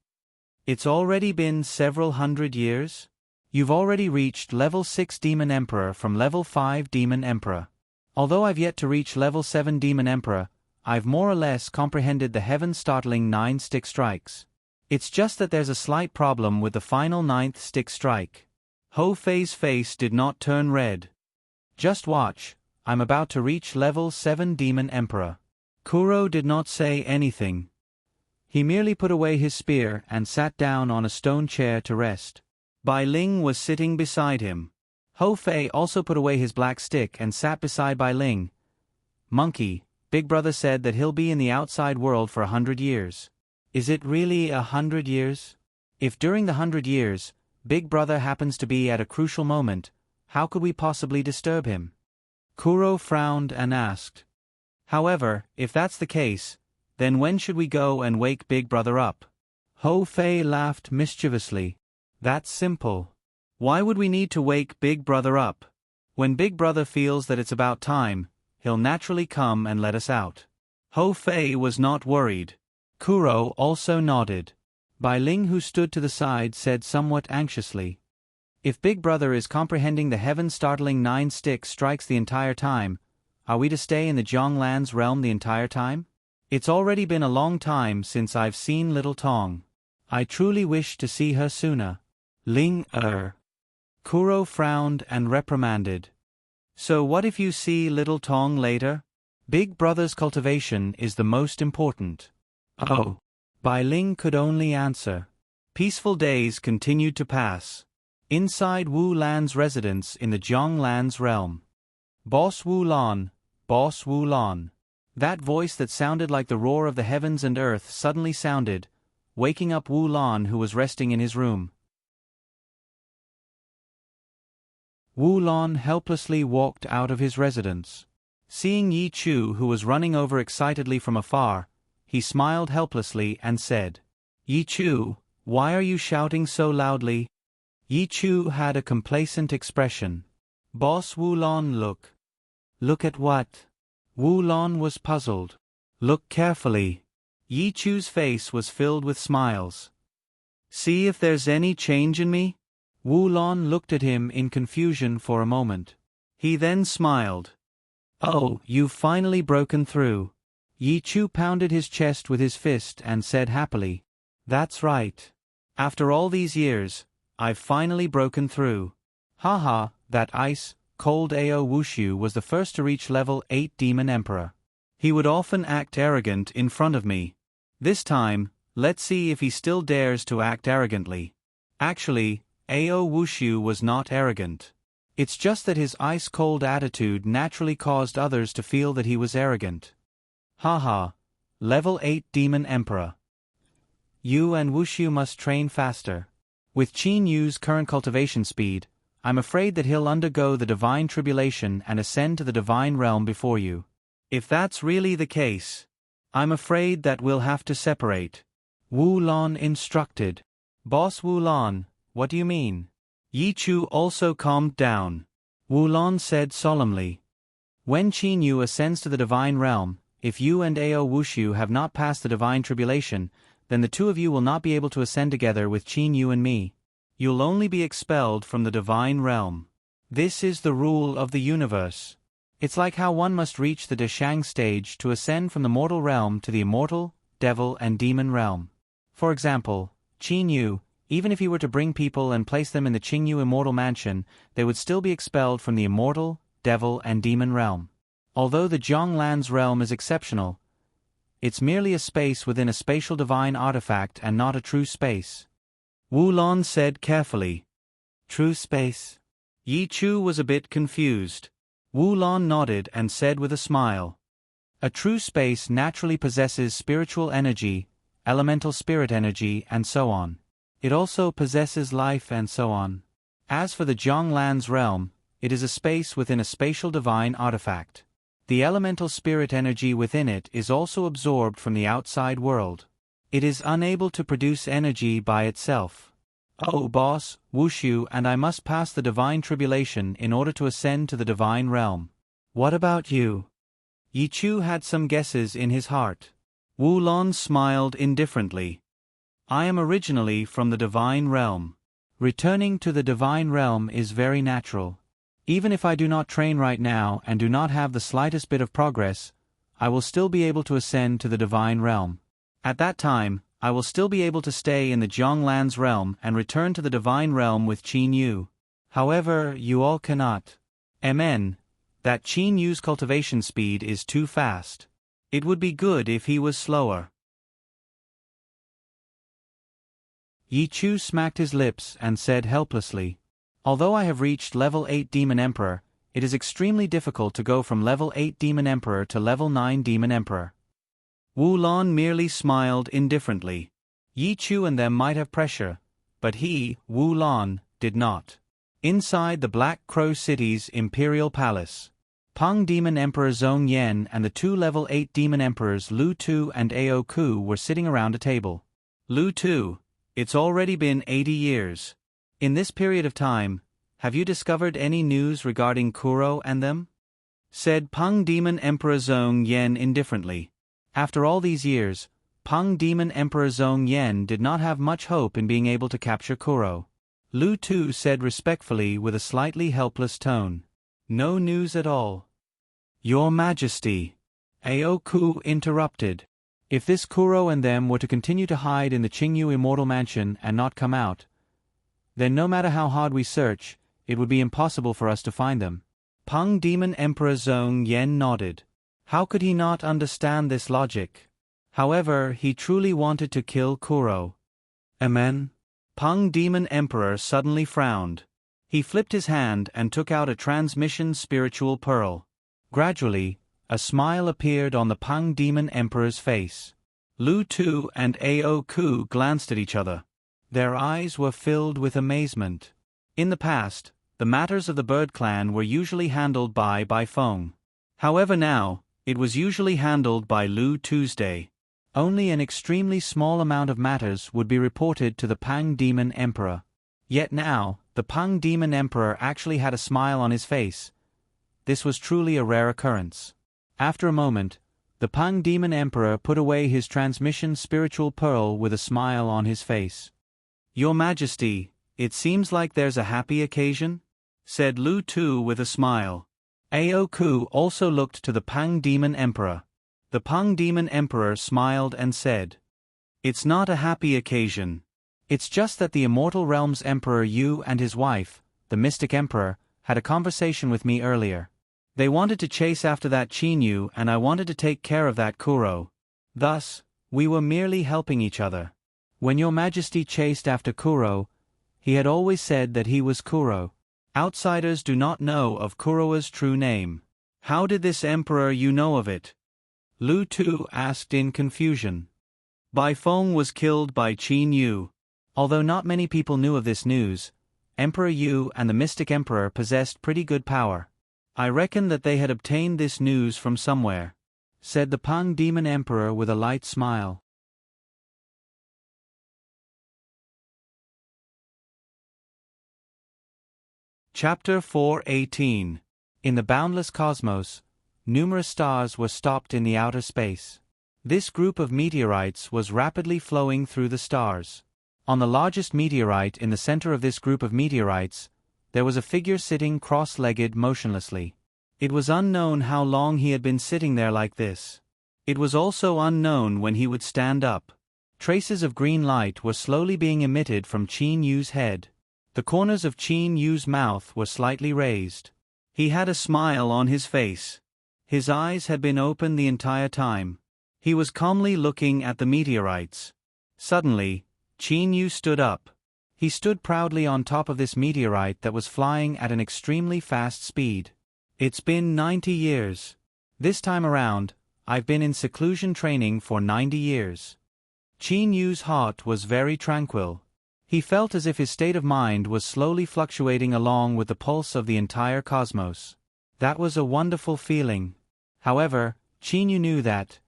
It's already been several hundred years? You've already reached level 6 Demon Emperor from level 5 Demon Emperor. Although I've yet to reach level 7 Demon Emperor, I've more or less comprehended the heaven-startling 9 stick strikes. It's just that there's a slight problem with the final 9th stick strike. Ho Fei's face did not turn red. Just watch, I'm about to reach level 7 Demon Emperor. Kuro did not say anything. He merely put away his spear and sat down on a stone chair to rest. Bai Ling was sitting beside him. Ho Fei also put away his black stick and sat beside Bai Ling. Monkey, Big Brother said that he'll be in the outside world for 100 years. Is it really 100 years? If during the 100 years, Big Brother happens to be at a crucial moment, how could we possibly disturb him? Kuro frowned and asked. However, if that's the case, then when should we go and wake Big Brother up? Ho Fei laughed mischievously. That's simple. Why would we need to wake Big Brother up? When Big Brother feels that it's about time, he'll naturally come and let us out. Ho Fei was not worried. Kuro also nodded. Bai Ling, who stood to the side, said somewhat anxiously. If Big Brother is comprehending the heaven-startling 9 stick strikes the entire time, are we to stay in the Jianglan's realm the entire time? It's already been a long time since I've seen Little Tong. I truly wish to see her sooner. Kuro frowned and reprimanded. So what if you see Little Tong later? Big Brother's cultivation is the most important. Oh. Bai Ling could only answer. Peaceful days continued to pass. Inside Wu Lan's residence in the Jianglan's realm. Boss Wu Lan, Boss Wu Lan. That voice that sounded like the roar of the heavens and earth suddenly sounded, waking up Wu Lan, who was resting in his room. Wu Lan helplessly walked out of his residence. Seeing Yi Chu, who was running over excitedly from afar, he smiled helplessly and said, Yi Chu, why are you shouting so loudly? Yi Chu had a complacent expression. Boss Wu Lan, look. Look at what? Wu Lan was puzzled. Look carefully. Yi Chu's face was filled with smiles. See if there's any change in me? Wu Lan looked at him in confusion for a moment. He then smiled. Oh, you've finally broken through. Yi Chu pounded his chest with his fist and said happily. That's right. After all these years, I've finally broken through. Haha, that ice-cold Ao Wushu was the first to reach level 8 Demon Emperor. He would often act arrogant in front of me. This time, let's see if he still dares to act arrogantly. Actually, Ao Wushu was not arrogant. It's just that his ice-cold attitude naturally caused others to feel that he was arrogant. Haha, level 8 Demon Emperor. You and Wushu must train faster. With Qin Yu's current cultivation speed, I'm afraid that he'll undergo the divine tribulation and ascend to the divine realm before you. If that's really the case, I'm afraid that we'll have to separate. Wu Lan instructed. Boss Wu Lan, what do you mean? Yi Chu also calmed down. Wu Lan said solemnly. When Qin Yu ascends to the divine realm, if you and Ao Wushu have not passed the divine tribulation, then the two of you will not be able to ascend together with Qin Yu and me. You'll only be expelled from the divine realm. This is the rule of the universe. It's like how one must reach the Deshang stage to ascend from the mortal realm to the immortal, devil and demon realm. For example, Qin Yu, even if he were to bring people and place them in the Qingyu immortal mansion, they would still be expelled from the immortal, devil and demon realm. Although the Zhonglan's realm is exceptional, it's merely a space within a spatial divine artifact and not a true space. Wu Lon said carefully. True space? Yi Chu was a bit confused. Wu Lon nodded and said with a smile. A true space naturally possesses spiritual energy, elemental spirit energy and so on. It also possesses life and so on. As for the Zhonglan's realm, it is a space within a spatial divine artifact. The elemental spirit energy within it is also absorbed from the outside world. It is unable to produce energy by itself. Oh boss, Wushu and I must pass the divine tribulation in order to ascend to the divine realm. What about you? Yi Chu had some guesses in his heart. Wu Lon smiled indifferently. I am originally from the divine realm. Returning to the divine realm is very natural. Even if I do not train right now and do not have the slightest bit of progress, I will still be able to ascend to the divine realm. At that time, I will still be able to stay in the Zhonglan's realm and return to the divine realm with Qin Yu. However, you all cannot. MN, that Qin Yu's cultivation speed is too fast. It would be good if he was slower. Yi Chu smacked his lips and said helplessly, although I have reached level 8 Demon Emperor, it is extremely difficult to go from level 8 Demon Emperor to level 9 Demon Emperor. Wu Lon merely smiled indifferently. Yi Chu and them might have pressure, but he, Wu Lon, did not. Inside the Black Crow City's Imperial Palace, Peng Demon Emperor Zhong Yan and the two level 8 Demon Emperors Lu Tu and Ao Ku were sitting around a table. Lu Tu, it's already been 80 years. In this period of time, have you discovered any news regarding Kuro and them? Said Peng Demon Emperor Zhong Yan indifferently. After all these years, Peng Demon Emperor Zhong Yan did not have much hope in being able to capture Kuro. Lu Tu said respectfully with a slightly helpless tone. No news at all. Your Majesty. Ao Ku interrupted. If this Kuro and them were to continue to hide in the Qingyu Immortal Mansion and not come out, then no matter how hard we search, it would be impossible for us to find them. Peng Demon Emperor Zhong Yan nodded. How could he not understand this logic? However, he truly wanted to kill Kuro. Amen? Peng Demon Emperor suddenly frowned. He flipped his hand and took out a transmission spiritual pearl. Gradually, a smile appeared on the Peng Demon Emperor's face. Lu Tu and Ao Ku glanced at each other. Their eyes were filled with amazement. In the past, the matters of the Bird Clan were usually handled by Bai Feng. However now, it was usually handled by Lu Tuesday. Only an extremely small amount of matters would be reported to the Peng Demon Emperor. Yet now, the Peng Demon Emperor actually had a smile on his face. This was truly a rare occurrence. After a moment, the Peng Demon Emperor put away his transmission spiritual pearl with a smile on his face. Your Majesty, it seems like there's a happy occasion? Said Lu Tu with a smile. Ao Ku also looked to the Peng Demon Emperor. The Peng Demon Emperor smiled and said, It's not a happy occasion. It's just that the Immortal Realm's Emperor Yu and his wife, the Mystic Emperor, had a conversation with me earlier. They wanted to chase after that Qin Yu and I wanted to take care of that Kuro. Thus, we were merely helping each other. When Your Majesty chased after Kuro, he had always said that he was Kuro. Outsiders do not know of Kuro's true name. How did this Emperor Yu know of it? Lu Tu asked in confusion. Bai Feng was killed by Qin Yu. Although not many people knew of this news, Emperor Yu and the Mystic Emperor possessed pretty good power. I reckon that they had obtained this news from somewhere, said the Peng Demon Emperor with a light smile. Chapter 4:18. In the boundless cosmos, numerous stars were stopped in the outer space. This group of meteorites was rapidly flowing through the stars. On the largest meteorite in the center of this group of meteorites, there was a figure sitting cross-legged motionlessly. It was unknown how long he had been sitting there like this. It was also unknown when he would stand up. Traces of green light were slowly being emitted from Qin Yu's head. The corners of Qin Yu's mouth were slightly raised. He had a smile on his face. His eyes had been open the entire time. He was calmly looking at the meteorites. Suddenly, Qin Yu stood up. He stood proudly on top of this meteorite that was flying at an extremely fast speed. It's been 90 years. This time around, I've been in seclusion training for 90 years. Qin Yu's heart was very tranquil. He felt as if his state of mind was slowly fluctuating along with the pulse of the entire cosmos. That was a wonderful feeling. However, Qin Yu knew that,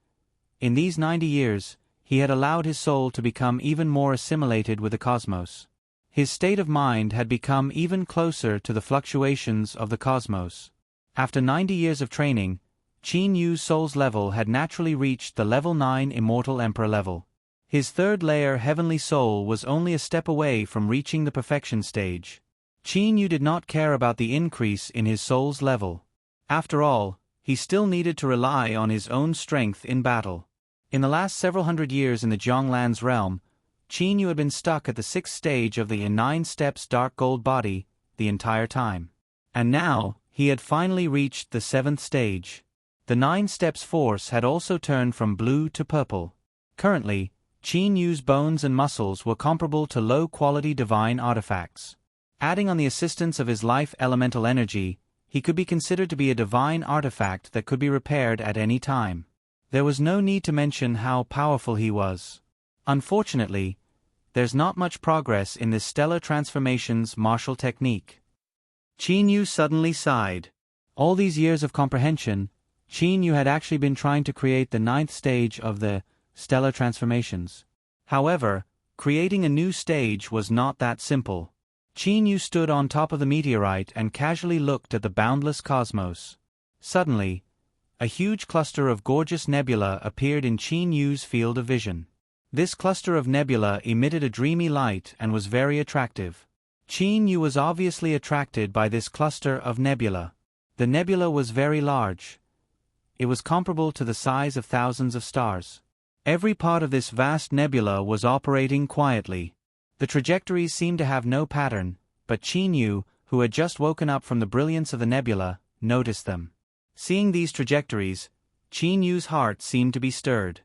in these 90 years, he had allowed his soul to become even more assimilated with the cosmos. His state of mind had become even closer to the fluctuations of the cosmos. After 90 years of training, Qin Yu's soul's level had naturally reached the level 9 Immortal Emperor level. His third layer heavenly soul was only a step away from reaching the perfection stage. Qin Yu did not care about the increase in his soul's level. After all, he still needed to rely on his own strength in battle. In the last several hundred years in the Jianglan's realm, Qin Yu had been stuck at the 6th stage of the 9 steps dark gold body the entire time. And now, he had finally reached the 7th stage. The 9 steps force had also turned from blue to purple. Currently, Qin Yu's bones and muscles were comparable to low-quality divine artifacts. Adding on the assistance of his life elemental energy, he could be considered to be a divine artifact that could be repaired at any time. There was no need to mention how powerful he was. Unfortunately, there's not much progress in this stellar transformations martial technique. Qin Yu suddenly sighed. All these years of comprehension, Qin Yu had actually been trying to create the 9th stage of the stellar transformations. However, creating a new stage was not that simple. Qin Yu stood on top of the meteorite and casually looked at the boundless cosmos. Suddenly, a huge cluster of gorgeous nebula appeared in Qin Yu's field of vision. This cluster of nebula emitted a dreamy light and was very attractive. Qin Yu was obviously attracted by this cluster of nebula. The nebula was very large. It was comparable to the size of thousands of stars. Every part of this vast nebula was operating quietly. The trajectories seemed to have no pattern, but Qin Yu, who had just woken up from the brilliance of the nebula, noticed them. Seeing these trajectories, Qin Yu's heart seemed to be stirred.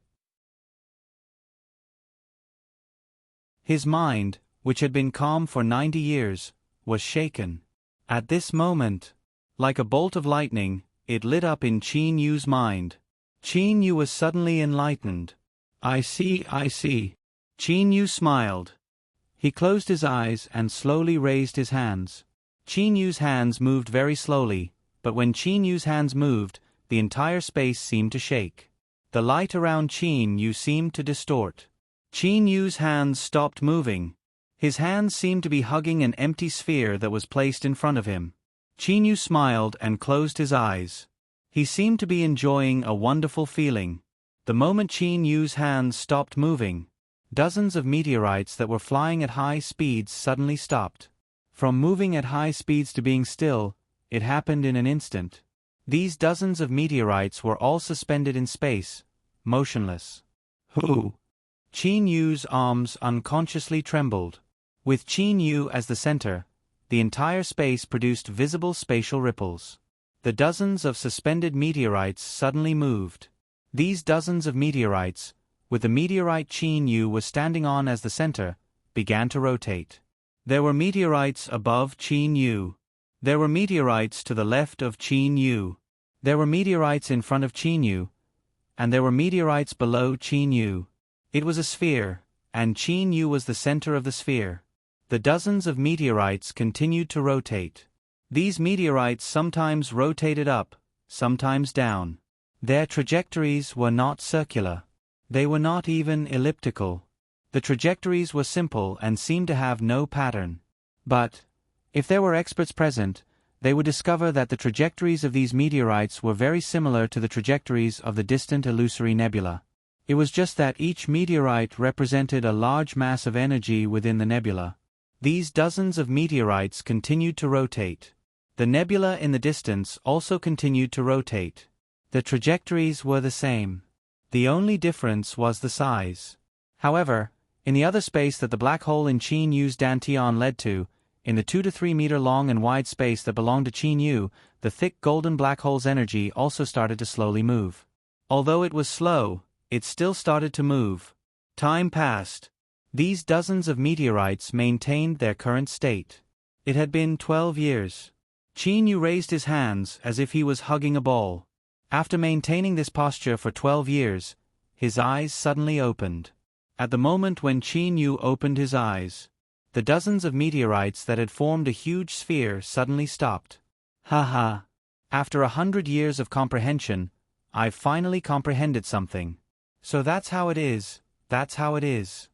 His mind, which had been calm for 90 years, was shaken. At this moment, like a bolt of lightning, it lit up in Qin Yu's mind. Qin Yu was suddenly enlightened. I see. Qin Yu smiled. He closed his eyes and slowly raised his hands. Qin Yu's hands moved very slowly, but when Qin Yu's hands moved, the entire space seemed to shake. The light around Qin Yu seemed to distort. Qin Yu's hands stopped moving. His hands seemed to be hugging an empty sphere that was placed in front of him. Qin Yu smiled and closed his eyes. He seemed to be enjoying a wonderful feeling. The moment Qin Yu's hands stopped moving, dozens of meteorites that were flying at high speeds suddenly stopped. From moving at high speeds to being still, it happened in an instant. These dozens of meteorites were all suspended in space, motionless. Who? Qin Yu's arms unconsciously trembled. With Qin Yu as the center, the entire space produced visible spatial ripples. The dozens of suspended meteorites suddenly moved. These dozens of meteorites, with the meteorite Qin Yu was standing on as the center, began to rotate. There were meteorites above Qin Yu. There were meteorites to the left of Qin Yu. There were meteorites in front of Qin Yu. And there were meteorites below Qin Yu. It was a sphere, and Qin Yu was the center of the sphere. The dozens of meteorites continued to rotate. These meteorites sometimes rotated up, sometimes down. Their trajectories were not circular. They were not even elliptical. The trajectories were simple and seemed to have no pattern. But, if there were experts present, they would discover that the trajectories of these meteorites were very similar to the trajectories of the distant illusory nebula. It was just that each meteorite represented a large mass of energy within the nebula. These dozens of meteorites continued to rotate. The nebula in the distance also continued to rotate. The trajectories were the same. The only difference was the size. However, in the other space that the black hole in Qin Yu's Dantian led to, in the 2 to 3 meter long and wide space that belonged to Qin Yu, the thick golden black hole's energy also started to slowly move. Although it was slow, it still started to move. Time passed. These dozens of meteorites maintained their current state. It had been 12 years. Qin Yu raised his hands as if he was hugging a ball. After maintaining this posture for 12 years, his eyes suddenly opened. At the moment when Qin Yu opened his eyes, the dozens of meteorites that had formed a huge sphere suddenly stopped. Ha ha. After 100 years of comprehension, I've finally comprehended something. So that's how it is, that's how it is.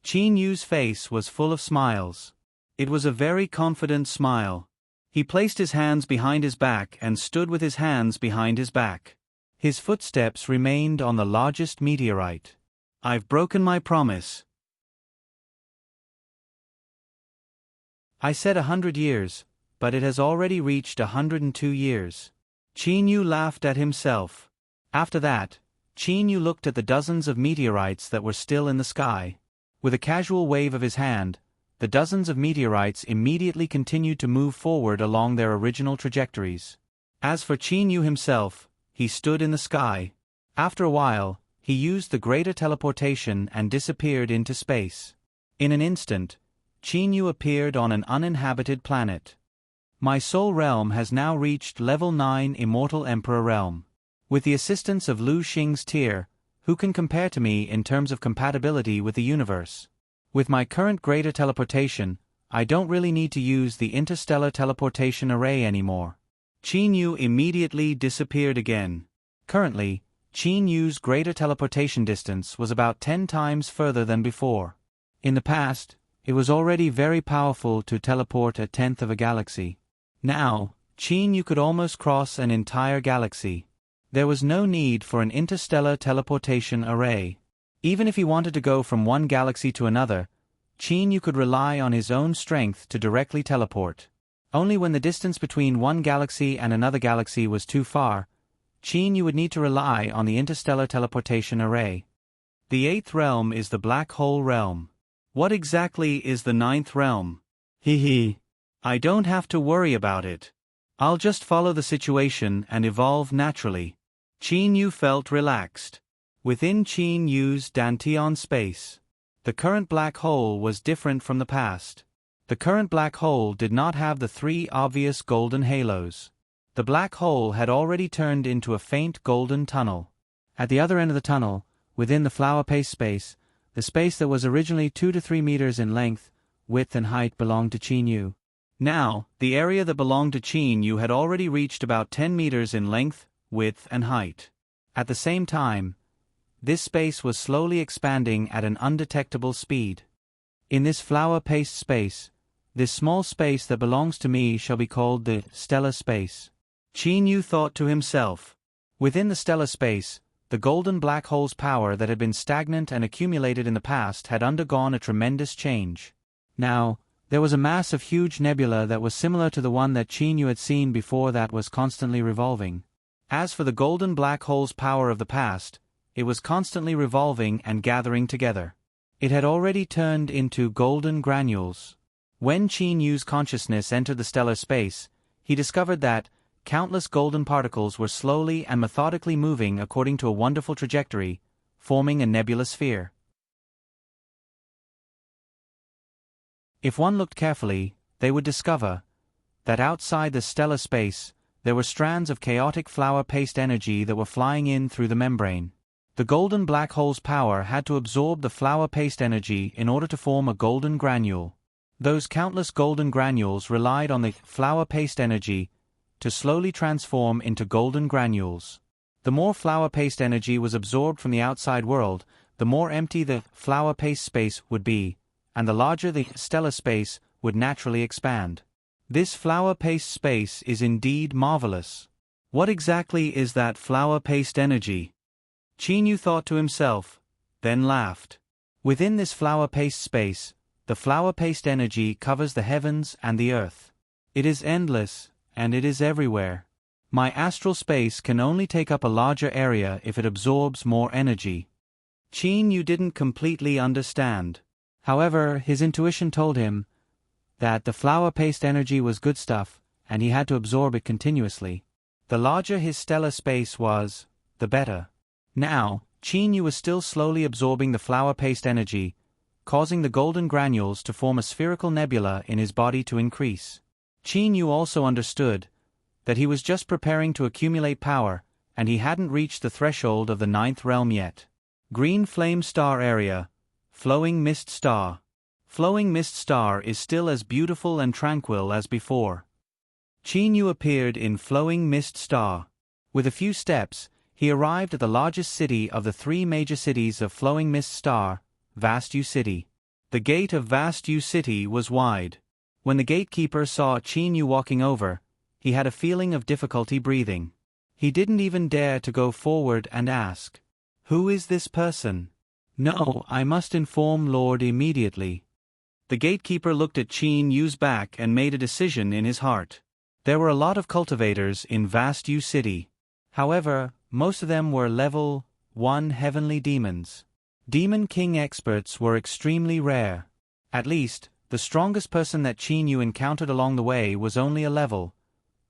Qin Yu's face was full of smiles. It was a very confident smile. He placed his hands behind his back and stood with his hands behind his back. His footsteps remained on the largest meteorite. I've broken my promise. I said 100 years, but it has already reached 102 years. Qin Yu laughed at himself. After that, Qin Yu looked at the dozens of meteorites that were still in the sky. With a casual wave of his hand, the dozens of meteorites immediately continued to move forward along their original trajectories. As for Qin Yu himself, he stood in the sky. After a while, he used the greater teleportation and disappeared into space. In an instant, Qin Yu appeared on an uninhabited planet. My soul realm has now reached level 9 Immortal Emperor realm. With the assistance of Lu Xing's tier, who can compare to me in terms of compatibility with the universe? With my current greater teleportation, I don't really need to use the interstellar teleportation array anymore. Qin Yu immediately disappeared again. Currently, Qin Yu's greater teleportation distance was about 10 times further than before. In the past, it was already very powerful to teleport a tenth of a galaxy. Now, Qin Yu could almost cross an entire galaxy. There was no need for an interstellar teleportation array. Even if he wanted to go from one galaxy to another, Qin Yu could rely on his own strength to directly teleport. Only when the distance between one galaxy and another galaxy was too far, Qin Yu would need to rely on the interstellar teleportation array. The 8th realm is the black hole realm. What exactly is the 9th realm? Hee. I don't have to worry about it. I'll just follow the situation and evolve naturally. Qin Yu felt relaxed. Within Qin Yu's Dantian space, the current black hole was different from the past. The current black hole did not have the 3 obvious golden halos. The black hole had already turned into a faint golden tunnel. At the other end of the tunnel, within the flower paste space, the space that was originally 2 to 3 meters in length, width and height belonged to Qin Yu. Now, the area that belonged to Qin Yu had already reached about 10 meters in length, width and height. At the same time, this space was slowly expanding at an undetectable speed. In this flower paste space, this small space that belongs to me shall be called the stellar space. Qin Yu thought to himself. Within the stellar space, the golden black hole's power that had been stagnant and accumulated in the past had undergone a tremendous change. Now, there was a mass of huge nebula that was similar to the one that Qin Yu had seen before that was constantly revolving. As for the golden black hole's power of the past, it was constantly revolving and gathering together. It had already turned into golden granules. When Qin Yu's consciousness entered the stellar space, he discovered that countless golden particles were slowly and methodically moving according to a wonderful trajectory, forming a nebula sphere. If one looked carefully, they would discover that outside the stellar space, there were strands of chaotic flower paste energy that were flying in through the membrane. The golden black hole's power had to absorb the flower paste energy in order to form a golden granule. Those countless golden granules relied on the flower paste energy to slowly transform into golden granules. The more flower paste energy was absorbed from the outside world, the more empty the flower paste space would be, and the larger the stellar space would naturally expand. This flower paste space is indeed marvelous. What exactly is that flower paste energy? Qin Yu thought to himself, then laughed. Within this flower paste space, the flower paste energy covers the heavens and the earth. It is endless, and it is everywhere. My astral space can only take up a larger area if it absorbs more energy. Qin Yu didn't completely understand. However, his intuition told him that the flower paste energy was good stuff, and he had to absorb it continuously. The larger his stellar space was, the better. Now, Qin Yu was still slowly absorbing the flower paste energy, causing the golden granules to form a spherical nebula in his body to increase. Qin Yu also understood that he was just preparing to accumulate power, and he hadn't reached the threshold of the 9th realm yet. Green flame star area, flowing mist star. Flowing mist star is still as beautiful and tranquil as before. Qin Yu appeared in flowing mist star. With a few steps, he arrived at the largest city of the 3 major cities of flowing mist star, Vast U City. The gate of Vast U City was wide. When the gatekeeper saw Qin Yu walking over, he had a feeling of difficulty breathing. He didn't even dare to go forward and ask, "Who is this person?" "No, I must inform Lord immediately." The gatekeeper looked at Qin Yu's back and made a decision in his heart. There were a lot of cultivators in Vast U City. However, most of them were level 1 heavenly demons. Demon King experts were extremely rare. At least, the strongest person that Qin Yu encountered along the way was only a level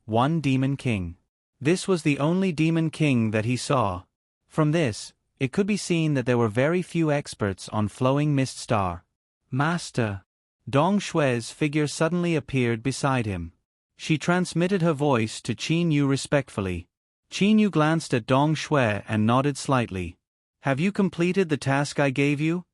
1 Demon King. This was the only Demon King that he saw. From this, it could be seen that there were very few experts on Flowing Mist Star. "Master." Dong Shue's figure suddenly appeared beside him. She transmitted her voice to Qin Yu respectfully. Qin Yu glanced at Dong Shue and nodded slightly. "Have you completed the task I gave you?"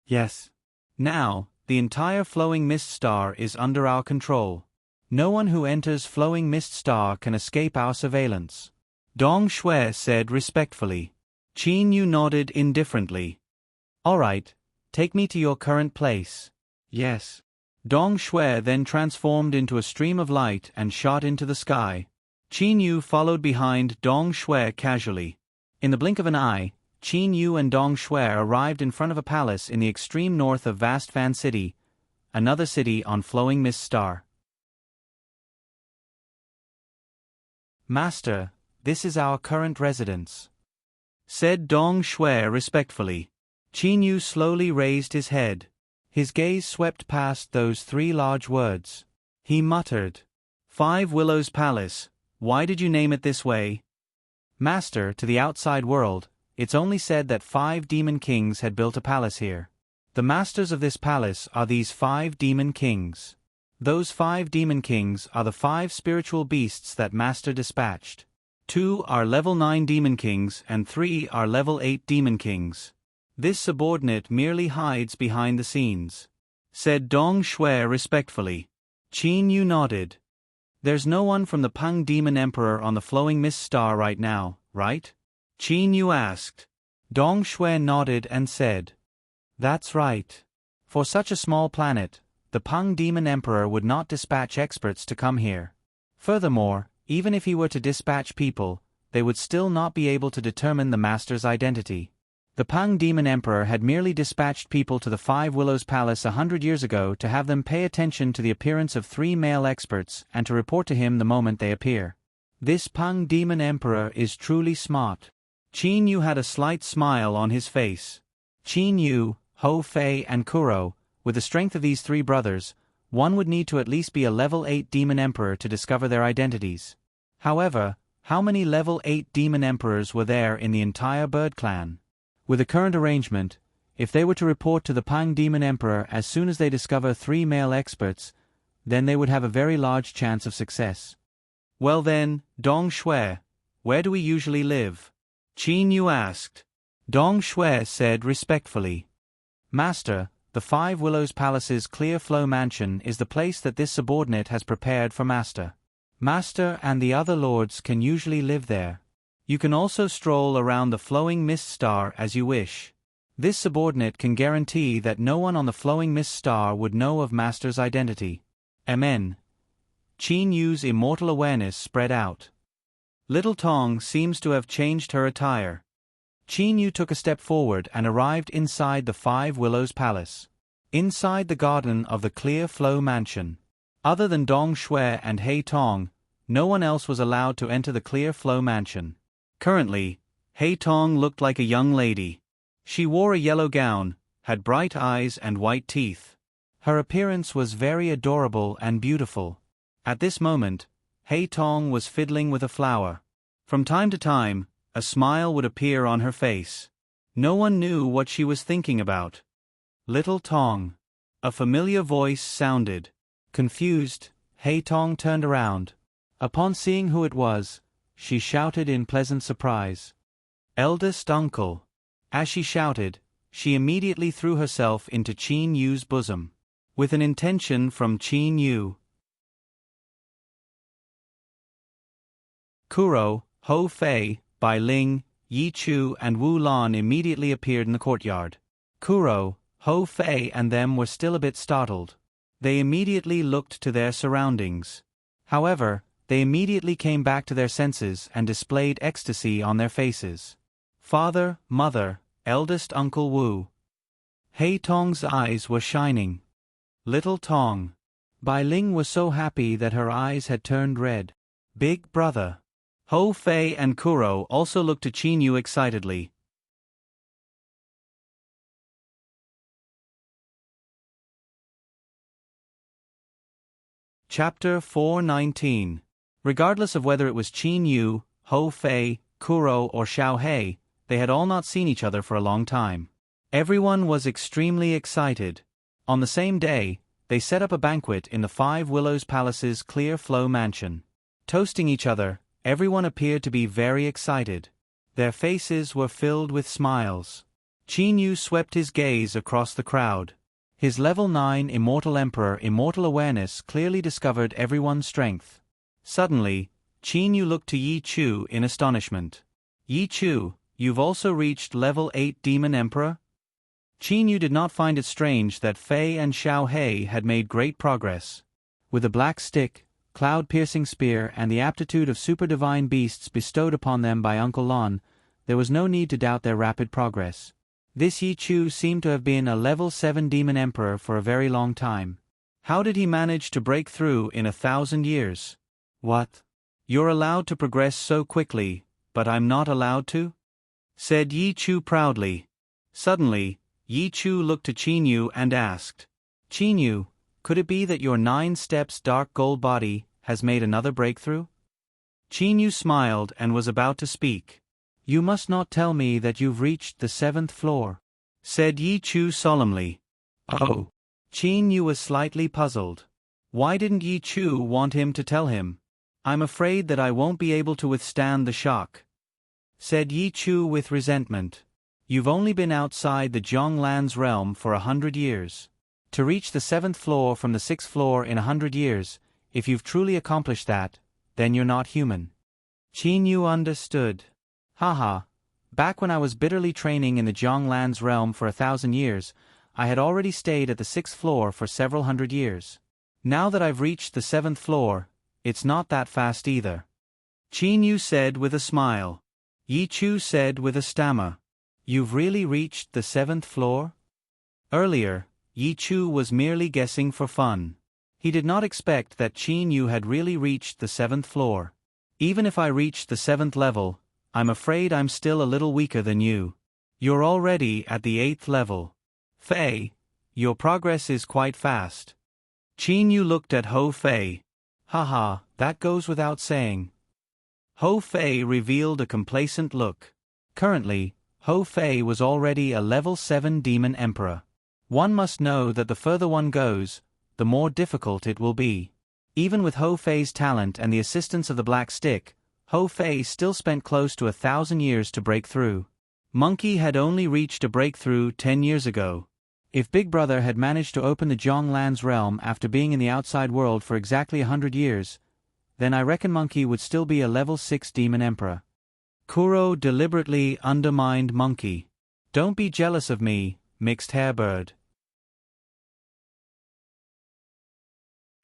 "Yes." "Now, the entire Flowing Mist Star is under our control. No one who enters Flowing Mist Star can escape our surveillance," Dong Shue said respectfully. Qin Yu nodded indifferently. "All right, take me to your current place." "Yes." Dong Shue then transformed into a stream of light and shot into the sky. Qin Yu followed behind Dong Shue casually. In the blink of an eye, Qin Yu and Dong Shue arrived in front of a palace in the extreme north of Vast Fan City, another city on Flowing Mist Star. "Master, this is our current residence," said Dong Shue respectfully. Qin Yu slowly raised his head. His gaze swept past those 3 large words. He muttered, "Five Willows Palace, why did you name it this way?" "Master, to the outside world, it's only said that 5 demon kings had built a palace here. The masters of this palace are these 5 demon kings. Those 5 demon kings are the 5 spiritual beasts that Master dispatched. 2 are level 9 demon kings and 3 are level 8 demon kings. This subordinate merely hides behind the scenes," said Dong Shue respectfully. Qin Yu nodded. "There's no one from the Peng Demon Emperor on the Flowing Mist Star right now, right?" Qin Yu asked. Dong Shue nodded and said, "That's right. For such a small planet, the Peng Demon Emperor would not dispatch experts to come here. Furthermore, even if he were to dispatch people, they would still not be able to determine the Master's identity. The Peng Demon Emperor had merely dispatched people to the 5 Willows Palace 100 years ago to have them pay attention to the appearance of 3 male experts and to report to him the moment they appear. This Peng Demon Emperor is truly smart." Qin Yu had a slight smile on his face. Qin Yu, Ho Fei and Kuro, with the strength of these 3 brothers, one would need to at least be a level 8 Demon Emperor to discover their identities. However, how many level 8 Demon Emperors were there in the entire Bird Clan? With the current arrangement, if they were to report to the Peng Demon Emperor as soon as they discover 3 male experts, then they would have a very large chance of success. "Well then, Dong Shue, where do we usually live?" Qin Yu asked. Dong Shue said respectfully, "Master, the 5 Willows Palace's Clear Flow Mansion is the place that this subordinate has prepared for Master. Master and the other lords can usually live there. You can also stroll around the Flowing Mist Star as you wish. This subordinate can guarantee that no one on the Flowing Mist Star would know of Master's identity." Amen. Qin Yu's immortal awareness spread out. Little Tong seems to have changed her attire. Qin Yu took a step forward and arrived inside the 5 Willows Palace. Inside the garden of the Clear Flow Mansion. Other than Dong Shue and Hei Tong, No one else was allowed to enter the Clear Flow mansion. Currently, Hei Tong looked like a young lady. She wore a yellow gown, had bright eyes and white teeth. Her appearance was very adorable and beautiful. At this moment, Hei Tong was fiddling with a flower. From time to time, a smile would appear on her face. No one knew what she was thinking about. Little Tong. A familiar voice sounded. Confused, Hei Tong turned around. Upon seeing who it was, she shouted in pleasant surprise. Eldest uncle. As she shouted, she immediately threw herself into Qin Yu's bosom. With an intention from Qin Yu. Kuro, Hou Fei, Bai Ling, Yi Chu and Wu Lan immediately appeared in the courtyard. Kuro, Hou Fei and them were still a bit startled. They immediately looked to their surroundings. However, they immediately came back to their senses and displayed ecstasy on their faces. Father, mother, eldest uncle Wu. Hei Tong's eyes were shining. Little Tong. Bai Ling was so happy that her eyes had turned red. Big brother. Hou Fei and Kuro also looked to Qin Yu excitedly. Chapter 419. Regardless of whether it was Qin Yu, Hou Fei, Kuro or Xiao Hei, they had all not seen each other for a long time. Everyone was extremely excited. On the same day, they set up a banquet in the Five Willows Palace's Clear Flow mansion. Toasting each other, everyone appeared to be very excited. Their faces were filled with smiles. Qin Yu swept his gaze across the crowd. His level 9 Immortal Emperor Immortal Awareness clearly discovered everyone's strength. Suddenly, Qin Yu looked to Yi Chu in astonishment. Yi Chu, you've also reached level 8 Demon Emperor? Qin Yu did not find it strange that Fei and Xiao Hei had made great progress. With a black stick, cloud-piercing spear and the aptitude of super-divine beasts bestowed upon them by Uncle Lon, there was no need to doubt their rapid progress. This Yi Chu seemed to have been a level 7 Demon Emperor for a very long time. How did he manage to break through in 1,000 years? What? You're allowed to progress so quickly, but I'm not allowed to? Said Yi Chu proudly. Suddenly, Yi Chu looked to Qin Yu and asked, Qin Yu, could it be that your 9 steps dark gold body has made another breakthrough? Qin Yu smiled and was about to speak. You must not tell me that you've reached the 7th floor, said Yi Chu solemnly. Oh. Qin Yu was slightly puzzled. Why didn't Yi Chu want him to tell him? I'm afraid that I won't be able to withstand the shock, said Yi Chu with resentment. You've only been outside the Zhonglan's realm for 100 years. To reach the 7th floor from the 6th floor in 100 years, if you've truly accomplished that, then you're not human. Qin Yu understood. Haha, back when I was bitterly training in the Zhonglan's realm for 1,000 years, I had already stayed at the 6th floor for several hundred years. Now that I've reached the 7th floor, it's not that fast either. Qin Yu said with a smile. Yi Chu said with a stammer. You've really reached the 7th floor? Earlier, Yi Chu was merely guessing for fun. He did not expect that Qin Yu had really reached the 7th floor. Even if I reached the 7th level, I'm afraid I'm still a little weaker than you. You're already at the 8th level. Fei, your progress is quite fast. Qin Yu looked at Hou Fei. Haha, that goes without saying. Hou Fei revealed a complacent look. Currently, Hou Fei was already a level 7 Demon Emperor. One must know that the further one goes, the more difficult it will be. Even with Hou Fei's talent and the assistance of the Black Stick, Hou Fei still spent close to 1,000 years to break through. Monkey had only reached a breakthrough 10 years ago. If Big Brother had managed to open the Zhonglan's realm after being in the outside world for exactly 100 years, then I reckon Monkey would still be a level 6 Demon Emperor. Kuro deliberately undermined Monkey. Don't be jealous of me, mixed hair bird.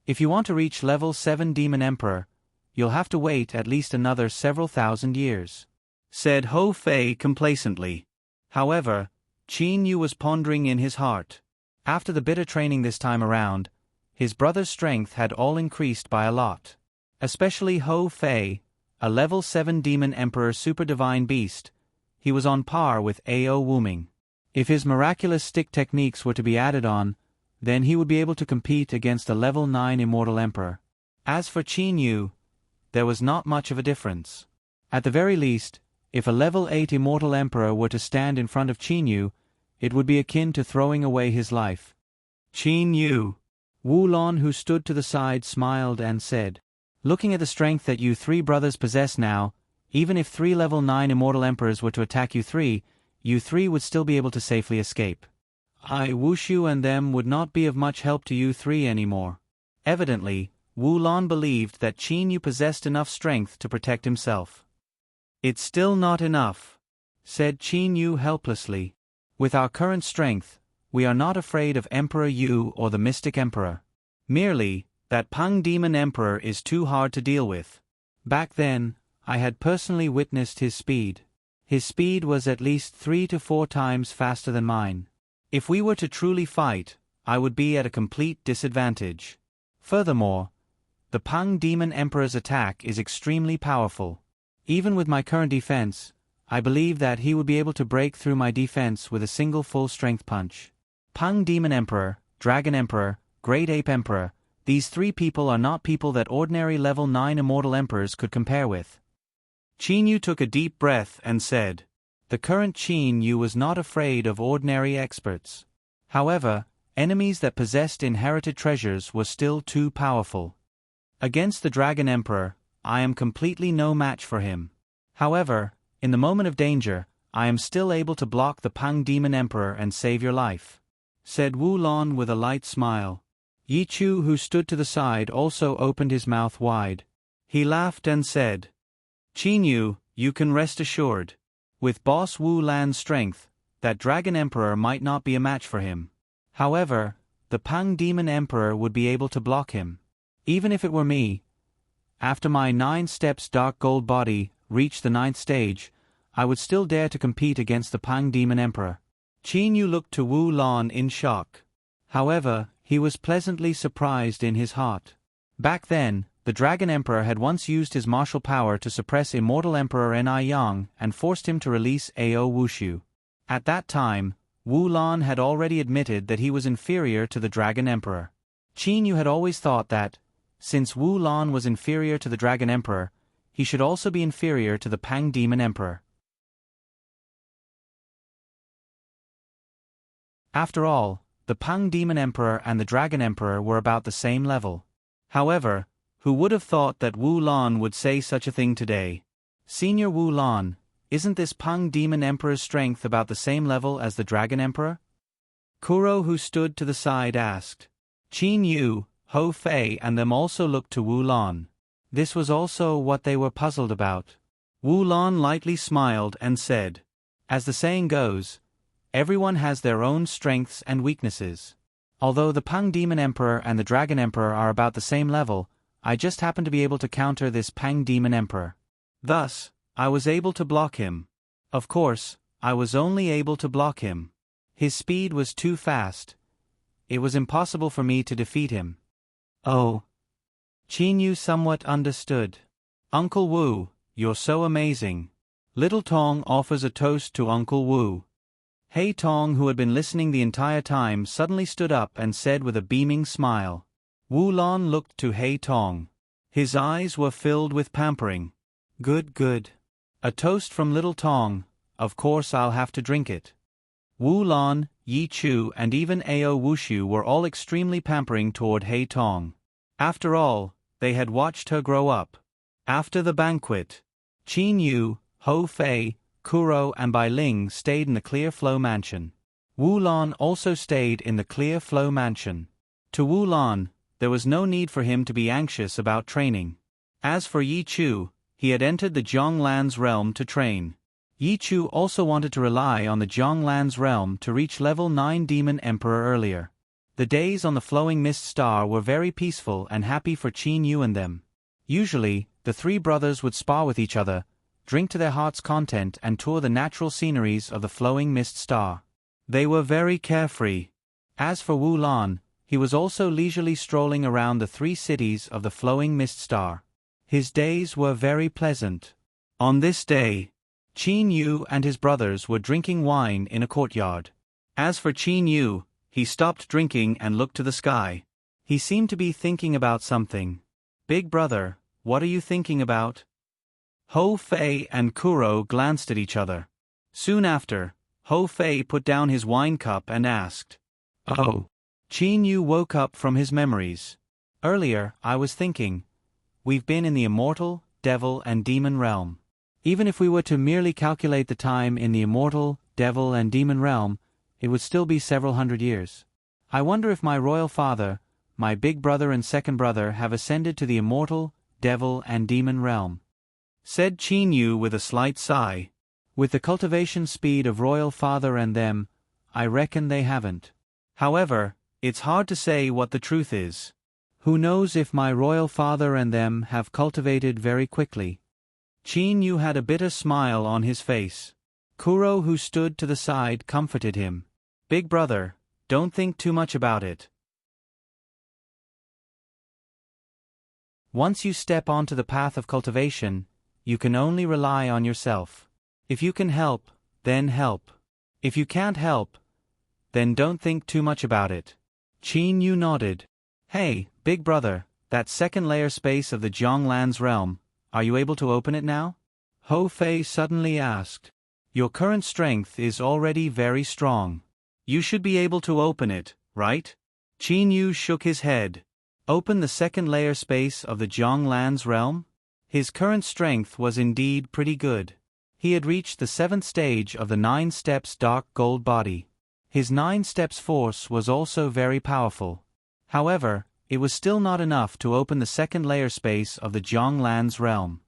If you want to reach level 7 Demon Emperor, you'll have to wait at least another several thousand years, said Hou Fei complacently. However, Qin Yu was pondering in his heart. After the bitter training this time around, his brother's strength had all increased by a lot. Especially Ho Fei, a level 7 Demon Emperor Super Divine Beast. He was on par with Ao Wuming. If his miraculous stick techniques were to be added on, then he would be able to compete against a level 9 Immortal Emperor. As for Qin Yu, there was not much of a difference. At the very least, if a level 8 Immortal Emperor were to stand in front of Qin Yu, it would be akin to throwing away his life. Qin Yu. Wu Lon, who stood to the side, smiled and said, "Looking at the strength that you three brothers possess now, even if 3 level 9 Immortal Emperors were to attack you three would still be able to safely escape. Wushu and them would not be of much help to you three anymore." Evidently, Wu Lon believed that Qin Yu possessed enough strength to protect himself. "It's still not enough," said Qin Yu helplessly. "With our current strength, we are not afraid of Emperor Yu or the Mystic Emperor. Merely, that Pang Demon Emperor is too hard to deal with. Back then, I had personally witnessed his speed. His speed was at least 3 to 4 times faster than mine. If we were to truly fight, I would be at a complete disadvantage. Furthermore, the Pang Demon Emperor's attack is extremely powerful. Even with my current defense, I believe that he would be able to break through my defense with a single full-strength punch. Pang Demon Emperor, Dragon Emperor, Great Ape Emperor, these three people are not people that ordinary level 9 Immortal Emperors could compare with." Qin Yu took a deep breath and said, "The current Qin Yu was not afraid of ordinary experts. However, enemies that possessed inherited treasures were still too powerful. Against the Dragon Emperor, I am completely no match for him. However, in the moment of danger, I am still able to block the Pang Demon Emperor and save your life," said Wu Lon with a light smile. Yi Chu, who stood to the side, also opened his mouth wide. He laughed and said, "Qin Yu, you can rest assured. With Boss Wu Lan's strength, that Dragon Emperor might not be a match for him. However, the Pang Demon Emperor would be able to block him. Even if it were me, after my 9 steps dark gold body reached the 9th stage, I would still dare to compete against the Pang Demon Emperor." Qin Yu looked to Wu Lon in shock. However, he was pleasantly surprised in his heart. Back then, the Dragon Emperor had once used his martial power to suppress Immortal Emperor Ni Yang and forced him to release Ao Wushu. At that time, Wu Lon had already admitted that he was inferior to the Dragon Emperor. Qin Yu had always thought that, since Wu Lon was inferior to the Dragon Emperor, he should also be inferior to the Pang Demon Emperor. After all, the Pang Demon Emperor and the Dragon Emperor were about the same level. However, who would have thought that Wu Lon would say such a thing today? "Senior Wu Lon, isn't this Pang Demon Emperor's strength about the same level as the Dragon Emperor?" Kuro, who stood to the side, asked. Qin Yu, Ho Fei and them also looked to Wu Lon. This was also what they were puzzled about. Wu Lon lightly smiled and said, "As the saying goes, everyone has their own strengths and weaknesses. Although the Pang Demon Emperor and the Dragon Emperor are about the same level, I just happen to be able to counter this Pang Demon Emperor. Thus, I was able to block him. Of course, I was only able to block him. His speed was too fast. It was impossible for me to defeat him." "Oh." Qin Yu somewhat understood. "Uncle Wu, you're so amazing." Little Tong offers a toast to Uncle Wu. Hei Tong, who had been listening the entire time, suddenly stood up and said with a beaming smile. Wu Lon looked to Hei Tong. His eyes were filled with pampering. "Good, good. A toast from Little Tong, of course I'll have to drink it." Wu Lon, Yi Chu and even Ao Wushu were all extremely pampering toward Hei Tong. After all, they had watched her grow up. After the banquet, Qin Yu, Ho Fei, Kuro and Bai Ling stayed in the Clear Flow Mansion. Wu Lon also stayed in the Clear Flow Mansion. To Wu Lon, there was no need for him to be anxious about training. As for Yi Chu, he had entered the Zhonglan's realm to train. Yi Chu also wanted to rely on the Zhonglan's realm to reach level 9 Demon Emperor earlier. The days on the Flowing Mist Star were very peaceful and happy for Qin Yu and them. Usually, the three brothers would spar with each other, drink to their heart's content and tour the natural sceneries of the Flowing Mist Star. They were very carefree. As for Wu Lon, he was also leisurely strolling around the 3 cities of the Flowing Mist Star. His days were very pleasant. On this day, Qin Yu and his brothers were drinking wine in a courtyard. As for Qin Yu, he stopped drinking and looked to the sky. He seemed to be thinking about something. "Big brother, what are you thinking about?" Ho Fei and Kuro glanced at each other. Soon after, Ho Fei put down his wine cup and asked, "Oh." Qin Yu woke up from his memories. "Earlier, I was thinking, we've been in the immortal, devil and demon realm. Even if we were to merely calculate the time in the immortal, devil and demon realm, it would still be several hundred years. I wonder if my royal father, my big brother and second brother have ascended to the immortal, devil and demon realm," said Qin Yu with a slight sigh. "With the cultivation speed of royal father and them, I reckon they haven't. However, it's hard to say what the truth is. Who knows if my royal father and them have cultivated very quickly." Qin Yu had a bitter smile on his face. Kuro, who stood to the side, comforted him. "Big brother, don't think too much about it. Once you step onto the path of cultivation, you can only rely on yourself. If you can help, then help. If you can't help, then don't think too much about it." Qin Yu nodded. "Hey, big brother, that second layer space of the Jianglan's realm, are you able to open it now?" Ho Fei suddenly asked. "Your current strength is already very strong. You should be able to open it, right?" Qin Yu shook his head. Open the second layer space of the Jianglan's realm? His current strength was indeed pretty good. He had reached the 7th stage of the 9 steps dark gold body. His 9 steps force was also very powerful. However, it was still not enough to open the second layer space of the Jianglan's realm.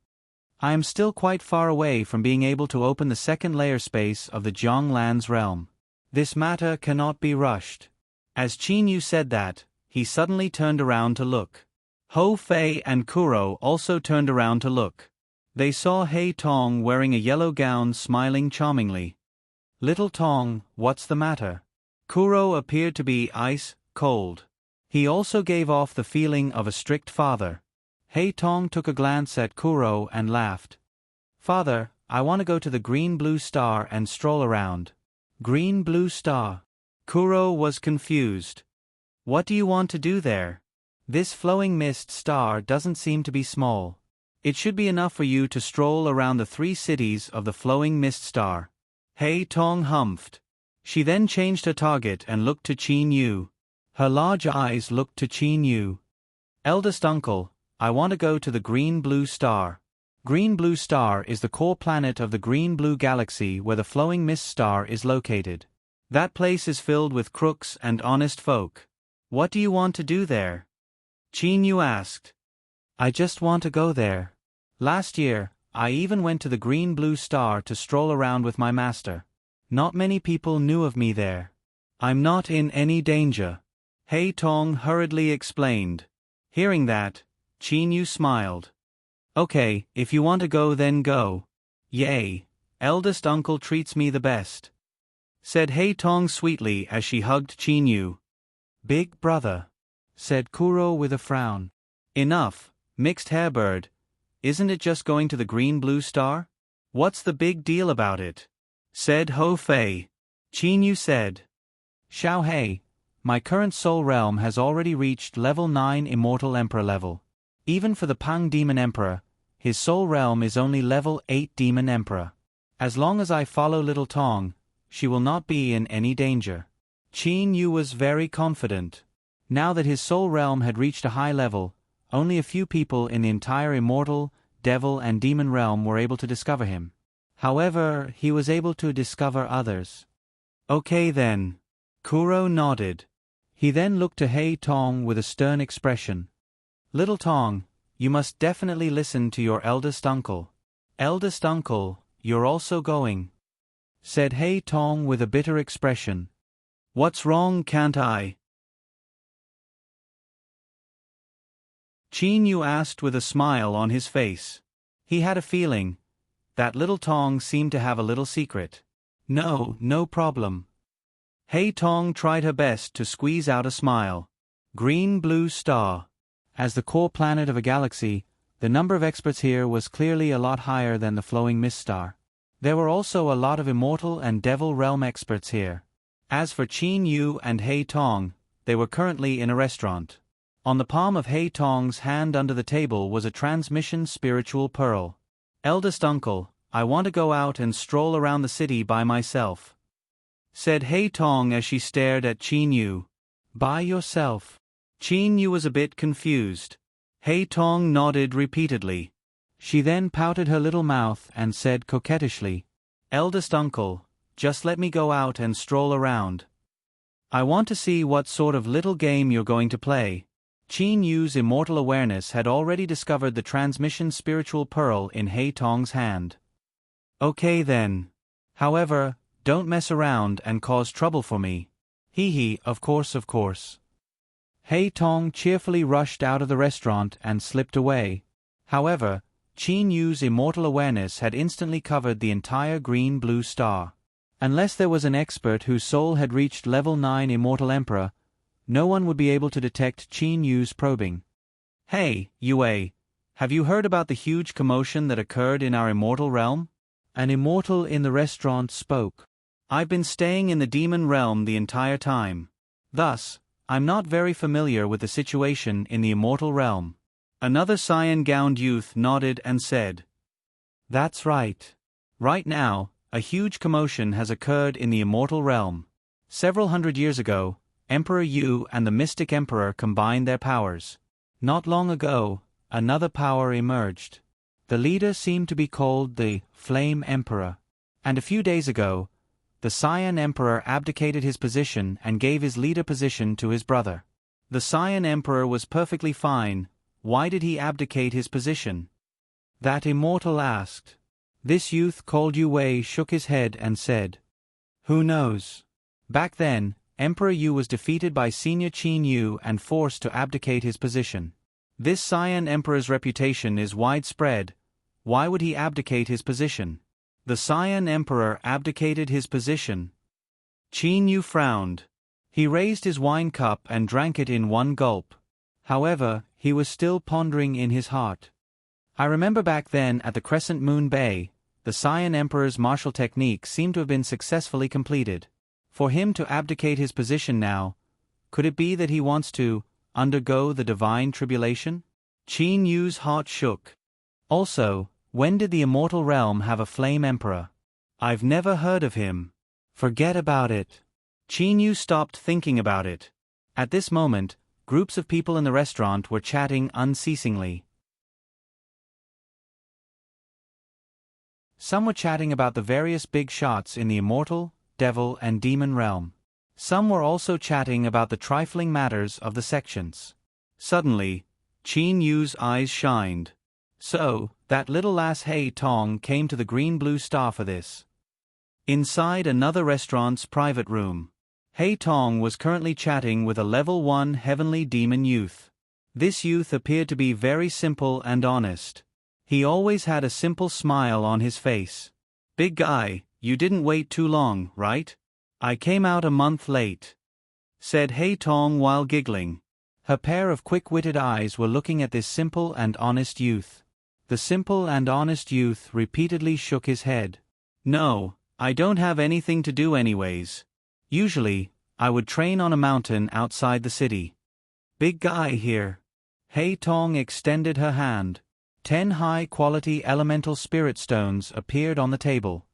"I am still quite far away from being able to open the second layer space of the Jianglan's realm. This matter cannot be rushed." As Qin Yu said that, he suddenly turned around to look. Ho Fei and Kuro also turned around to look. They saw Hei Tong wearing a yellow gown smiling charmingly. "Little Tong, what's the matter?" Kuro appeared to be ice cold. He also gave off the feeling of a strict father. Hei Tong took a glance at Kuro and laughed. "Father, I want to go to the Green Blue Star and stroll around." Green Blue Star? Kuro was confused. "What do you want to do there? This flowing mist star doesn't seem to be small. It should be enough for you to stroll around the 3 cities of the flowing mist star." Hei Tong humphed. She then changed her target and looked to Qin Yu. Her large eyes looked to Qin Yu. "Eldest uncle, I want to go to the Green Blue Star." Green Blue Star is the core planet of the Green Blue Galaxy where the flowing mist star is located. That place is filled with crooks and honest folk. "What do you want to do there?" Qin Yu asked. "I just want to go there. Last year, I even went to the Green Blue Star to stroll around with my master. Not many people knew of me there. I'm not in any danger," Hei Tong hurriedly explained. Hearing that, Qin Yu smiled. "Okay, if you want to go then go. Yay, eldest uncle treats me the best," said Hei Tong sweetly as she hugged Qin Yu. "Big brother," said Kuro with a frown. "Enough, mixed hairbird. Isn't it just going to the Green Blue Star? What's the big deal about it?" said Ho Fei. Qin Yu said, "Xiao Hei, my current soul realm has already reached level 9 immortal emperor level. Even for the Pang Demon Emperor, his soul realm is only level 8 Demon Emperor. As long as I follow little Tong, she will not be in any danger." Qin Yu was very confident. Now that his soul realm had reached a high level, only a few people in the entire immortal, devil and demon realm were able to discover him. However, he was able to discover others. "Okay then." Kuro nodded. He then looked to Hei Tong with a stern expression. "Little Tong, you must definitely listen to your eldest uncle." "Eldest uncle, you're also going," said Hei Tong with a bitter expression. "What's wrong, can't I?" Qin Yu asked with a smile on his face. He had a feeling that little Tong seemed to have a little secret. "No, no problem." Hei Tong tried her best to squeeze out a smile. Green Blue Star. As the core planet of a galaxy, The number of experts here was clearly a lot higher than the Flowing Mist Star. There were also a lot of Immortal and Devil Realm experts here. As for Qin Yu and Hei Tong, they were currently in a restaurant. On the palm of Hei Tong's hand under the table was a transmission spiritual pearl. "Eldest uncle, I want to go out and stroll around the city by myself," said Hei Tong as she stared at Qin Yu. "By yourself?" Qin Yu was a bit confused. Hei Tong nodded repeatedly. She then pouted her little mouth and said coquettishly, "Eldest uncle, just let me go out and stroll around. I want to see what sort of little game you're going to play." Qin Yu's immortal awareness had already discovered the transmission spiritual pearl in Hei Tong's hand. "Okay then. However, don't mess around and cause trouble for me." "Hee, of course, of course." Hei Tong cheerfully rushed out of the restaurant and slipped away. However, Qin Yu's immortal awareness had instantly covered the entire green-blue star. Unless there was an expert whose soul had reached level 9 Immortal Emperor, no one would be able to detect Qin Yu's probing. "Hey, Yue, have you heard about the huge commotion that occurred in our immortal realm?" An immortal in the restaurant spoke. "I've been staying in the demon realm the entire time. Thus, I'm not very familiar with the situation in the immortal realm." Another cyan-gowned youth nodded and said, "That's right. Right now, a huge commotion has occurred in the immortal realm. Several hundred years ago, Emperor Yu and the Mystic Emperor combined their powers. Not long ago, another power emerged. The leader seemed to be called the Flame Emperor. And a few days ago, the Cyan Emperor abdicated his position and gave his leader position to his brother. The Cyan Emperor was perfectly fine. Why did he abdicate his position?" that immortal asked. This youth called Yue shook his head and said, "Who knows? Back then, Emperor Yu was defeated by Senior Qin Yu and forced to abdicate his position. This Cyan Emperor's reputation is widespread. Why would he abdicate his position?" The Cyan Emperor abdicated his position. Qin Yu frowned. He raised his wine cup and drank it in one gulp. However, he was still pondering in his heart. "I remember back then at the Crescent Moon Bay, the Cyan Emperor's martial technique seemed to have been successfully completed. For him to abdicate his position now, could it be that he wants to undergo the divine tribulation?" Qin Yu's heart shook. Also, when did the immortal realm have a Flame Emperor? I've never heard of him. Forget about it. Qin Yu stopped thinking about it. At this moment, groups of people in the restaurant were chatting unceasingly. Some were chatting about the various big shots in the immortal, devil and demon realm. Some were also chatting about the trifling matters of the sections. Suddenly, Qin Yu's eyes shined. So, that little lass Hei Tong came to the green-blue star for this. Inside another restaurant's private room, Hei Tong was currently chatting with a level 1 heavenly demon youth. This youth appeared to be very simple and honest. He always had a simple smile on his face. "Big guy, you didn't wait too long, right? I came out a month late," said Hei Tong while giggling. Her pair of quick-witted eyes were looking at this simple and honest youth. The simple and honest youth repeatedly shook his head. "No, I don't have anything to do anyways. Usually, I would train on a mountain outside the city." "Big guy here." Hei Tong extended her hand. 10 high-quality elemental spirit stones appeared on the table.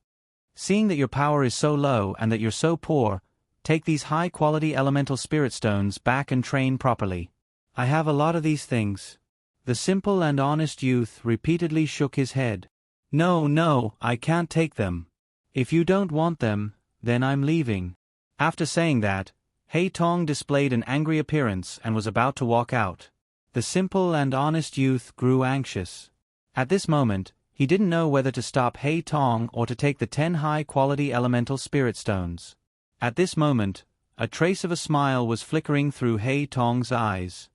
"Seeing that your power is so low and that you're so poor, take these high-quality elemental spirit stones back and train properly." "I have a lot of these things." The simple and honest youth repeatedly shook his head. No, I can't take them." "If you don't want them, then I'm leaving." After saying that, Hei Tong displayed an angry appearance and was about to walk out. The simple and honest youth grew anxious. At this moment, he didn't know whether to stop Hei Tong or to take the 10 high-quality elemental spirit stones. At this moment, a trace of a smile was flickering through Hei Tong's eyes.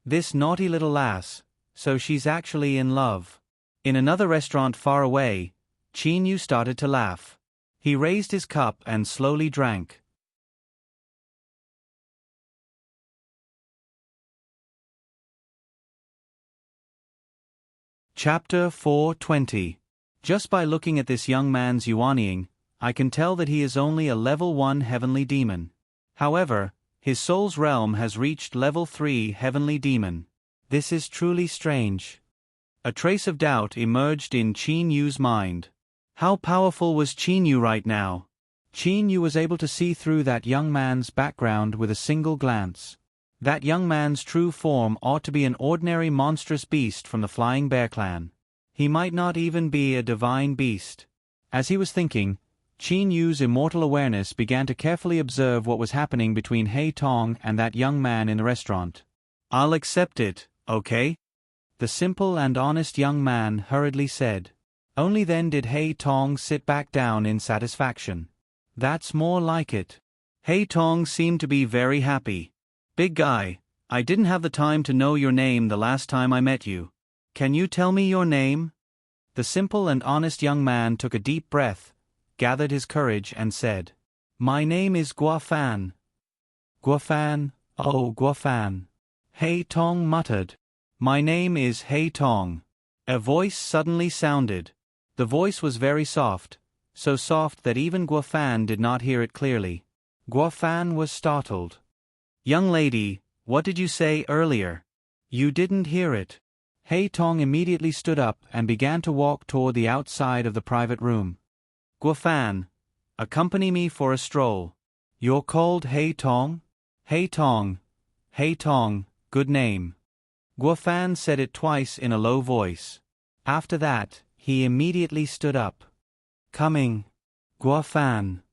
This naughty little lass, so she's actually in love. In another restaurant far away, Qin Yu started to laugh. He raised his cup and slowly drank. Chapter 420. Just by looking at this young man's yuanying, I can tell that he is only a level 1 heavenly demon. However, his soul's realm has reached level 3 heavenly demon. This is truly strange. A trace of doubt emerged in Qin Yu's mind. How powerful was Qin Yu right now? Qin Yu was able to see through that young man's background with a single glance. That young man's true form ought to be an ordinary monstrous beast from the Flying Bear clan. He might not even be a divine beast. As he was thinking, Qin Yu's immortal awareness began to carefully observe what was happening between He Tong and that young man in the restaurant. "I'll accept it, okay?" the simple and honest young man hurriedly said. Only then did He Tong sit back down in satisfaction. That's more like it. He Tong seemed to be very happy. "Big guy, I didn't have the time to know your name the last time I met you. Can you tell me your name?" The simple and honest young man took a deep breath, gathered his courage and said, "My name is Guofan." "Guofan, oh Guofan," He Tong muttered. "My name is He Tong." A voice suddenly sounded. The voice was very soft, so soft that even Guofan did not hear it clearly. Guofan was startled. "Young lady, what did you say earlier? You didn't hear it." He Tong immediately stood up and began to walk toward the outside of the private room. "Guofan, accompany me for a stroll." "You're called He Tong?" "He Tong. He Tong, good name." Guofan said it twice in a low voice. After that, he immediately stood up. "Coming." Guofan.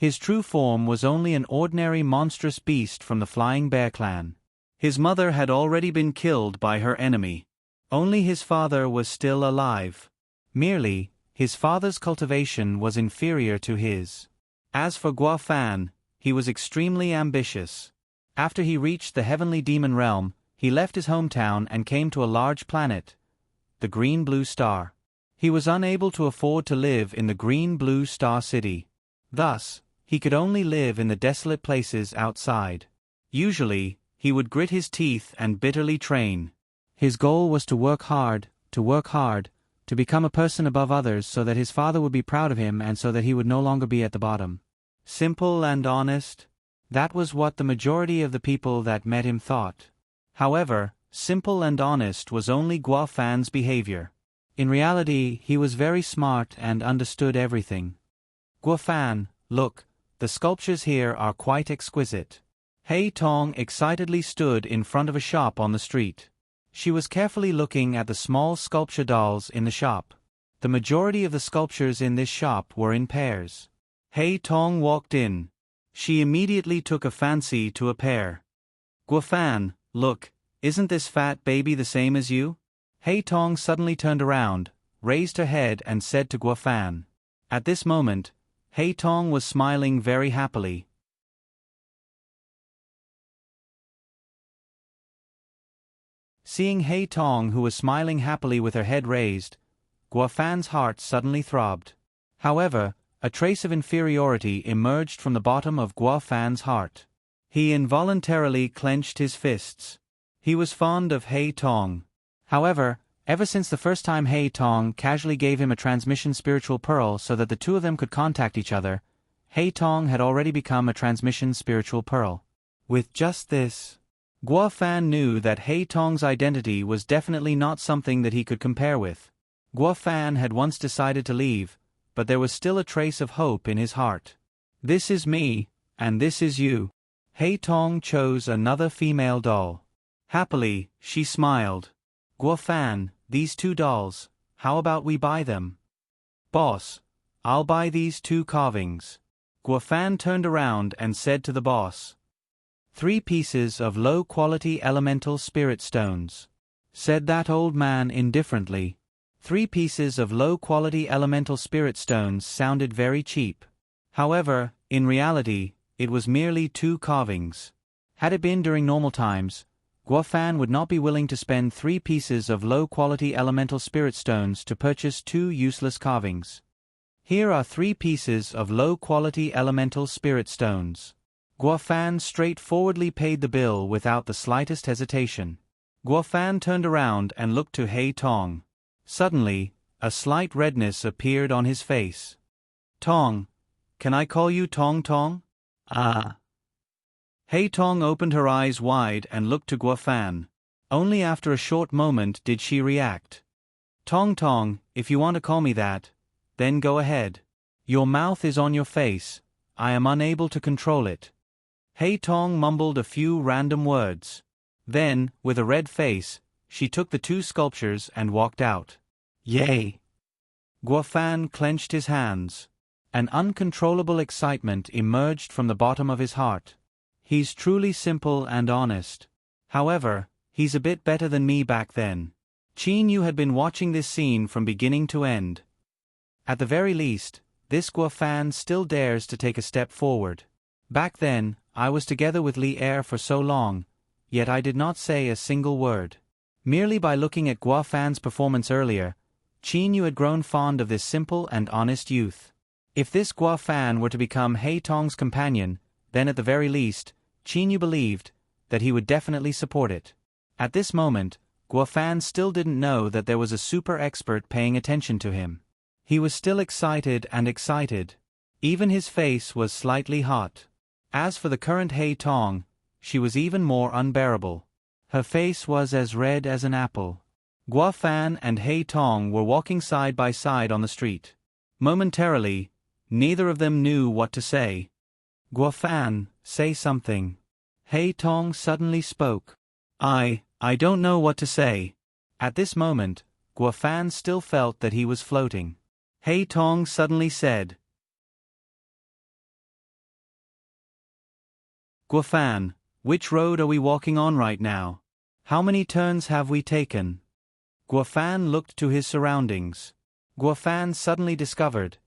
His true form was only an ordinary monstrous beast from the Flying Bear clan. His mother had already been killed by her enemy. Only his father was still alive. Merely, his father's cultivation was inferior to his. As for Guofan, he was extremely ambitious. After he reached the heavenly demon realm, he left his hometown and came to a large planet, the Green Blue Star. He was unable to afford to live in the Green Blue Star City. Thus, he could only live in the desolate places outside. Usually, he would grit his teeth and bitterly train. His goal was to work hard, to become a person above others so that his father would be proud of him and so that he would no longer be at the bottom. Simple and honest? That was what the majority of the people that met him thought. However, simple and honest was only Guofan's behavior. In reality, he was very smart and understood everything. "Guofan, look, the sculptures here are quite exquisite." He Tong excitedly stood in front of a shop on the street. She was carefully looking at the small sculpture dolls in the shop. The majority of the sculptures in this shop were in pairs. He Tong walked in. She immediately took a fancy to a pair. "Guofan, look, isn't this fat baby the same as you?" He Tong suddenly turned around, raised her head and said to Guofan. At this moment, He Tong was smiling very happily. Seeing He Tong, who was smiling happily with her head raised, Guofan's heart suddenly throbbed. However, a trace of inferiority emerged from the bottom of Guofan's heart. He involuntarily clenched his fists. He was fond of He Tong. However, ever since the first time He Tong casually gave him a transmission spiritual pearl so that the two of them could contact each other, He Tong had already become a transmission spiritual pearl. With just this, Guofan knew that He Tong's identity was definitely not something that he could compare with. Guofan had once decided to leave, but there was still a trace of hope in his heart. "This is me, and this is you." He Tong chose another female doll. Happily, she smiled. "Guofan, these 2 dolls, how about we buy them?" "Boss, I'll buy these 2 carvings." Guofan turned around and said to the boss. 3 pieces of low-quality elemental spirit stones," said that old man indifferently. 3 pieces of low-quality elemental spirit stones sounded very cheap. However, in reality, it was merely 2 carvings. Had it been during normal times, Guofan would not be willing to spend 3 pieces of low-quality elemental spirit stones to purchase 2 useless carvings. Here are 3 pieces of low-quality elemental spirit stones. Guofan straightforwardly paid the bill without the slightest hesitation. Guofan turned around and looked to He Tong. Suddenly, a slight redness appeared on his face. Tong. Can I call you Tong Tong? Ah. Hei Tong opened her eyes wide and looked to Guofan. Only after a short moment did she react. Tong Tong, if you want to call me that, then go ahead. Your mouth is on your face, I am unable to control it. Hei Tong mumbled a few random words. Then, with a red face, she took the two sculptures and walked out. Yay! Guofan clenched his hands. An uncontrollable excitement emerged from the bottom of his heart. He's truly simple and honest. However, he's a bit better than me back then. Qin Yu had been watching this scene from beginning to end. At the very least, this Guofan still dares to take a step forward. Back then, I was together with Li Er for so long, yet I did not say a single word. Merely by looking at Guofan's performance earlier, Qin Yu had grown fond of this simple and honest youth. If this Guofan were to become Hei Tong's companion, then at the very least, Qin Yu believed that he would definitely support it. At this moment, Guofan still didn't know that there was a super expert paying attention to him. He was still excited and excited. Even his face was slightly hot. As for the current Hei Tong, she was even more unbearable. Her face was as red as an apple. Guofan and Hei Tong were walking side by side on the street. Momentarily, neither of them knew what to say. Guofan, say something. Hei Tong suddenly spoke. I don't know what to say. At this moment, Guofan still felt that he was floating. Hei Tong suddenly said. Guofan, which road are we walking on right now? How many turns have we taken? Guofan looked to his surroundings. Guofan suddenly discovered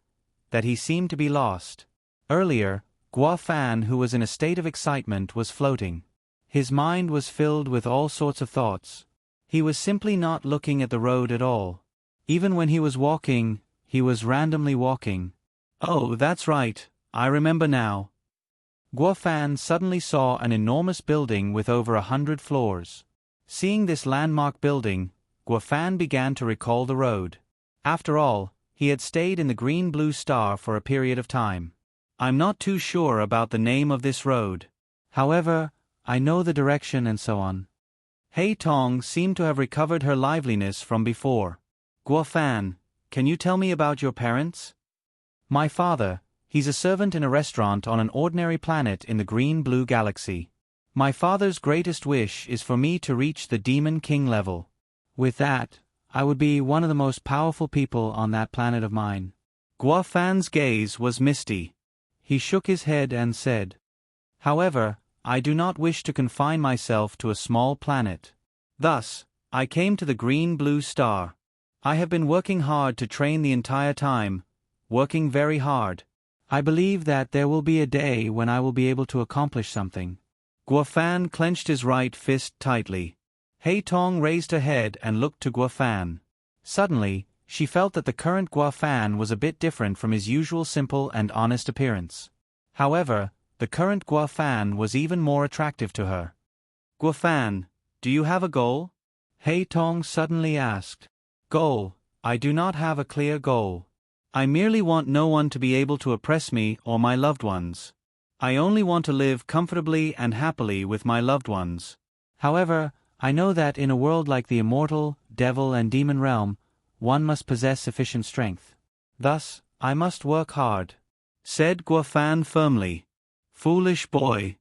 that he seemed to be lost. Earlier, Guofan, who was in a state of excitement, was floating. His mind was filled with all sorts of thoughts. He was simply not looking at the road at all. Even when he was walking, he was randomly walking. Oh, that's right, I remember now. Guofan suddenly saw an enormous building with over 100 floors. Seeing this landmark building, Guofan began to recall the road. After all, he had stayed in the Green Blue Star for a period of time. I'm not too sure about the name of this road. However, I know the direction and so on. Hei Tong seemed to have recovered her liveliness from before. Guofan, can you tell me about your parents? My father, he's a servant in a restaurant on an ordinary planet in the Green Blue Galaxy. My father's greatest wish is for me to reach the Demon King level. With that, I would be one of the most powerful people on that planet of mine. Guofan's gaze was misty. He shook his head and said, however, I do not wish to confine myself to a small planet. Thus, I came to the Green Blue Star. I have been working hard to train the entire time, working very hard. I believe that there will be a day when I will be able to accomplish something. Guofan clenched his right fist tightly. Hei Tong raised her head and looked to Guofan. Suddenly, she felt that the current Guofan was a bit different from his usual simple and honest appearance. However, the current Guofan was even more attractive to her. Guofan, do you have a goal? Hei Tong suddenly asked. Goal? I do not have a clear goal. I merely want no one to be able to oppress me or my loved ones. I only want to live comfortably and happily with my loved ones. However, I know that in a world like the immortal, devil and demon realm, one must possess sufficient strength. Thus, I must work hard, said Guofan firmly. Foolish boy.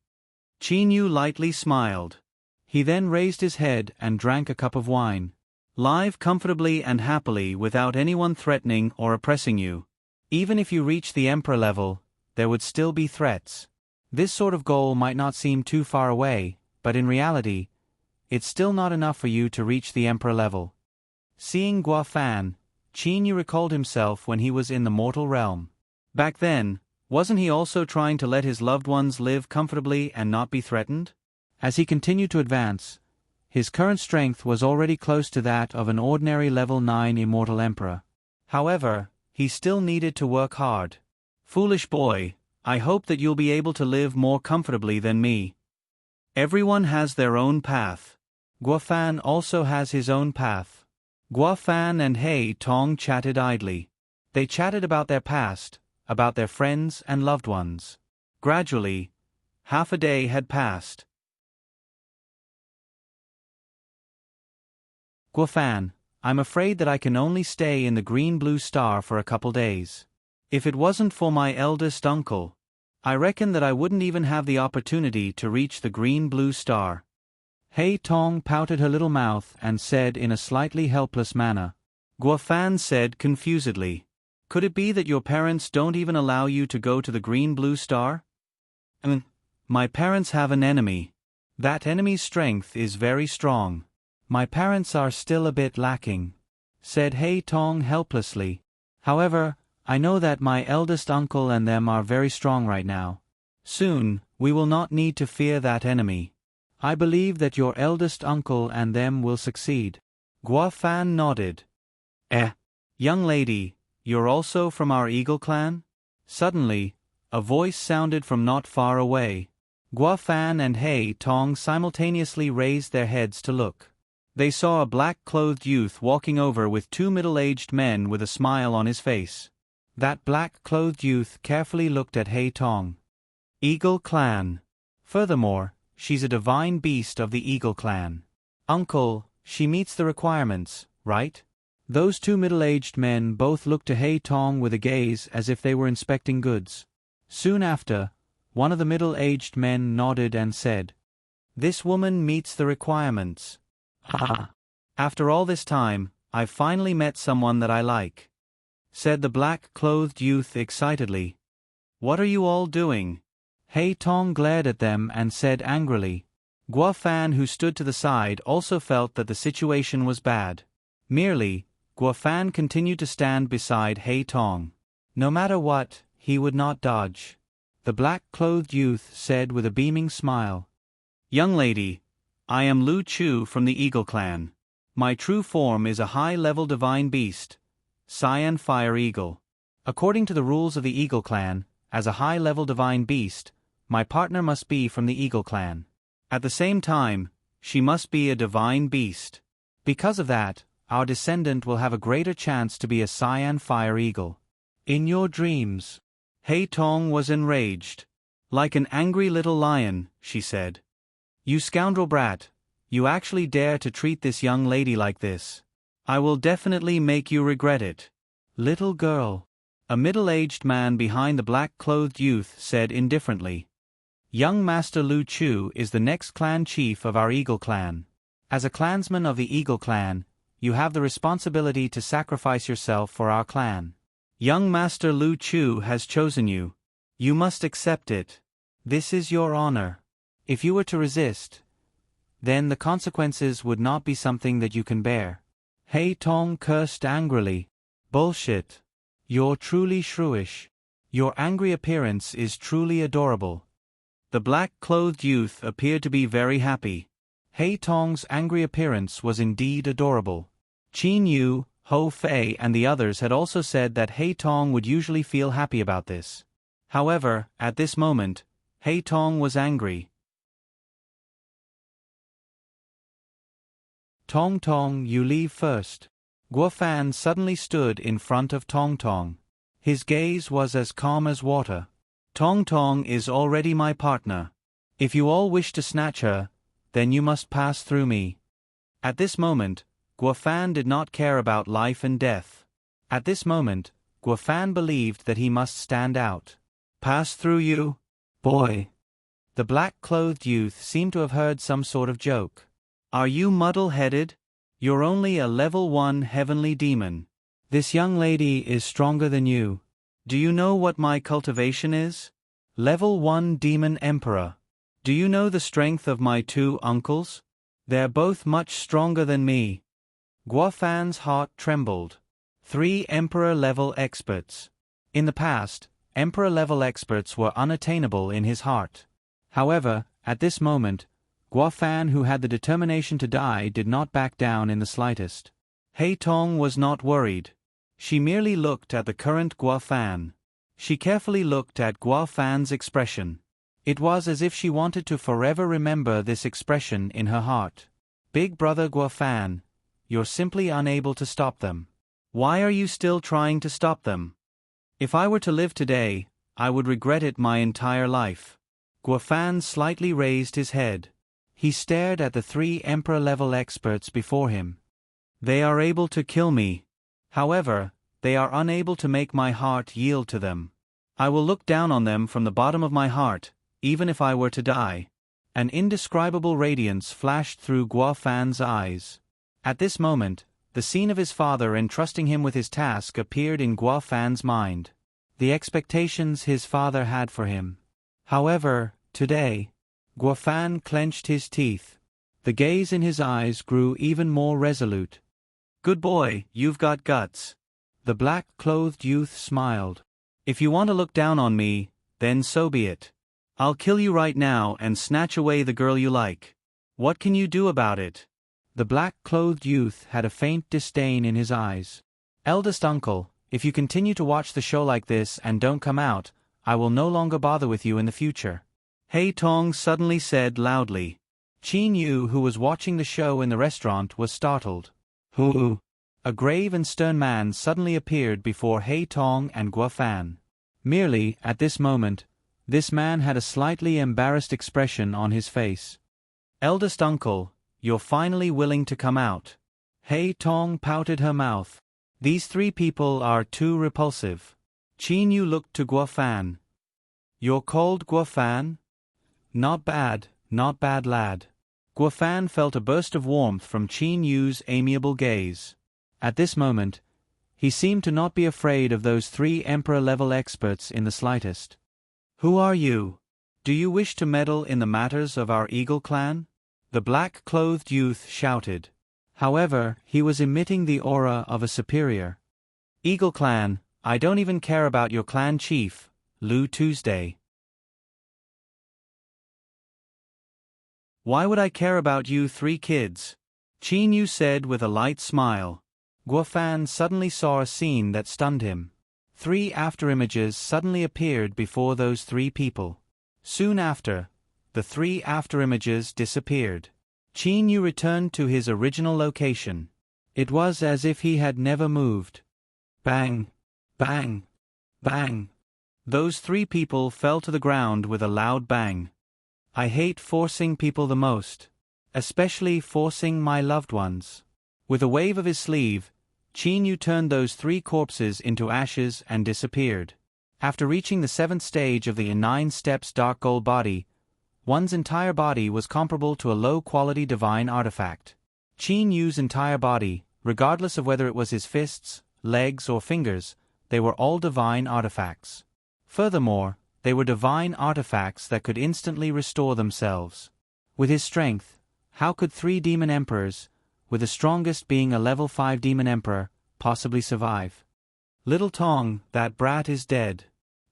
Qin Yu lightly smiled. He then raised his head and drank a cup of wine. Live comfortably and happily without anyone threatening or oppressing you. Even if you reach the Emperor level, there would still be threats. This sort of goal might not seem too far away, but in reality, it's still not enough for you to reach the Emperor level. Seeing Guofan, Qin Yu recalled himself when he was in the mortal realm. Back then, wasn't he also trying to let his loved ones live comfortably and not be threatened? As he continued to advance, his current strength was already close to that of an ordinary level 9 immortal emperor. However, he still needed to work hard. Foolish boy, I hope that you'll be able to live more comfortably than me. Everyone has their own path. Guofan also has his own path. Guo Fan and He Tong chatted idly. They chatted about their past, about their friends and loved ones. Gradually, half a day had passed. Guo Fan, I'm afraid that I can only stay in the Green Blue Star for a couple days. If it wasn't for my eldest uncle, I reckon that I wouldn't even have the opportunity to reach the Green Blue Star. He Tong pouted her little mouth and said in a slightly helpless manner. Guo Fan said confusedly, "Could it be that your parents don't even allow you to go to the Green Blue Star?" My parents have an enemy. That enemy's strength is very strong. My parents are still a bit lacking," said He Tong helplessly. "However, I know that my eldest uncle and them are very strong right now. Soon, we will not need to fear that enemy. I believe that your eldest uncle and them will succeed." Guo Fan nodded. Young lady, you're also from our Eagle clan?" Suddenly, a voice sounded from not far away. Guo Fan and He Tong simultaneously raised their heads to look. They saw a black-clothed youth walking over with two middle-aged men with a smile on his face. That black-clothed youth carefully looked at He Tong. "Eagle clan. Furthermore, she's a divine beast of the Eagle clan. Uncle, she meets the requirements, right?" Those two middle-aged men both looked to He Tong with a gaze as if they were inspecting goods. Soon after, one of the middle-aged men nodded and said, "This woman meets the requirements. After all this time, I've finally met someone that I like," said the black-clothed youth excitedly. "What are you all doing?" He Tong glared at them and said angrily. Guo Fan, who stood to the side, also felt that the situation was bad. Merely, Guo Fan continued to stand beside He Tong. No matter what, he would not dodge. The black-clothed youth said with a beaming smile, "Young lady, I am Lu Chu from the Eagle clan. My true form is a high-level divine beast, Cyan Fire Eagle. According to the rules of the Eagle clan, as a high-level divine beast, my partner must be from the Eagle clan. At the same time, she must be a divine beast. Because of that, our descendant will have a greater chance to be a Cyan Fire Eagle. In your dreams." He Tong was enraged. "Like an angry little lion," she said. "You scoundrel brat, you actually dare to treat this young lady like this. I will definitely make you regret it." "Little girl," a middle-aged man behind the black-clothed youth said indifferently. "Young Master Lu Chu is the next clan chief of our Eagle clan. As a clansman of the Eagle clan, you have the responsibility to sacrifice yourself for our clan. Young Master Lu Chu has chosen you. You must accept it. This is your honor. If you were to resist, then the consequences would not be something that you can bear." He Tong cursed angrily. "Bullshit. You're truly shrewish. Your angry appearance is truly adorable." The black-clothed youth appeared to be very happy. He Tong's angry appearance was indeed adorable. Qin Yu, Ho Fei and the others had also said that He Tong would usually feel happy about this. However, at this moment, He Tong was angry. "Tong Tong, you leave first." Guo Fan suddenly stood in front of Tong Tong. His gaze was as calm as water. "Tong Tong is already my partner. If you all wish to snatch her, then you must pass through me." At this moment, Guo Fan did not care about life and death. At this moment, Guo Fan believed that he must stand out. "Pass through you? Boy." The black-clothed youth seemed to have heard some sort of joke. "Are you muddle-headed? You're only a level 1 heavenly demon. This young lady is stronger than you. Do you know what my cultivation is? Level 1 Demon Emperor. Do you know the strength of my two uncles? They're both much stronger than me." Guo Fan's heart trembled. 3 Emperor-level experts. In the past, Emperor-level experts were unattainable in his heart. However, at this moment, Guo Fan, who had the determination to die, did not back down in the slightest. He Tong was not worried. She merely looked at the current Guo Fan. She carefully looked at Guo Fan's expression. It was as if she wanted to forever remember this expression in her heart. "Big brother Guo Fan, you're simply unable to stop them. Why are you still trying to stop them? If I were to live today, I would regret it my entire life. Guofan slightly raised his head. He stared at the 3 Emperor-level experts before him. They are able to kill me. However, they are unable to make my heart yield to them. I will look down on them from the bottom of my heart, even if I were to die. An indescribable radiance flashed through Guofan's eyes. At this moment, the scene of his father entrusting him with his task appeared in Guofan's mind. The expectations his father had for him. However, today, Guofan clenched his teeth. The gaze in his eyes grew even more resolute. Good boy, you've got guts. The black-clothed youth smiled. If you want to look down on me, then so be it. I'll kill you right now and snatch away the girl you like. What can you do about it? The black-clothed youth had a faint disdain in his eyes. Eldest uncle, if you continue to watch the show like this and don't come out, I will no longer bother with you in the future. Hei Tong suddenly said loudly. Qin Yu, who was watching the show in the restaurant, was startled. Who? A grave and stern man suddenly appeared before Hei Tong and Guofan. Merely, at this moment, this man had a slightly embarrassed expression on his face. Eldest uncle, you're finally willing to come out. Hei Tong pouted her mouth. These 3 people are too repulsive. Qin Yu looked to Guofan. You're called Guofan? Not bad lad. Guofan felt a burst of warmth from Qin Yu's amiable gaze. At this moment, he seemed to not be afraid of those 3 Emperor-level experts in the slightest. Who are you? Do you wish to meddle in the matters of our Eagle clan? The black-clothed youth shouted. However, he was emitting the aura of a superior. Eagle clan, I don't even care about your clan chief, Lu Tuesday. Why would I care about you 3 kids? Qin Yu said with a light smile. Guofan suddenly saw a scene that stunned him. 3 afterimages suddenly appeared before those 3 people. Soon after, the 3 afterimages disappeared. Qin Yu returned to his original location. It was as if he had never moved. Bang! Bang! Bang! Those 3 people fell to the ground with a loud bang. I hate forcing people the most. Especially forcing my loved ones. With a wave of his sleeve, Qin Yu turned those 3 corpses into ashes and disappeared. After reaching the 7th stage of the 9 steps dark gold body, one's entire body was comparable to a low-quality divine artifact. Qin Yu's entire body, regardless of whether it was his fists, legs or fingers, they were all divine artifacts. Furthermore, they were divine artifacts that could instantly restore themselves. With his strength, how could 3 demon emperors, with the strongest being a level 5 demon emperor, possibly survive? Little Tong, that brat is dead.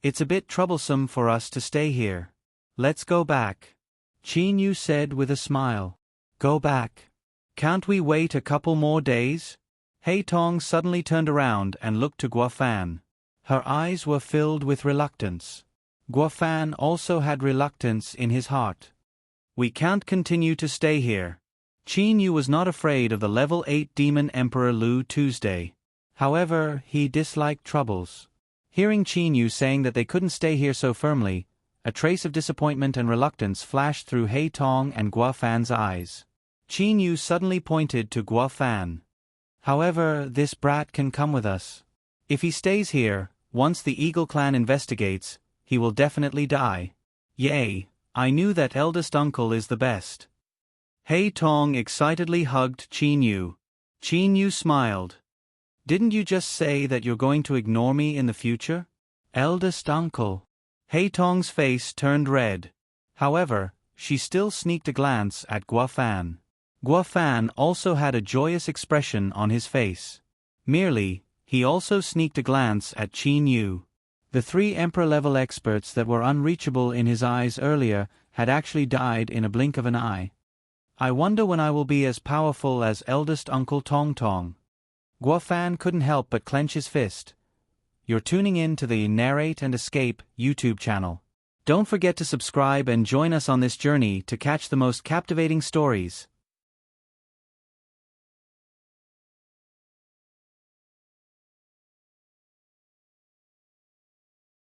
It's a bit troublesome for us to stay here. Let's go back. Qin Yu said with a smile. Go back. Can't we wait a couple more days? Hei Tong suddenly turned around and looked to Guofan. Her eyes were filled with reluctance. Guofan also had reluctance in his heart. We can't continue to stay here. Qin Yu was not afraid of the level 8 demon emperor Lu Tuesday. However, he disliked troubles. Hearing Qin Yu saying that they couldn't stay here so firmly, a trace of disappointment and reluctance flashed through Hei Tong and Guofan's eyes. Qin Yu suddenly pointed to Guofan. However, this brat can come with us. If he stays here, once the Eagle clan investigates, he will definitely die. Yay, I knew that eldest uncle is the best. Hei Tong excitedly hugged Qin Yu. Qin Yu smiled. Didn't you just say that you're going to ignore me in the future? Eldest uncle. Hei Tong's face turned red. However, she still sneaked a glance at Guofan. Guofan also had a joyous expression on his face. Merely, he also sneaked a glance at Qin Yu. The 3 Emperor-level experts that were unreachable in his eyes earlier had actually died in a blink of an eye. I wonder when I will be as powerful as eldest Uncle Tong Tong. Guofan couldn't help but clench his fist. You're tuning in to the Narrate and Escape YouTube channel. Don't forget to subscribe and join us on this journey to catch the most captivating stories.